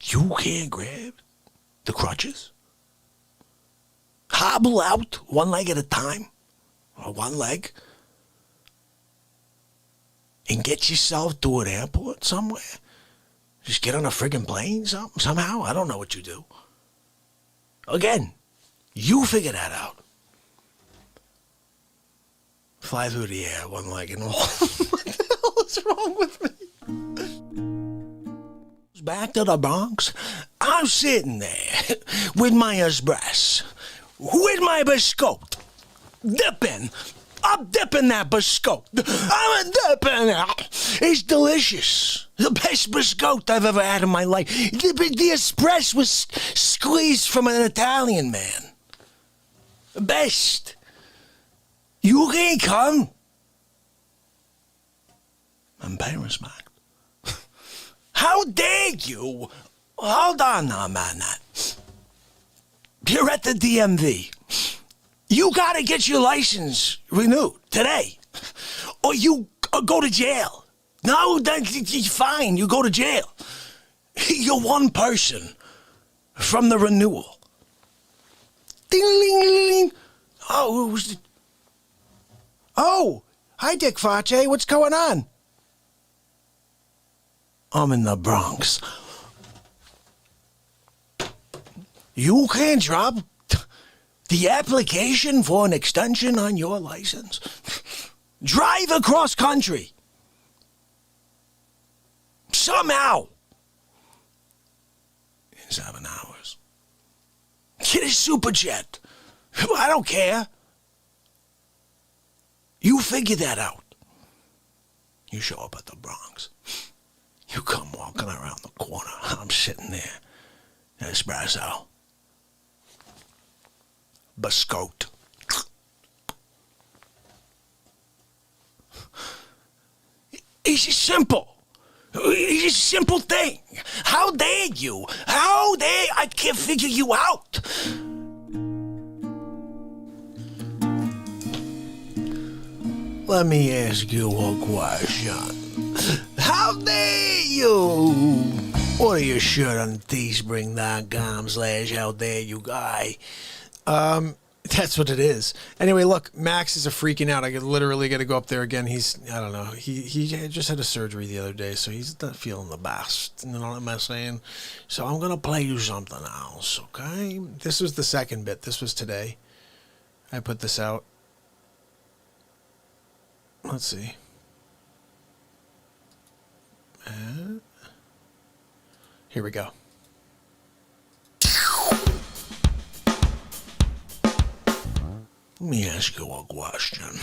You can't grab the crutches? Hobble out 1 leg at a time, or 1 leg, and get yourself to an airport somewhere? Just get on a friggin' plane somehow? I don't know what you do. Again, you figure that out. Fly through the air, 1 leg and all. What the hell is wrong with me? Back to the Bronx, I'm sitting there with my espresso, with my biscotti, dipping. I'm dipping that biscotti. I'm dipping it. It's delicious. The best biscotti I've ever had in my life. The espresso was squeezed from an Italian man. Best. You can't come. I'm paying respect. How dare you? Hold on now, man. You're at the DMV. You gotta get your license renewed today, or you go to jail. No, that's fine. You go to jail. You're 1 person from the renewal. Ding, ding, ding, ding. Oh, who's the... Oh, hi, Dick Facce. What's going on? I'm in the Bronx. You can't drop the application for an extension on your license. Drive across country. Somehow. In 7 hours. Get a super jet. I don't care. You figure that out. You show up at the Bronx. You come walking around the corner. I'm sitting there. Espresso. Biscotte. It's just simple. It's just a simple thing. How dare you? How dare I can't figure you out? Let me ask you a question. How dare you? Order your shirt on teespring.com/how dare you guy. That's what it is. Anyway, look, Max is freaking out. I literally got to go up there again. I don't know. He just had a surgery the other day, so he's not feeling the best. You know what I'm saying? So I'm going to play you something else, okay? This was the second bit. This was today. I put this out. Let's see. Here we go. Let me ask you a question.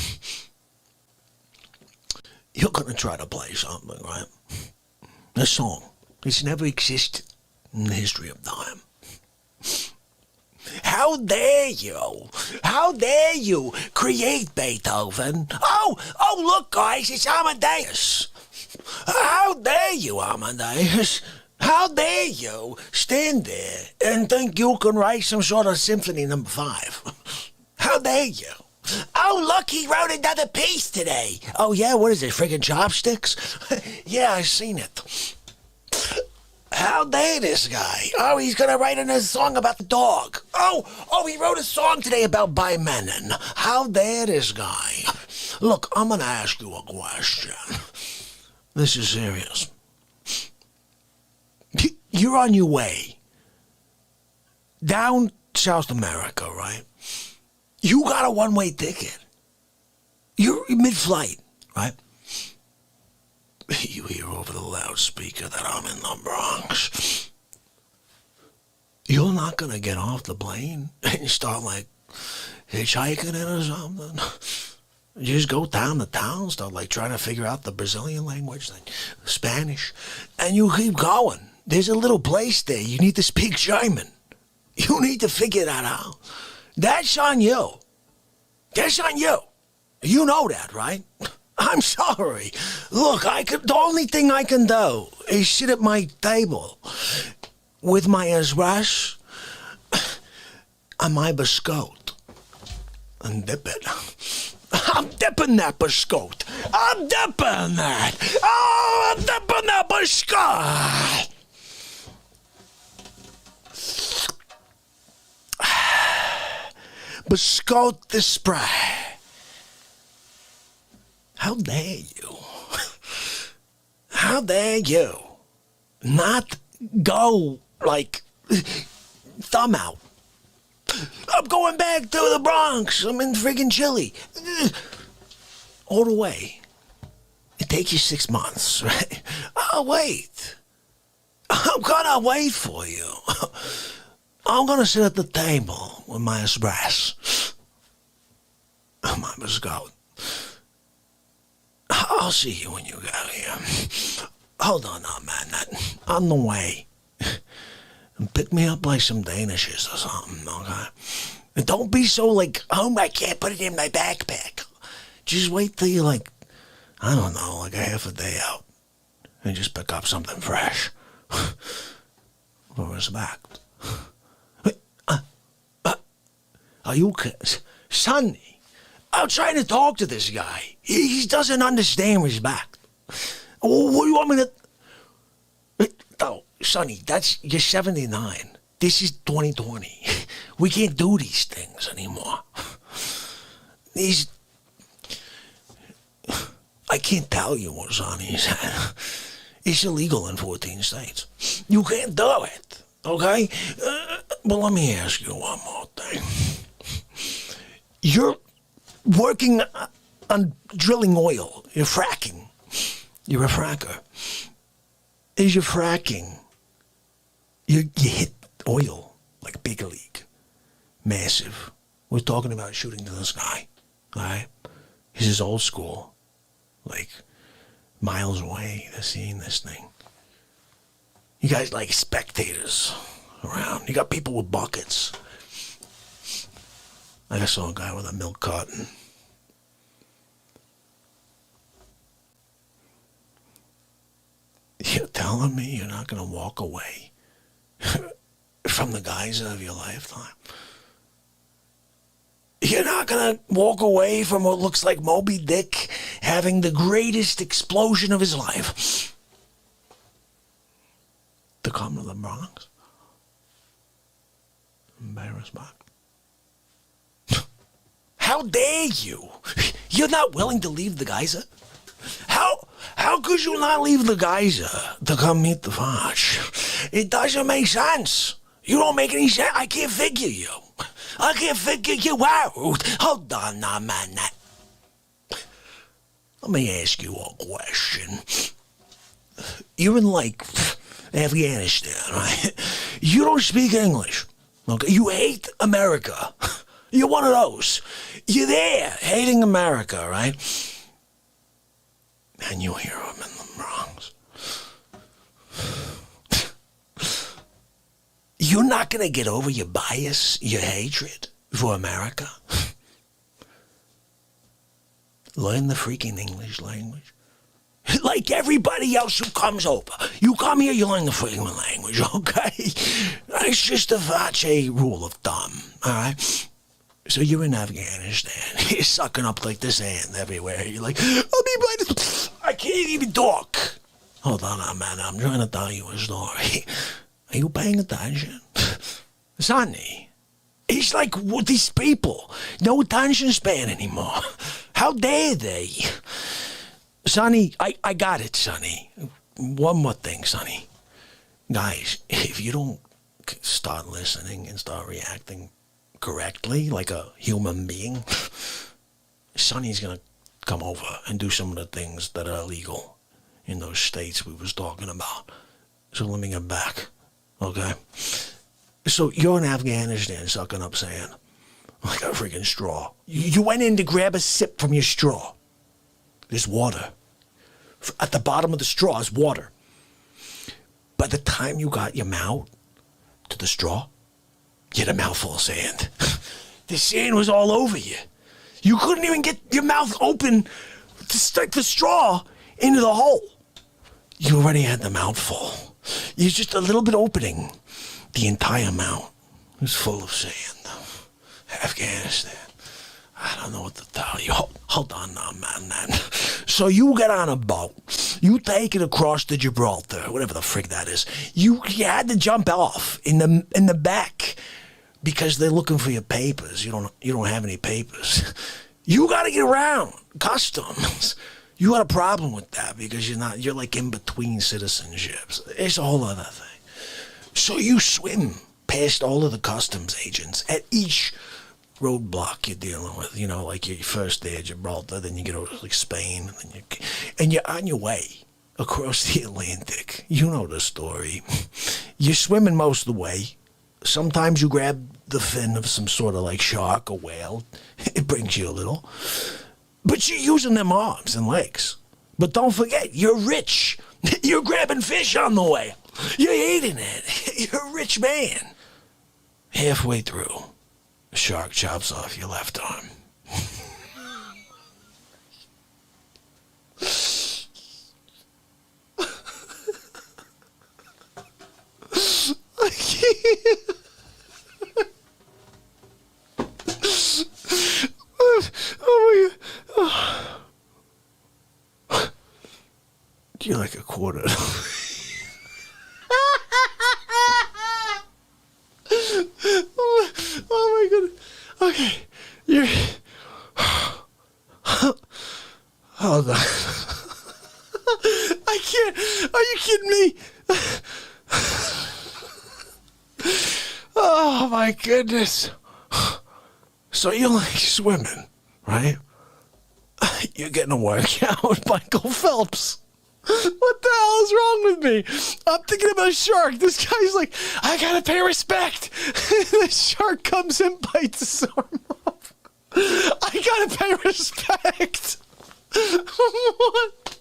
You're going to try to play something, right? A song. It's never existed in the history of time. How dare you? How dare you create Beethoven? Oh, look, guys, it's Amadeus. How dare you, Amadeus? How dare you stand there and think you can write some sort of symphony number 5? How dare you? Oh, look, he wrote another piece today. Oh, yeah, what is it, friggin' chopsticks? Yeah, I've seen it. How dare this guy? Oh, he's gonna write another song about the dog. Oh, he wrote a song today about Bimenon. How dare this guy? Look, I'm gonna ask you a question. This is serious. You're on your way down South America, right? You got a one-way ticket. You're mid-flight, right? You hear over the loudspeaker that I'm in the Bronx. You're not going to get off the plane and start, like, hitchhiking it or something. You just go down to town, start, like, trying to figure out the Brazilian language, like Spanish, and you keep going. There's a little place there. You need to speak German. You need to figure that out. That's on you. That's on you. You know that, right? I'm sorry. Look, the only thing I can do is sit at my table with my espresso and my biscotte and dip it. I'm dipping that biscotte. I'm dipping that. Oh, I'm dipping that biscotte. Biscotte the spray. How dare you? How dare you not go, like, thumb out? I'm going back to the Bronx. I'm in friggin' Chile. All the way. It takes you 6 months, right? I'll wait. I'm gonna wait for you. I'm gonna sit at the table with my espresso. My biscotte. I'll see you when you get here. Hold on now, man. On the way. And pick me up like some Danishes or something, okay? And don't be so like, oh, I can't put it in my backpack. Just wait till you're like, I don't know, like a half a day out. And just pick up something fresh. For respect. Are you kidding? Sonny, I'm trying to talk to this guy. He doesn't understand respect. What do you want me to... Oh, Sonny, you're 79. This is 2020. We can't do these things anymore. I can't tell you what's on his head. It's illegal in 14 states. You can't do it, okay? But let me ask you one more thing. You're working on drilling oil. You're fracking. You're a fracker. As you're fracking, you hit oil like big league. Massive. We're talking about shooting to the sky. All right? This is old school. Like, miles away, they're seeing this thing. You guys like spectators around. You got people with buckets. Like I saw a guy with a milk carton. You're telling me you're not going to walk away from the geyser of your lifetime? You're not going to walk away from what looks like Moby Dick having the greatest explosion of his life to come to the Bronx? Embarrassment. How dare you? You're not willing to leave the geyser? How could you not leave the geyser to come meet the Foch? It doesn't make sense. You don't make any sense. I can't figure you. I can't figure you out. Hold on now, man. Let me ask you a question. You're in, like, Afghanistan, right? You don't speak English. Okay? You hate America. You're one of those. You're there, hating America, right? And you hear them in the Bronx. You're not going to get over your bias, your hatred for America. Learn the freaking English language. Like everybody else who comes over. You come here, you learn the freaking language, okay? It's just a Vache rule of thumb, all right? So you're in Afghanistan. You're sucking up like this sand everywhere. You're like, I can't even talk. Hold on, man. I'm trying to tell you a story. Are you paying attention? Sonny, it's like with these people. No attention span anymore. How dare they? Sonny, I got it, Sonny. One more thing, Sonny. Guys, if you don't start listening and start reacting correctly, like a human being, Sonny's gonna come over and do some of the things that are illegal in those states we was talking about. So let me get back, okay? So you're in Afghanistan sucking up sand like a freaking straw. You went in to grab a sip from your straw. There's water. At the bottom of the straw is water. By the time you got your mouth to the straw, you had a mouthful of sand. The sand was all over you. You couldn't even get your mouth open to stick the straw into the hole. You already had the mouthful. You're just a little bit opening. The entire mouth was full of sand. Afghanistan. I don't know what to tell you. Hold on now, man. So you get on a boat. You take it across to Gibraltar, whatever the frig that is. You had to jump off in the back because they're looking for your papers. You don't have any papers. You got to get around customs. You got a problem with that because you're like in between citizenships. It's a whole other thing. So you swim past all of the customs agents at each roadblock you're dealing with, like your first day at Gibraltar, then you get over to like Spain, and you're on your way across the Atlantic. You know the story. You're swimming most of the way. Sometimes you grab the fin of some sort of like shark or whale. It brings you a little. But you're using them arms and legs. But don't forget, you're rich. You're grabbing fish on the way. You're eating it. You're a rich man. Halfway through, a shark chops off your left arm. I can't. Oh my God. You're like a quarter. Oh my goodness. Okay. You're. Hold on. I can't. Are you kidding me? Oh my goodness. So you like swimming, right? You're getting a workout with Michael Phelps. What the hell is wrong with me? I'm thinking about a shark. This guy's like, I gotta pay respect. The shark comes and bites his arm off. I gotta pay respect. What?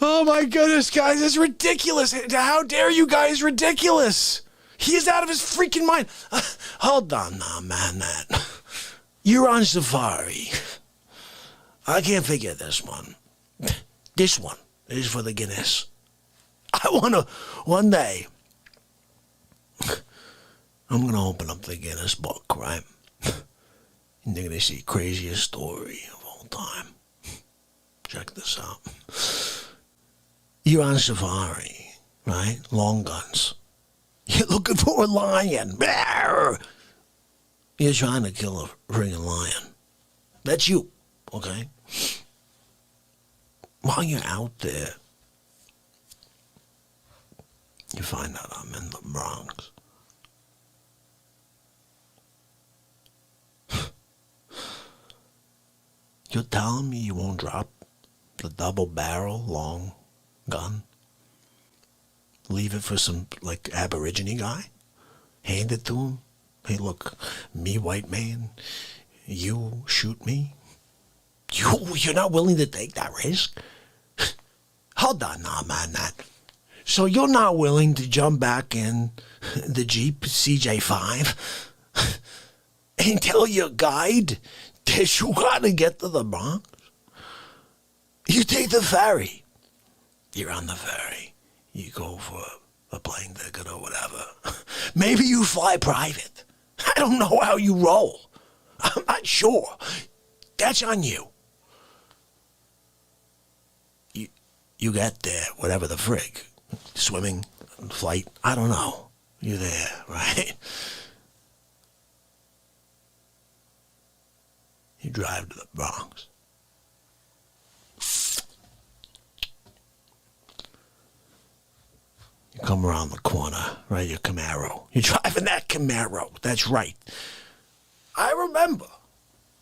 Oh my goodness, guys, it's ridiculous. How dare you guys? Ridiculous. He is out of his freaking mind. Hold on now, man. You're on safari. I can't figure this one. This one is for the Guinness. I want to, one day, I'm going to open up the Guinness book, right? And they're going to see craziest story of all time. Check this out. You're on safari, right? Long guns. You're looking for a lion. You're trying to kill a friggin' lion. That's you, okay? While you're out there, you find out I'm in the Bronx. You're telling me you won't drop the double barrel long gun? Leave it for some, like, Aborigine guy? Hand it to him? Hey, look, me, white man, you shoot me? You're not willing to take that risk? Hold on now, man. So you're not willing to jump back in the Jeep CJ5 and tell your guide that you gotta get to the Bronx? You take the ferry. You're on the ferry. You go for a plane ticket or whatever. Maybe you fly private. I don't know how you roll. I'm not sure. That's on you. You get there, whatever the frig. Swimming, flight, I don't know. You're there, right? You drive to the Bronx. You come around the corner, right? Your Camaro. You're driving that Camaro. That's right. I remember.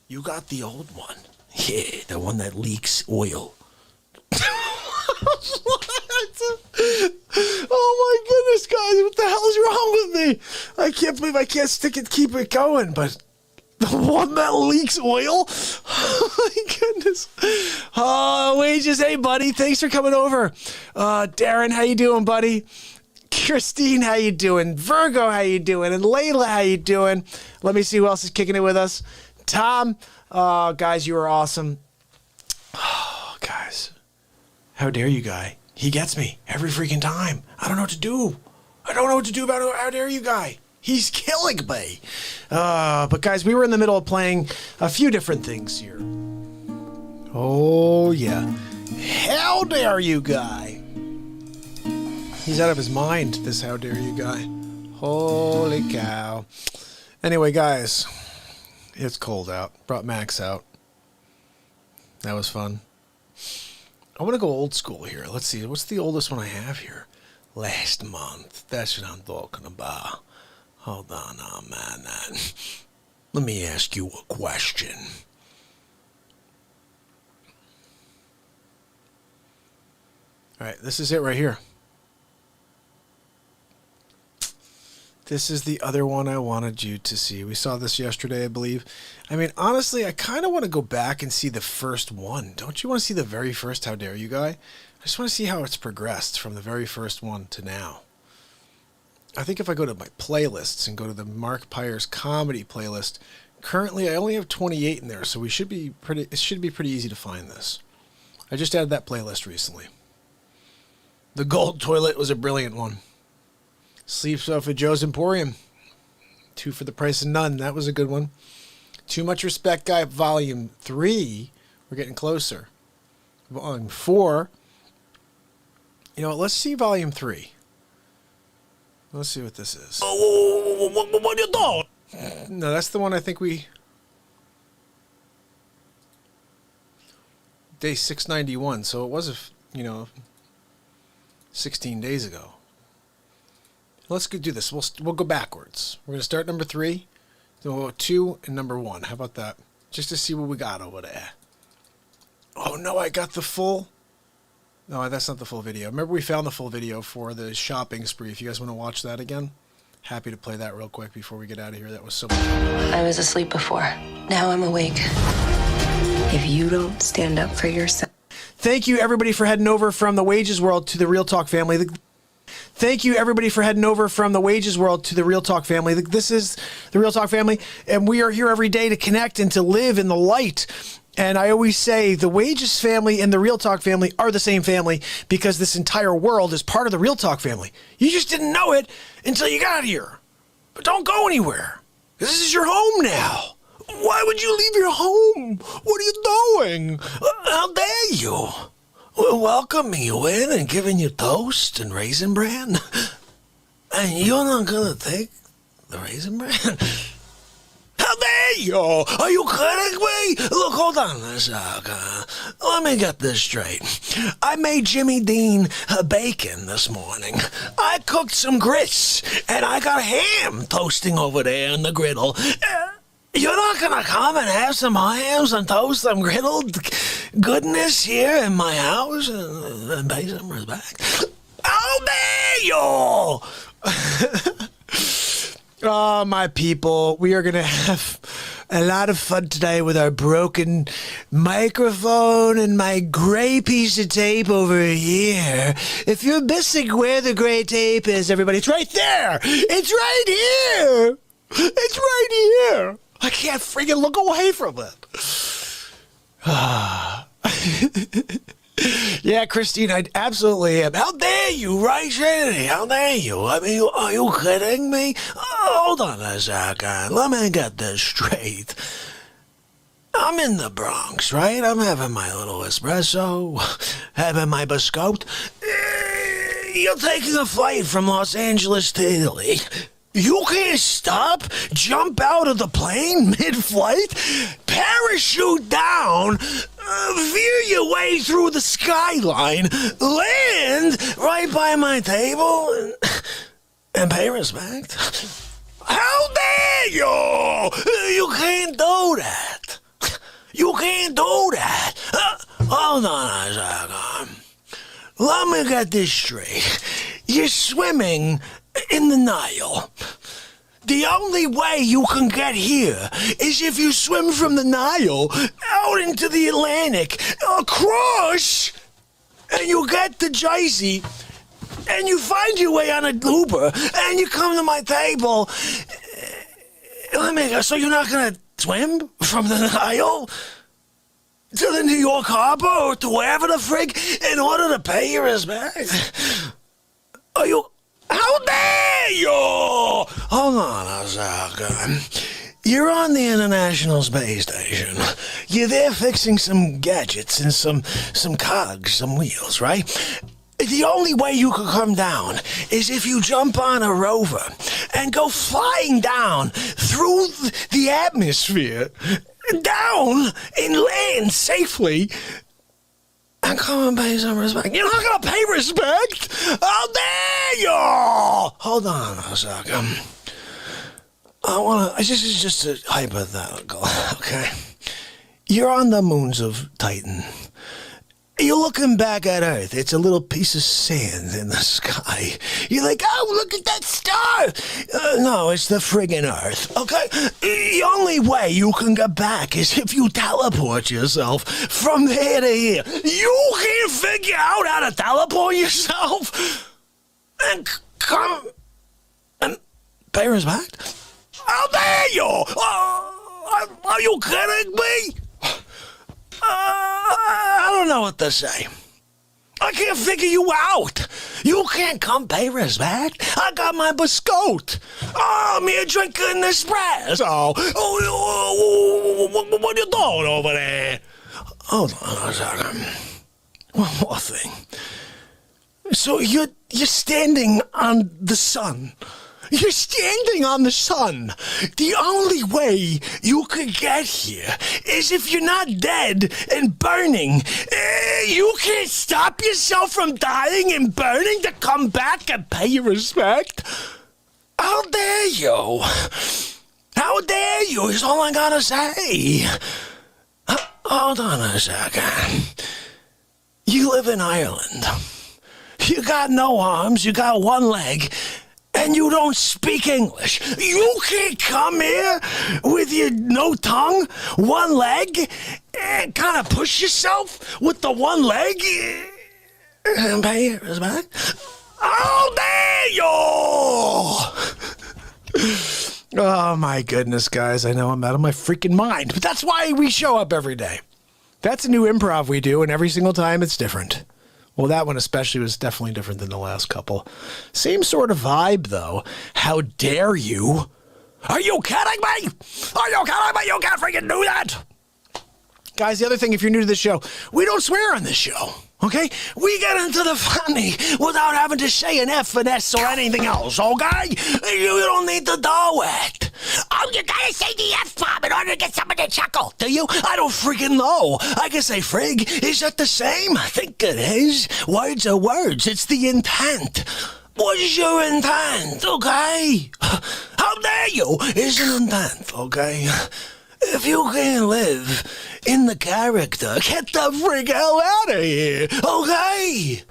You got the old one. Yeah, the one that leaks oil. Oh my goodness, guys, what the hell's wrong with me? I can't believe I can't keep it going, but the one that leaks oil? Oh my goodness. Wages, hey buddy, thanks for coming over. Darren, how you doing, buddy? Christine, how you doing? Virgo, how you doing? And Layla, how you doing? Let me see who else is kicking it with us. Tom, guys, you are awesome. Oh, guys. How dare you, guy? He gets me every freaking time. I don't know what to do. I don't know what to do about how dare you, guy. He's killing me. But guys, we were in the middle of playing a few different things here. Oh, yeah. How dare you, guy? He's out of his mind, this how dare you guy. Holy cow. Anyway, guys, it's cold out. Brought Max out. That was fun. I want to go old school here. Let's see. What's the oldest one I have here? Last month. That's what I'm talking about. Hold on, man. Let me ask you a question. All right, this is it right here. This is the other one I wanted you to see. We saw this yesterday, I believe. I mean, honestly, I kind of want to go back and see the first one. Don't you want to see the very first How Dare You Guy? I just want to see how it's progressed from the very first one to now. I think if I go to my playlists and go to the MARKPIRES comedy playlist, currently I only have 28 in there, so it should be pretty easy to find this. I just added that playlist recently. The Gold Toilet was a brilliant one. Sleeps Off at Joe's Emporium. 2 for the Price of None. That was a good one. Too Much Respect Guy, Volume 3. We're getting closer. Volume 4. You know what? Let's see Volume 3. Let's see what this is. What are you doing? No, that's the one I think we... day 691, so it was, 16 days ago. Let's go do this. We'll go backwards. We're going to start number 3, then we'll go 2 and number 1. How about that? Just to see what we got over there. Oh, no, I got the full... No, that's not the full video. Remember we found the full video for the shopping spree. If you guys want to watch that again, happy to play that real quick before we get out of here. That was so much fun. I was asleep before. Now I'm awake. If you don't stand up for yourself... Thank you, everybody, for heading over from the Wages World to the Real Talk family. Thank you, everybody, for heading over from the Wages World to the Real Talk family. This is the Real Talk family, and we are here every day to connect and to live in the light. And I always say the Wages family and the Real Talk family are the same family because this entire world is part of the Real Talk family. You just didn't know it until you got here. But don't go anywhere. This is your home now. Why would you leave your home? What are you doing? How dare you? Welcoming you in and giving you toast and raisin bran? And you're not going to take the raisin bran? How dare you? Are you kidding me? Look, hold on a second. Let me get this straight. I made Jimmy Dean bacon this morning. I cooked some grits, and I got ham toasting over there in the griddle. You're not going to come and have some hams and toast some griddled goodness here in my house and pay some respect? How dare you? Oh, my people, we are going to have a lot of fun today with our broken microphone and my gray piece of tape over here. If you're missing where the gray tape is, everybody, it's right there. It's right here. It's right here. I can't freaking look away from it. Yeah, Christine, I absolutely am. How dare you, right, Trinity? How dare you? I mean, are you kidding me? Oh, hold on a second. Let me get this straight. I'm in the Bronx, right? I'm having my little espresso, having my biscotti. You're taking a flight from Los Angeles to Italy. You can't stop, jump out of the plane mid-flight, parachute down, veer your way through the skyline, land right by my table, and pay respect? How dare you? You can't do that. You can't do that. Hold on a second. Let me get this straight. You're swimming in the Nile. The only way you can get here is if you swim from the Nile out into the Atlantic, across, and you get to Jersey, and you find your way on an Uber, and you come to my table. So you're not going to swim from the Nile to the New York Harbor or to wherever the frig in order to pay your respect? Are you... How dare you? Hold on a second. You're on the International Space Station. You're there fixing some gadgets and some cogs, some wheels, right? The only way you could come down is if you jump on a rover and go flying down through the atmosphere, down and land safely, and come and pay some respect. You're not going to pay respect? How dare you? Hold on a second. This is just a hypothetical, okay? You're on the moons of Titan. You're looking back at Earth. It's a little piece of sand in the sky. You're like, oh, look at that star. No, it's the friggin' Earth, okay? The only way you can get back is if you teleport yourself from there to here. You can't figure out how to teleport yourself and come and pay respect? How dare you? Are you kidding me? I don't know what to say. I can't figure you out. You can't come pay respect. I got my biscotti. Oh, me drinking espresso. What are you doing over there? Hold on a second. One more thing. So you're standing on the sun. You're standing on the sun. The only way you could get here is if you're not dead and burning. You can't stop yourself from dying and burning to come back and pay your respect. How dare you? How dare you is all I gotta say. Hold on a second. You live in Ireland. You got no arms, you got one leg, and you don't speak English. You can't come here with your no tongue, one leg, and kind of push yourself with the one leg and pay your respect. How dare you! Oh my goodness, guys. I know I'm out of my freaking mind, but that's why we show up every day. That's a new improv we do, and every single time it's different. Well, that one especially was definitely different than the last couple. Same sort of vibe, though. How dare you? Are you kidding me? Are you kidding me? You can't freaking do that! Guys, the other thing, if you're new to the show, we don't swear on this show, okay? We get into the funny without having to say an F, an S, or anything else, okay? You don't need to do it. Oh, you gotta say the F-bomb in order to get someone to chuckle, do you? I don't freaking know. I can say frig. Is that the same? I think it is. Words are words. It's the intent. What's your intent, okay? How dare you is an intent, okay? If you can't live in the character, get the frig hell out of here, okay?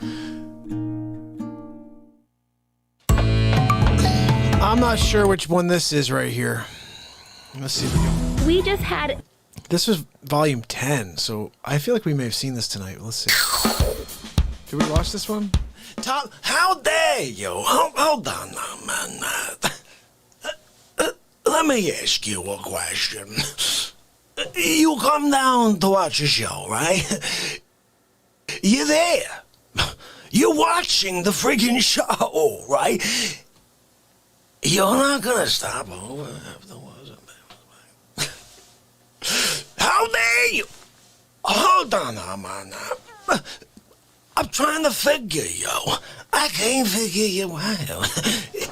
I'm not sure which one this is right here. Let's see. We just had... This was volume 10, so I feel like we may have seen this tonight. Let's see. Did we watch this one? Tom, how dare you? Hold on now, man. Let me ask you a question. You come down to watch a show, right? You're there. You're watching the friggin' show, right? You're not gonna stop over afterwards. How dare you? Hold on, man. I'm trying to figure you. I can't figure you out.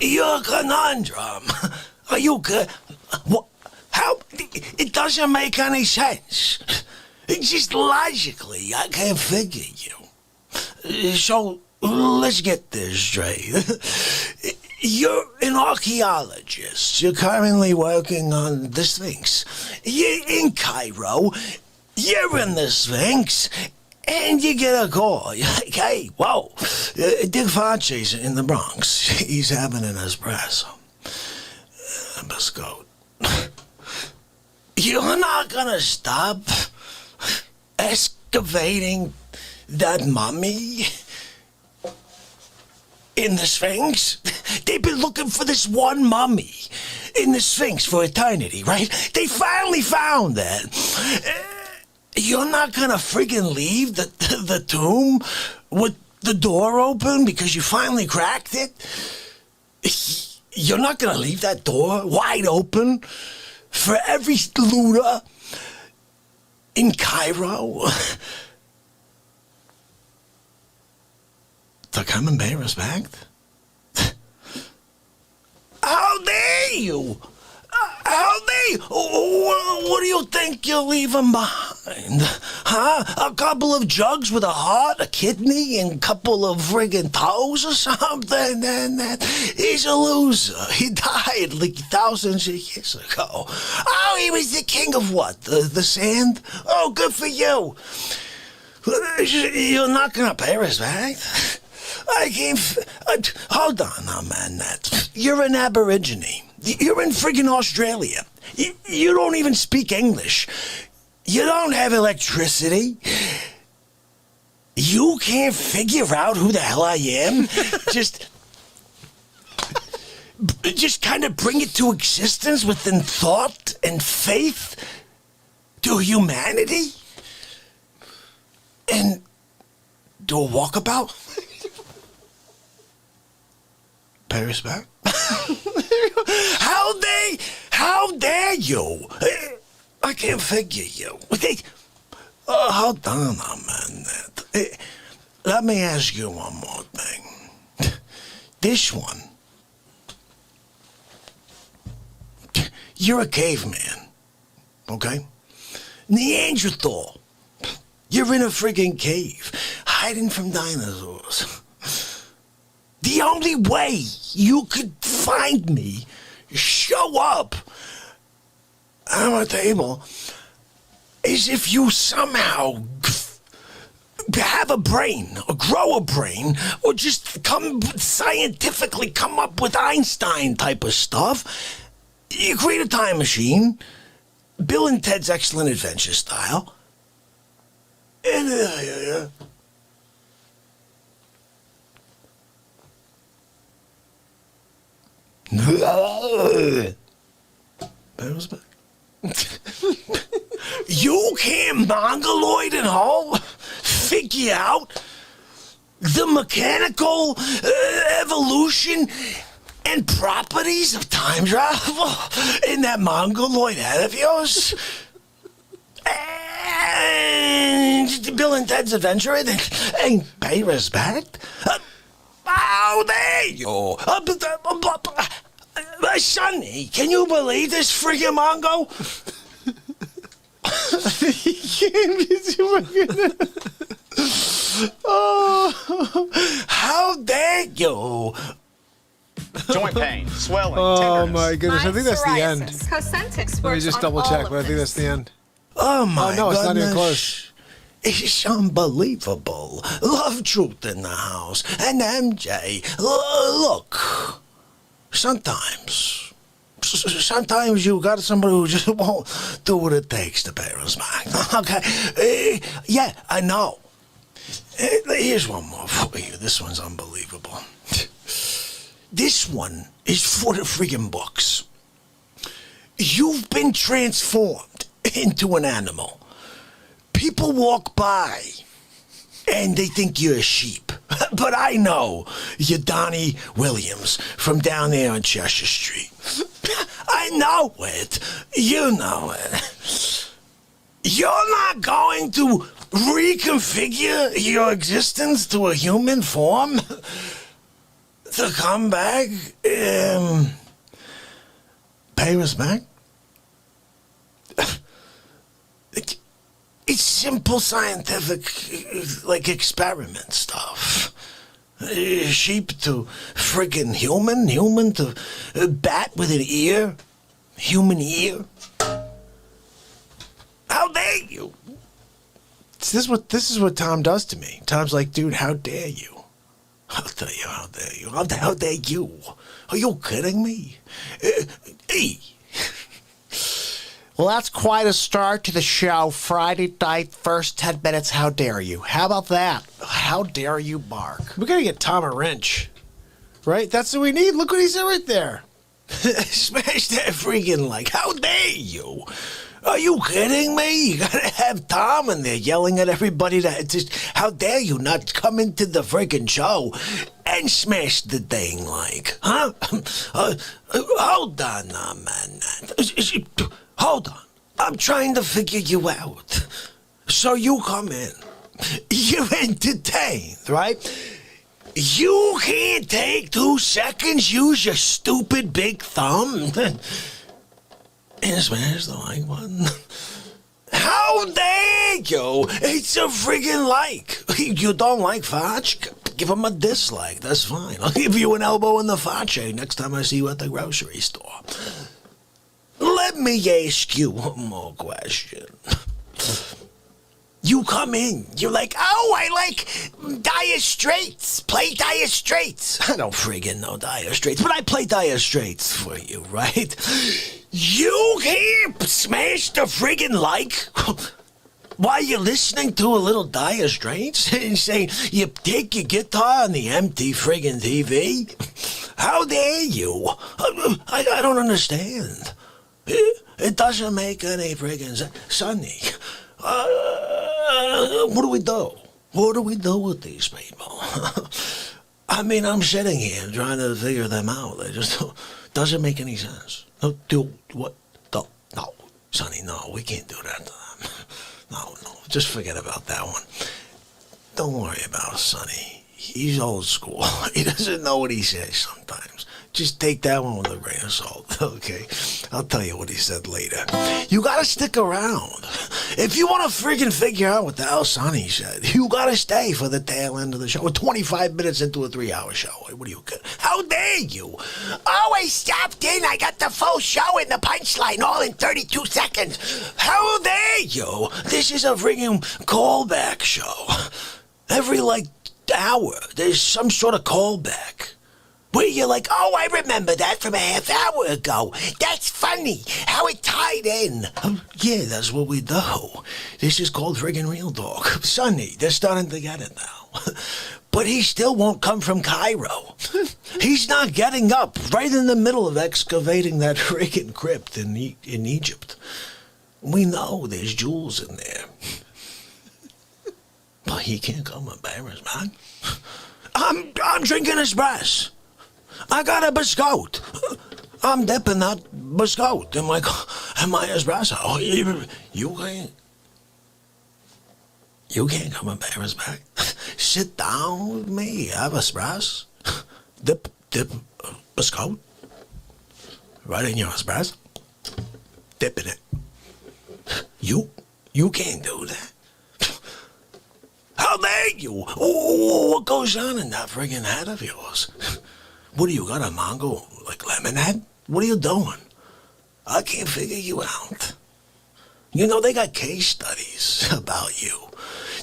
You're a conundrum. Are you good? What? How? It doesn't make any sense. It's just logically, I can't figure you. So, let's get this straight. You're an archaeologist. You're currently working on the Sphinx. You're in Cairo. You're in the Sphinx. And you get a call. You're like, hey, whoa. Dick Facci's in the Bronx. He's having an espresso. Biscotte. You're not gonna stop excavating that mummy in the Sphinx? They've been looking for this one mummy in the Sphinx for eternity, right? They finally found that. You're not gonna friggin' leave the tomb with the door open because you finally cracked it? You're not gonna leave that door wide open for every looter in Cairo to come and pay respect? How dare you? How dare you? What do you think you're leaving behind? Huh? A couple of jugs with a heart, a kidney, and a couple of friggin' toes or something? He's a loser. He died like thousands of years ago. Oh, he was the king of what? The sand? Oh, good for you. You're not gonna pay respect? I can't... hold on now, man. You're an Aborigine. You're in friggin' Australia. You don't even speak English. You don't have electricity. You can't figure out who the hell I am? Just kind of bring it to existence within thought and faith to humanity? And do a walkabout? Pay respect? How dare you? I can't figure you. Hold on a minute. Let me ask you one more thing. This one you're a caveman, okay? Neanderthal, you're in a friggin' cave, hiding from dinosaurs. The only way you could find me, show up on my table, is if you somehow have a brain, or grow a brain, or just scientifically come up with Einstein type of stuff. You create a time machine, Bill and Ted's Excellent Adventure style, and Barrel's back. You can't mongoloid and all figure out the mechanical evolution and properties of time travel in that mongoloid head of yours? And Bill and Ted's Adventure and pay respect? How dare you? Sonny, can you believe this friggin' Mongo? Oh, how dare you? Joint pain, swelling, Oh tenderness. my goodness, I think that's the end. Cosentix Let me just double check, but I think that's the end. Oh my no, it's not even goodness. close. It's unbelievable. Love Truth in the house. And MJ, look, sometimes you got somebody who just won't do what it takes to pay us back. Okay? Yeah, I know. Here's one more for you. This one's unbelievable. This one is for the friggin' books. You've been transformed into an animal. People walk by and they think you're a sheep. But I know you're Donnie Williams from down there on Cheshire Street. I know it. You know it. You're not going to reconfigure your existence to a human form to come back and pay respect? It's simple scientific, like, experiment stuff. Sheep to friggin' human, human to bat with an ear, human ear. How dare you? This is what Tom does to me. Tom's like, dude, how dare you? How dare you, how dare you, how dare you? Are you kidding me? Hey. Well, that's quite a start to the show. Friday night, first 10 minutes, how dare you? How about that? How dare you bark? We gotta get Tom a wrench. Right? That's what we need. Look what he said right there. Smash that freaking like, how dare you? Are you kidding me? You gotta have Tom in there yelling at everybody that just, how dare you not come into the freaking show and smash the thing like, huh? Hold on now, man. Hold on. I'm trying to figure you out. So you come in. You're entertained, right? You can't take 2 seconds, use your stupid big thumb, and smash the like button. How dare you? It's a friggin' like. You don't like Fotch? Give him a dislike. That's fine. I'll give you an elbow in the Fotch next time I see you at the grocery store. Let me ask you one more question. You come in, you're like, oh, I like Dire Straits. Play Dire Straits. I don't friggin' know Dire Straits, but I play Dire Straits for you, right? You can't smash the friggin' like while you're listening to a little Dire Straits and say you take your guitar on the empty friggin' TV. How dare you? I don't understand. It doesn't make any friggin' sense. Sonny, what do we do? What do we do with these people? I mean, I'm sitting here trying to figure them out. It just doesn't make any sense. No, do what? No, Sonny, no, we can't do that to them. No, just forget about that one. Don't worry about Sonny. He's old school. He doesn't know what he says sometimes. just take that one with a grain of salt, okay? I'll tell you what he said later. You gotta stick around. If you want to friggin' figure out what the hell Sonny said, you gotta stay for the tail end of the show. We're 25 minutes into a 3-hour show. What do you get? How dare you? Always stopped in. I got the full show and the punchline all in 32 seconds. How dare you? This is a friggin' callback show. Every, hour, there's some sort of callback. Where you're like, oh, I remember that from a half hour ago. That's funny. How it tied in. Yeah, that's what we do. This is called friggin' Real Talk. Sonny, they're starting to get it now. But he still won't come from Cairo. He's not getting up right in the middle of excavating that friggin' crypt in Egypt. We know there's jewels in there. But he can't come embarrassed, man. I'm drinking espresso. I got a biscotte. I'm dipping that biscotte in my espresso. Oh, you can't come embarrassed back. Sit down with me, have espresso. Dip biscotte. Right in your espresso. Dip in it. You can't do that. How dare you? Oh, what goes on in that friggin' head of yours? What do you got, a mango, lemon head? What are you doing? I can't figure you out. You know, they got case studies about you.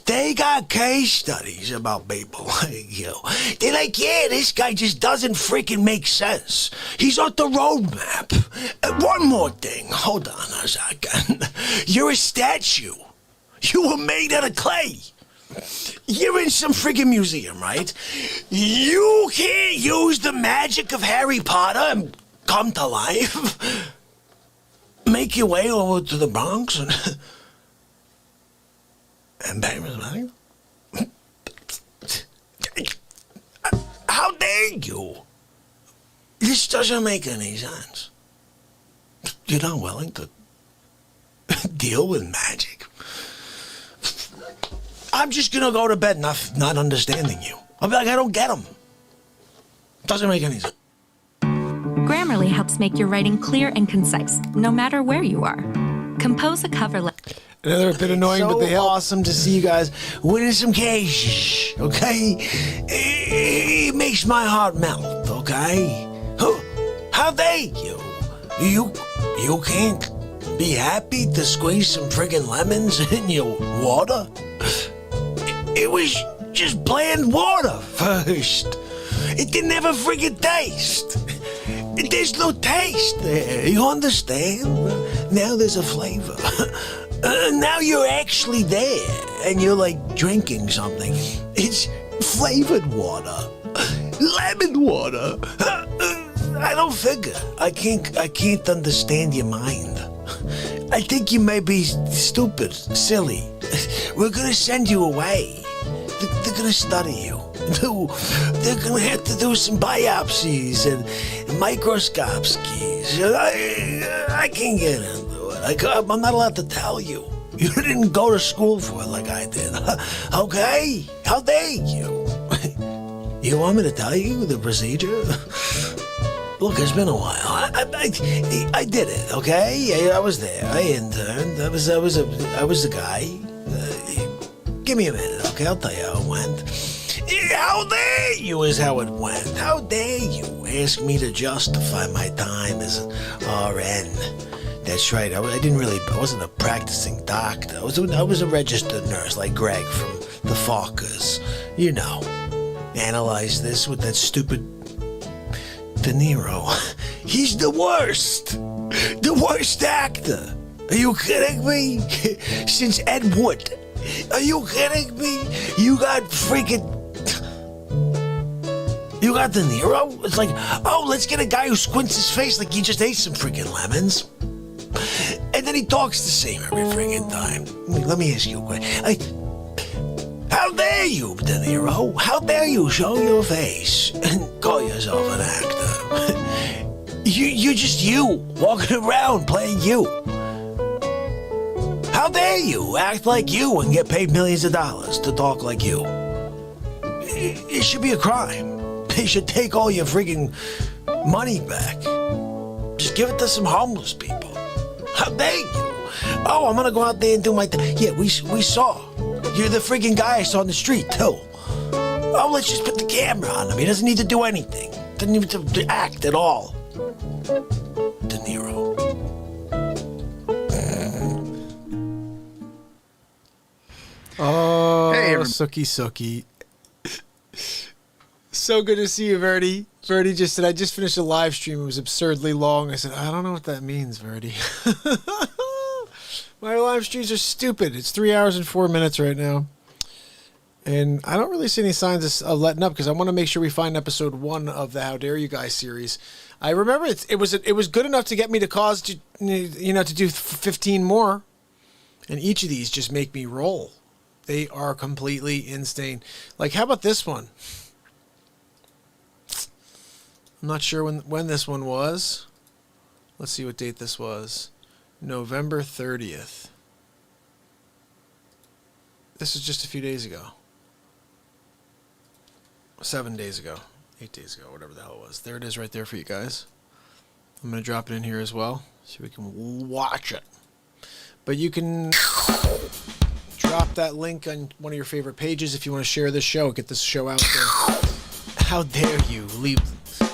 They got case studies about people like you. They're like, yeah, this guy just doesn't freaking make sense. He's on the roadmap. One more thing. Hold on a second. You're a statue. You were made out of clay. You're in some friggin' museum, right? You can't use the magic of Harry Potter and come to life. Make your way over to the Bronx and bang. How dare you? This doesn't make any sense. You're not willing to deal with magic. I'm just gonna go to bed not understanding you. I'll be like, I don't get them. Doesn't make any sense. Grammarly helps make your writing clear and concise, no matter where you are. Compose a cover letter. They're a bit annoying, So but they help. awesome to see you guys winning some cash, okay? It makes my heart melt, okay? How dare you? You can't be happy to squeeze some friggin' lemons in your water? It was just bland water first. It didn't have a friggin' taste. There's no taste there. You understand? Now there's a flavor. Now you're actually there, and you're drinking something. It's flavored water, lemon water. I don't figure. I can't understand your mind. I think you may be stupid, silly. We're gonna send you away. They're gonna study you. They're gonna have to do some biopsies and microscopes. I can't get into it. I'm not allowed to tell you. You didn't go to school for it like I did. Okay? How dare you? You want me to tell you the procedure? Look, it's been a while. I did it, okay? I was there. I interned. I was the guy. Give me a minute, okay? I'll tell you how it went. How dare you is how it went. How dare you ask me to justify my time as an RN? That's right. I wasn't a practicing doctor. I was a registered nurse like Greg from the Fockers. You know. Analyze this with that stupid De Niro. He's the worst. The worst actor. Are you kidding me? Since Ed Wood. Are you kidding me? You got De Niro? It's like, oh, let's get a guy who squints his face like he just ate some freaking lemons. And then he talks the same every freaking time. Let me ask you a question. How dare you, De Niro? How dare you show your face and call yourself an actor? You're just you, walking around playing you. How dare you act like you and get paid millions of dollars to talk like you? It should be a crime. They should take all your freaking money back. Just give it to some homeless people. How dare you? Oh, I'm gonna go out there and do my thing. Yeah, we saw. You're the freaking guy I saw on the street, too. Oh, let's just put the camera on him. He doesn't need to do anything. Doesn't need to act at all. De Niro. Oh, Hey, Sookie. So good to see you, Verdi. Verdi just said, I just finished a live stream. It was absurdly long. I said, I don't know what that means, Verdi. My live streams are stupid. It's 3 hours and 4 minutes right now. And I don't really see any signs of letting up because I want to make sure we find episode 1 of the How Dare You Guys series. I remember it was good enough to get me to cause to do 15 more. And each of these just make me roll. They are completely insane. Like, how about this one? I'm not sure when this one was. Let's see what date this was. November 30th. This is just a few days ago. 7 days ago. 8 days ago, whatever the hell it was. There it is right there for you guys. I'm going to drop it in here as well so we can watch it. But you can drop that link on one of your favorite pages if you want to share this show, get this show out there. How dare you leave...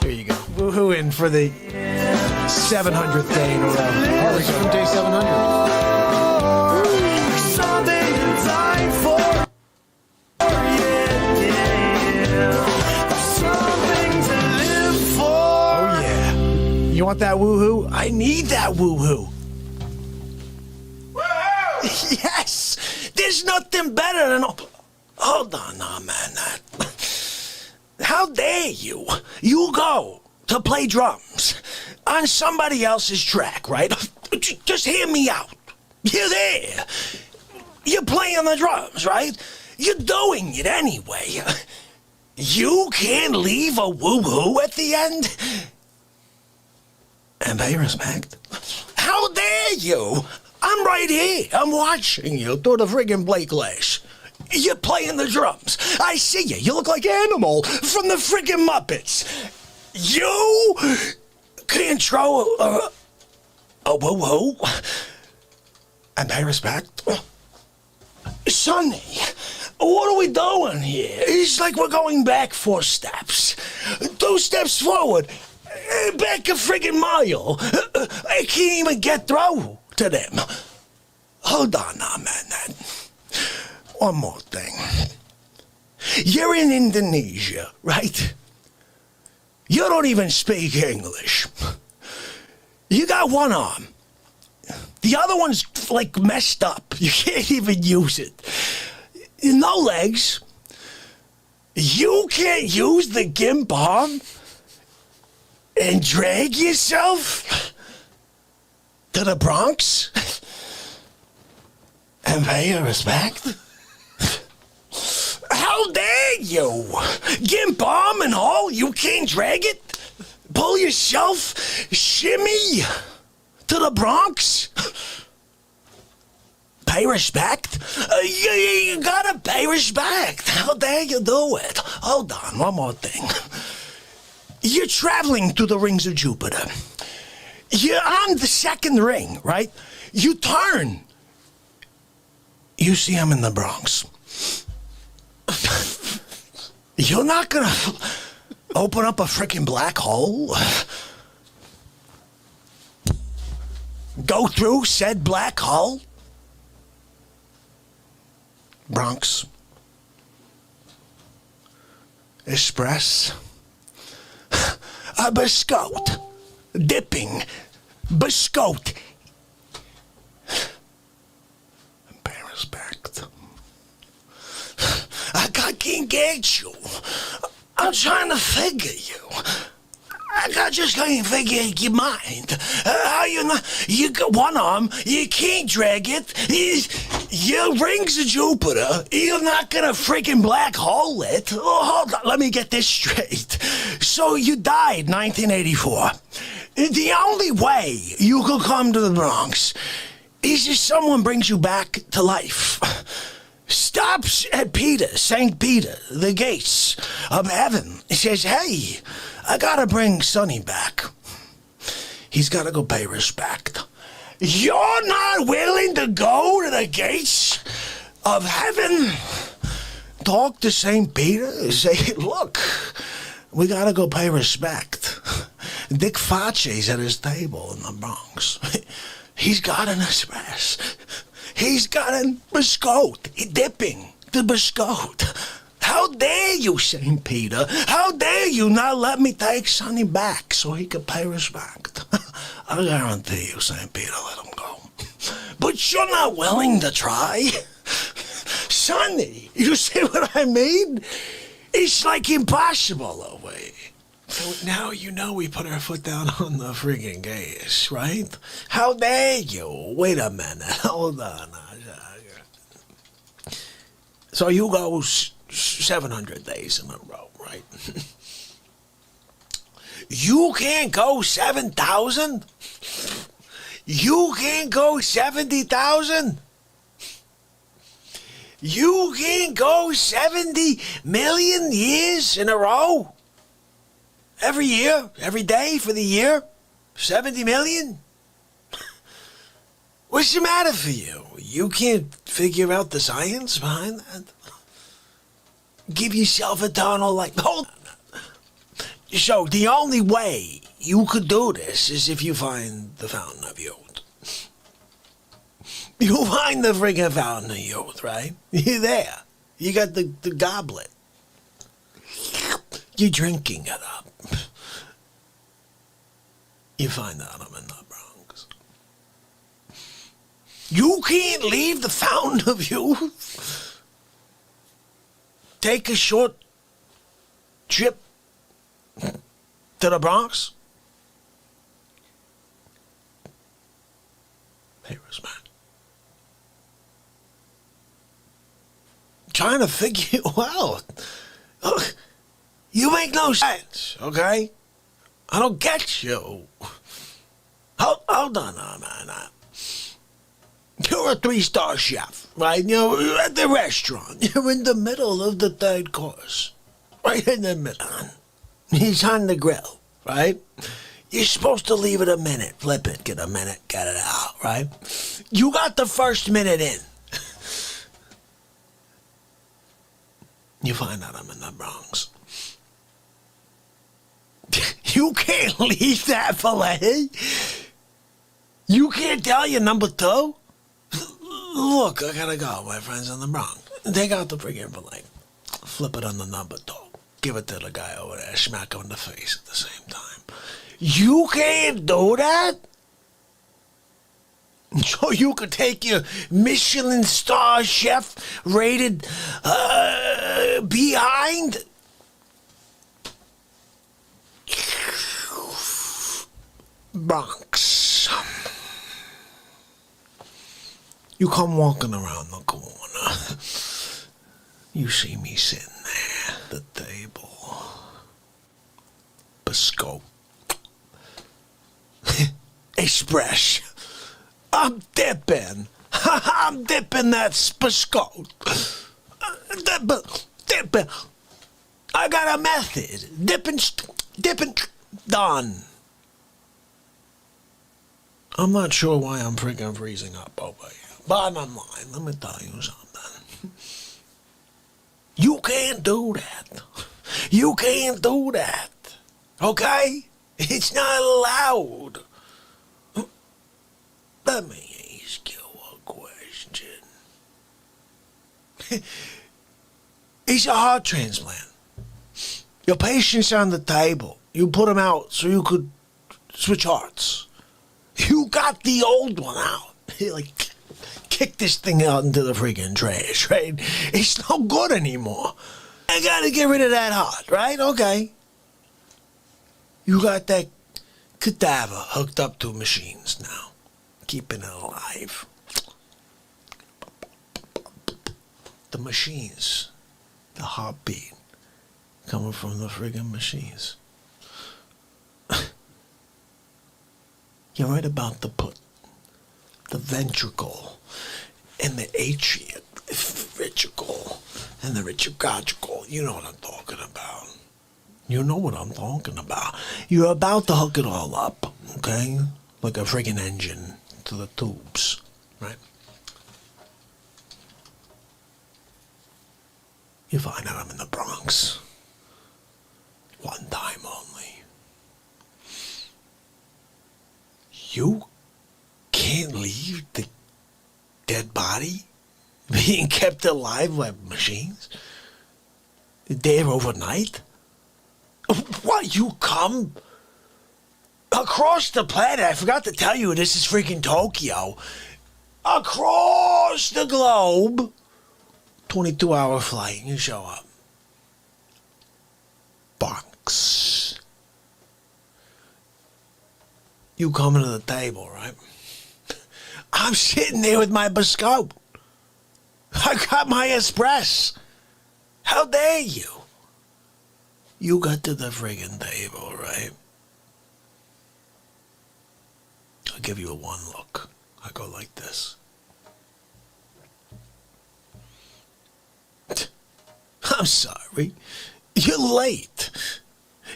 There you go. Woohoo in for the 700th day in a row. Oh, we're from day 700. Something to die for. Something to live for. Oh, yeah. You want that woohoo? I need that woohoo. Yes! There's nothing better than... Hold on, no, man. How dare you? You go to play drums on somebody else's track, right? Just hear me out. You're there. You're playing the drums, right? You're doing it anyway. You can't leave a woo-hoo at the end? And pay respect. How dare you? I'm right here. I'm watching you through the friggin' plate glass. You're playing the drums. I see you. You look like Animal from the friggin' Muppets. You can't throw a woo-hoo and pay respect. Sonny, what are we doing here? It's like we're going back 4 steps. 2 steps forward, back a friggin' mile. I can't even get through to them. Hold on now, man. One more thing. You're in Indonesia, right? You don't even speak English. You got one arm. The other one's, like, messed up. You can't even use it. No legs. You can't use the gimp arm and drag yourself to the Bronx and pay your respect? How dare you? Gimp arm and all, you can't drag it? Pull yourself, shimmy to the Bronx? Pay respect? You gotta pay respect. How dare you do it? Hold on, one more thing. You're traveling through the rings of Jupiter. You're on the 2nd ring, right? You turn. You see I'm in the Bronx. You're not gonna open up a freaking black hole? Go through said black hole? Bronx. Express. A biscotte. Dipping. Biscotte. Pay respect. I can't get you. I'm trying to figure you. I just can't figure your mind. How you not? You got one arm. You can't drag it. Your rings of Jupiter. You're not gonna freaking black hole it. Oh, hold on. Let me get this straight. So you died 1984. The only way you could come to the Bronx is if someone brings you back to life. stops at Peter, St. Peter, the gates of heaven. He says, hey, I gotta bring Sonny back. He's gotta go pay respect. You're not willing to go to the gates of heaven? Talk to St. Peter and say, look, we gotta go pay respect. Dick Facci's at his table in the Bronx. He's got an express. He's got a biscotte. Dipping the biscotte. How dare you, St. Peter? How dare you not let me take Sonny back so he could pay respect? I guarantee you, St. Peter, let him go. But you're not willing to try? Sonny, you see what I mean? It's like impossible away. So now you know we put our foot down on the friggin' gas, right? How dare you? Wait a minute. Hold on. So you go 700 days in a row, right? You can't go 7,000? You can't go 70,000? You can't go 70 million years in a row? Every year? Every day for the year? 70 million? What's the matter for you? You can't figure out the science behind that? Give yourself eternal life. Hold on. So the only way you could do this is if you find the fountain of youth. You find the friggin' fountain of youth, right? You're there. You got the goblet. You're drinking it up. You find out I'm in the Bronx. You can't leave the fountain of youth. Take a short trip to the Bronx. Hey, Rosemary. Trying to figure you out. Look, you make no sense, okay? I don't get you. Hold on, man. You're a 3-star chef, right? You're at the restaurant. You're in the middle of the third course. Right in the middle. He's on the grill, right? You're supposed to leave it a minute. Flip it, get a minute, get it out, right? You got the first minute in. You find out I'm in the Bronx. You can't leave that fillet. You can't tell your number 2. Look, I gotta go. My friend's in the Bronx. Take out the friggin' fillet. Flip it on the number 2. Give it to the guy over there. Smack him in the face at the same time. You can't do that? So you could take your Michelin star chef rated behind? Bronx. You come walking around the corner. You see me sitting there at the table. Biscotte. Express. I'm dipping. I'm dipping that biscotte. Dipping. I got a method. Dipping, done. I'm not sure why I'm freaking freezing up over here. Bottom line, let me tell you something. You can't do that. You can't do that. Okay? It's not allowed. Let me ask you a question. It's a heart transplant. Your patient's on the table. You put him out so you could switch hearts. You got the old one out. You kick this thing out into the freaking trash, right? It's no good anymore. I gotta get rid of that heart, right? Okay. You got that cadaver hooked up to machines now, keeping it alive. The machines, the heartbeat, coming from the friggin' machines. You're right about the put the ventricle and the atrium ritual and the ritual. You know what I'm talking about. You know what I'm talking about. You're about to hook it all up, okay? Like a friggin' engine to the tubes, right? You find out I'm in the Bronx. One time only. You can't leave the dead body being kept alive by machines? There overnight? What, you come across the planet? I forgot to tell you, this is freaking Tokyo. Across the globe. 22-hour flight, you show up. Bronx. You coming to the table, right? I'm sitting there with my biscotte. I got my espresso. How dare you? You got to the friggin' table, right? I'll give you a one look. I go like this. I'm sorry. You're late.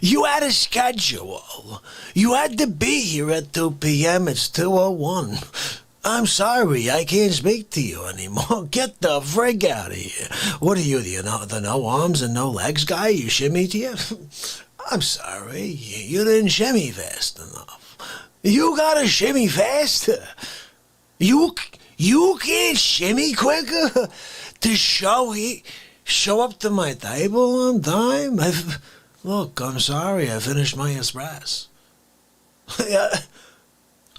You had a schedule. You had to be here at 2 p.m. It's 2:01. I'm sorry, I can't speak to you anymore. Get the frig out of here. What are you, the no arms and no legs guy? You shimmy to you? I'm sorry, you didn't shimmy fast enough. You gotta shimmy faster. You can't shimmy quicker to show up to my table on time? Look, I'm sorry, I finished my espresso.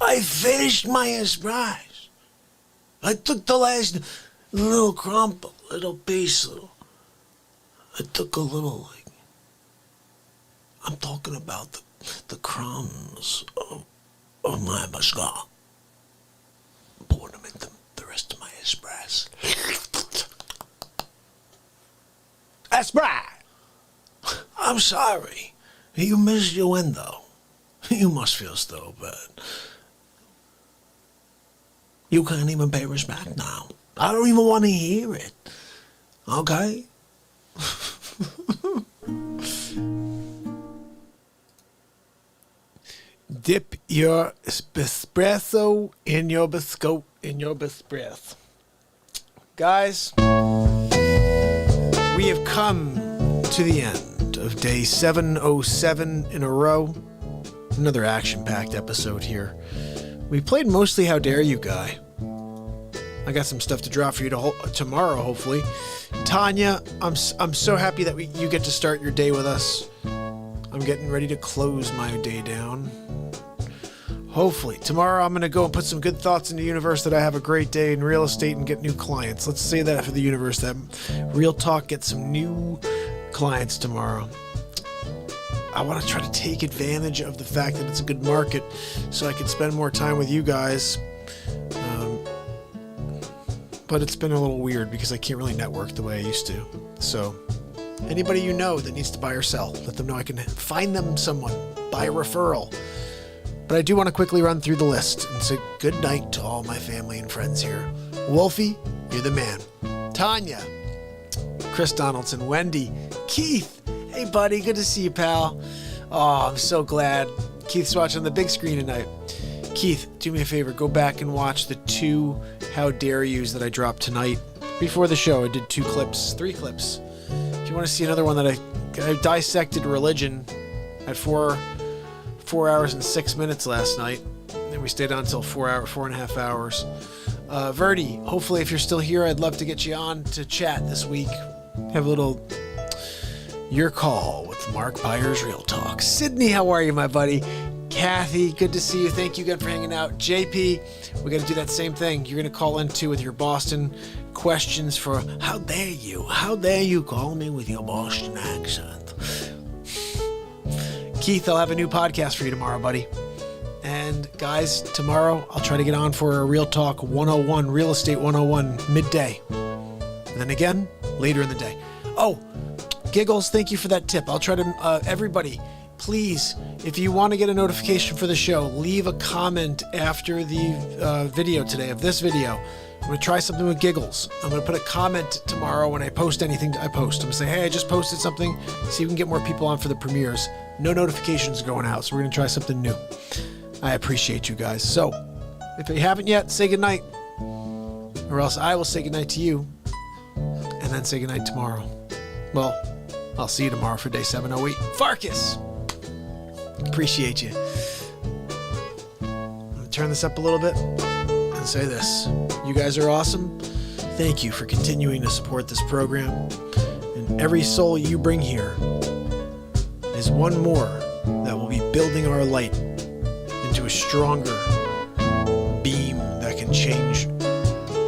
I finished my espresso. I took the last little crumple, little piece. I took a little, I'm talking about the crumbs of my biscotte. Poured them into the rest of my espresso. Espresso! I'm sorry. You missed your window. You must feel so bad. You can't even pay respect now. I don't even want to hear it. Okay? Dip your espresso in your biscotte in your espresso. Guys, we have come to the end of day 707 in a row. Another action-packed episode here. We played mostly How Dare You Guy. I got some stuff to drop for you tomorrow, hopefully. Tanya, I'm so happy that you get to start your day with us. I'm getting ready to close my day down. Hopefully. Tomorrow I'm going to go and put some good thoughts in the universe that I have a great day in real estate and get new clients. Let's say that for the universe, that Real Talk gets some new clients tomorrow. I want to try to take advantage of the fact that it's a good market so I can spend more time with you guys. But it's been a little weird because I can't really network the way I used to. So anybody you know that needs to buy or sell, let them know I can find them someone by referral. But I do want to quickly run through the list and say good night to all my family and friends here. Wolfie, you're the man. Tanya, Chris Donaldson, Wendy, Keith. Hey, buddy, good to see you, pal. Oh, I'm so glad. Keith's watching on the big screen tonight. Keith, do me a favor. Go back and watch the 2 How Dare Yous that I dropped tonight. Before the show, I did 3 clips. If you want to see another one that I dissected religion at 4 hours and 6 minutes last night. And we stayed on until 4.5 hours. Verdi, hopefully if you're still here, I'd love to get you on to chat this week. Have a little Your Call with MARKPIRES Real Talk. Sydney, how are you, my buddy? Kathy, good to see you. Thank you again for hanging out. JP, we got to do that same thing. You're going to call in too with your Boston questions for how dare you? How dare you call me with your Boston accent? Keith, I'll have a new podcast for you tomorrow, buddy. And guys, tomorrow I'll try to get on for a Real Talk 101, Real Estate 101, midday. And then again, later in the day. Oh, Giggles, thank you for that tip. I'll try to, everybody, please, if you want to get a notification for the show, leave a comment after the video today, of this video. I'm going to try something with giggles. I'm going to put a comment tomorrow when I post anything I post. I'm going to say, hey, I just posted something. See if we can get more people on for the premieres. No notifications going out, so we're going to try something new. I appreciate you guys. So, if you haven't yet, say goodnight. Or else I will say goodnight to you. And then say goodnight tomorrow. Well, I'll see you tomorrow for day 708. Farkas! Appreciate you. I'm going to turn this up a little bit and say this. You guys are awesome. Thank you for continuing to support this program. And every soul you bring here is one more that will be building our light into a stronger beam that can change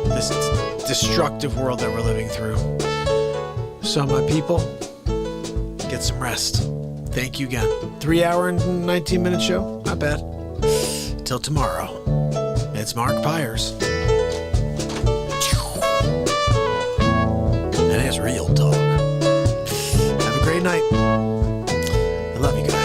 this destructive world that we're living through. So, my people, get some rest. Thank you again. 3 hour and 19-minute show. Not bad. Till tomorrow. It's MARKPIRES. And it's Real Talk. Have a great night. I love you guys.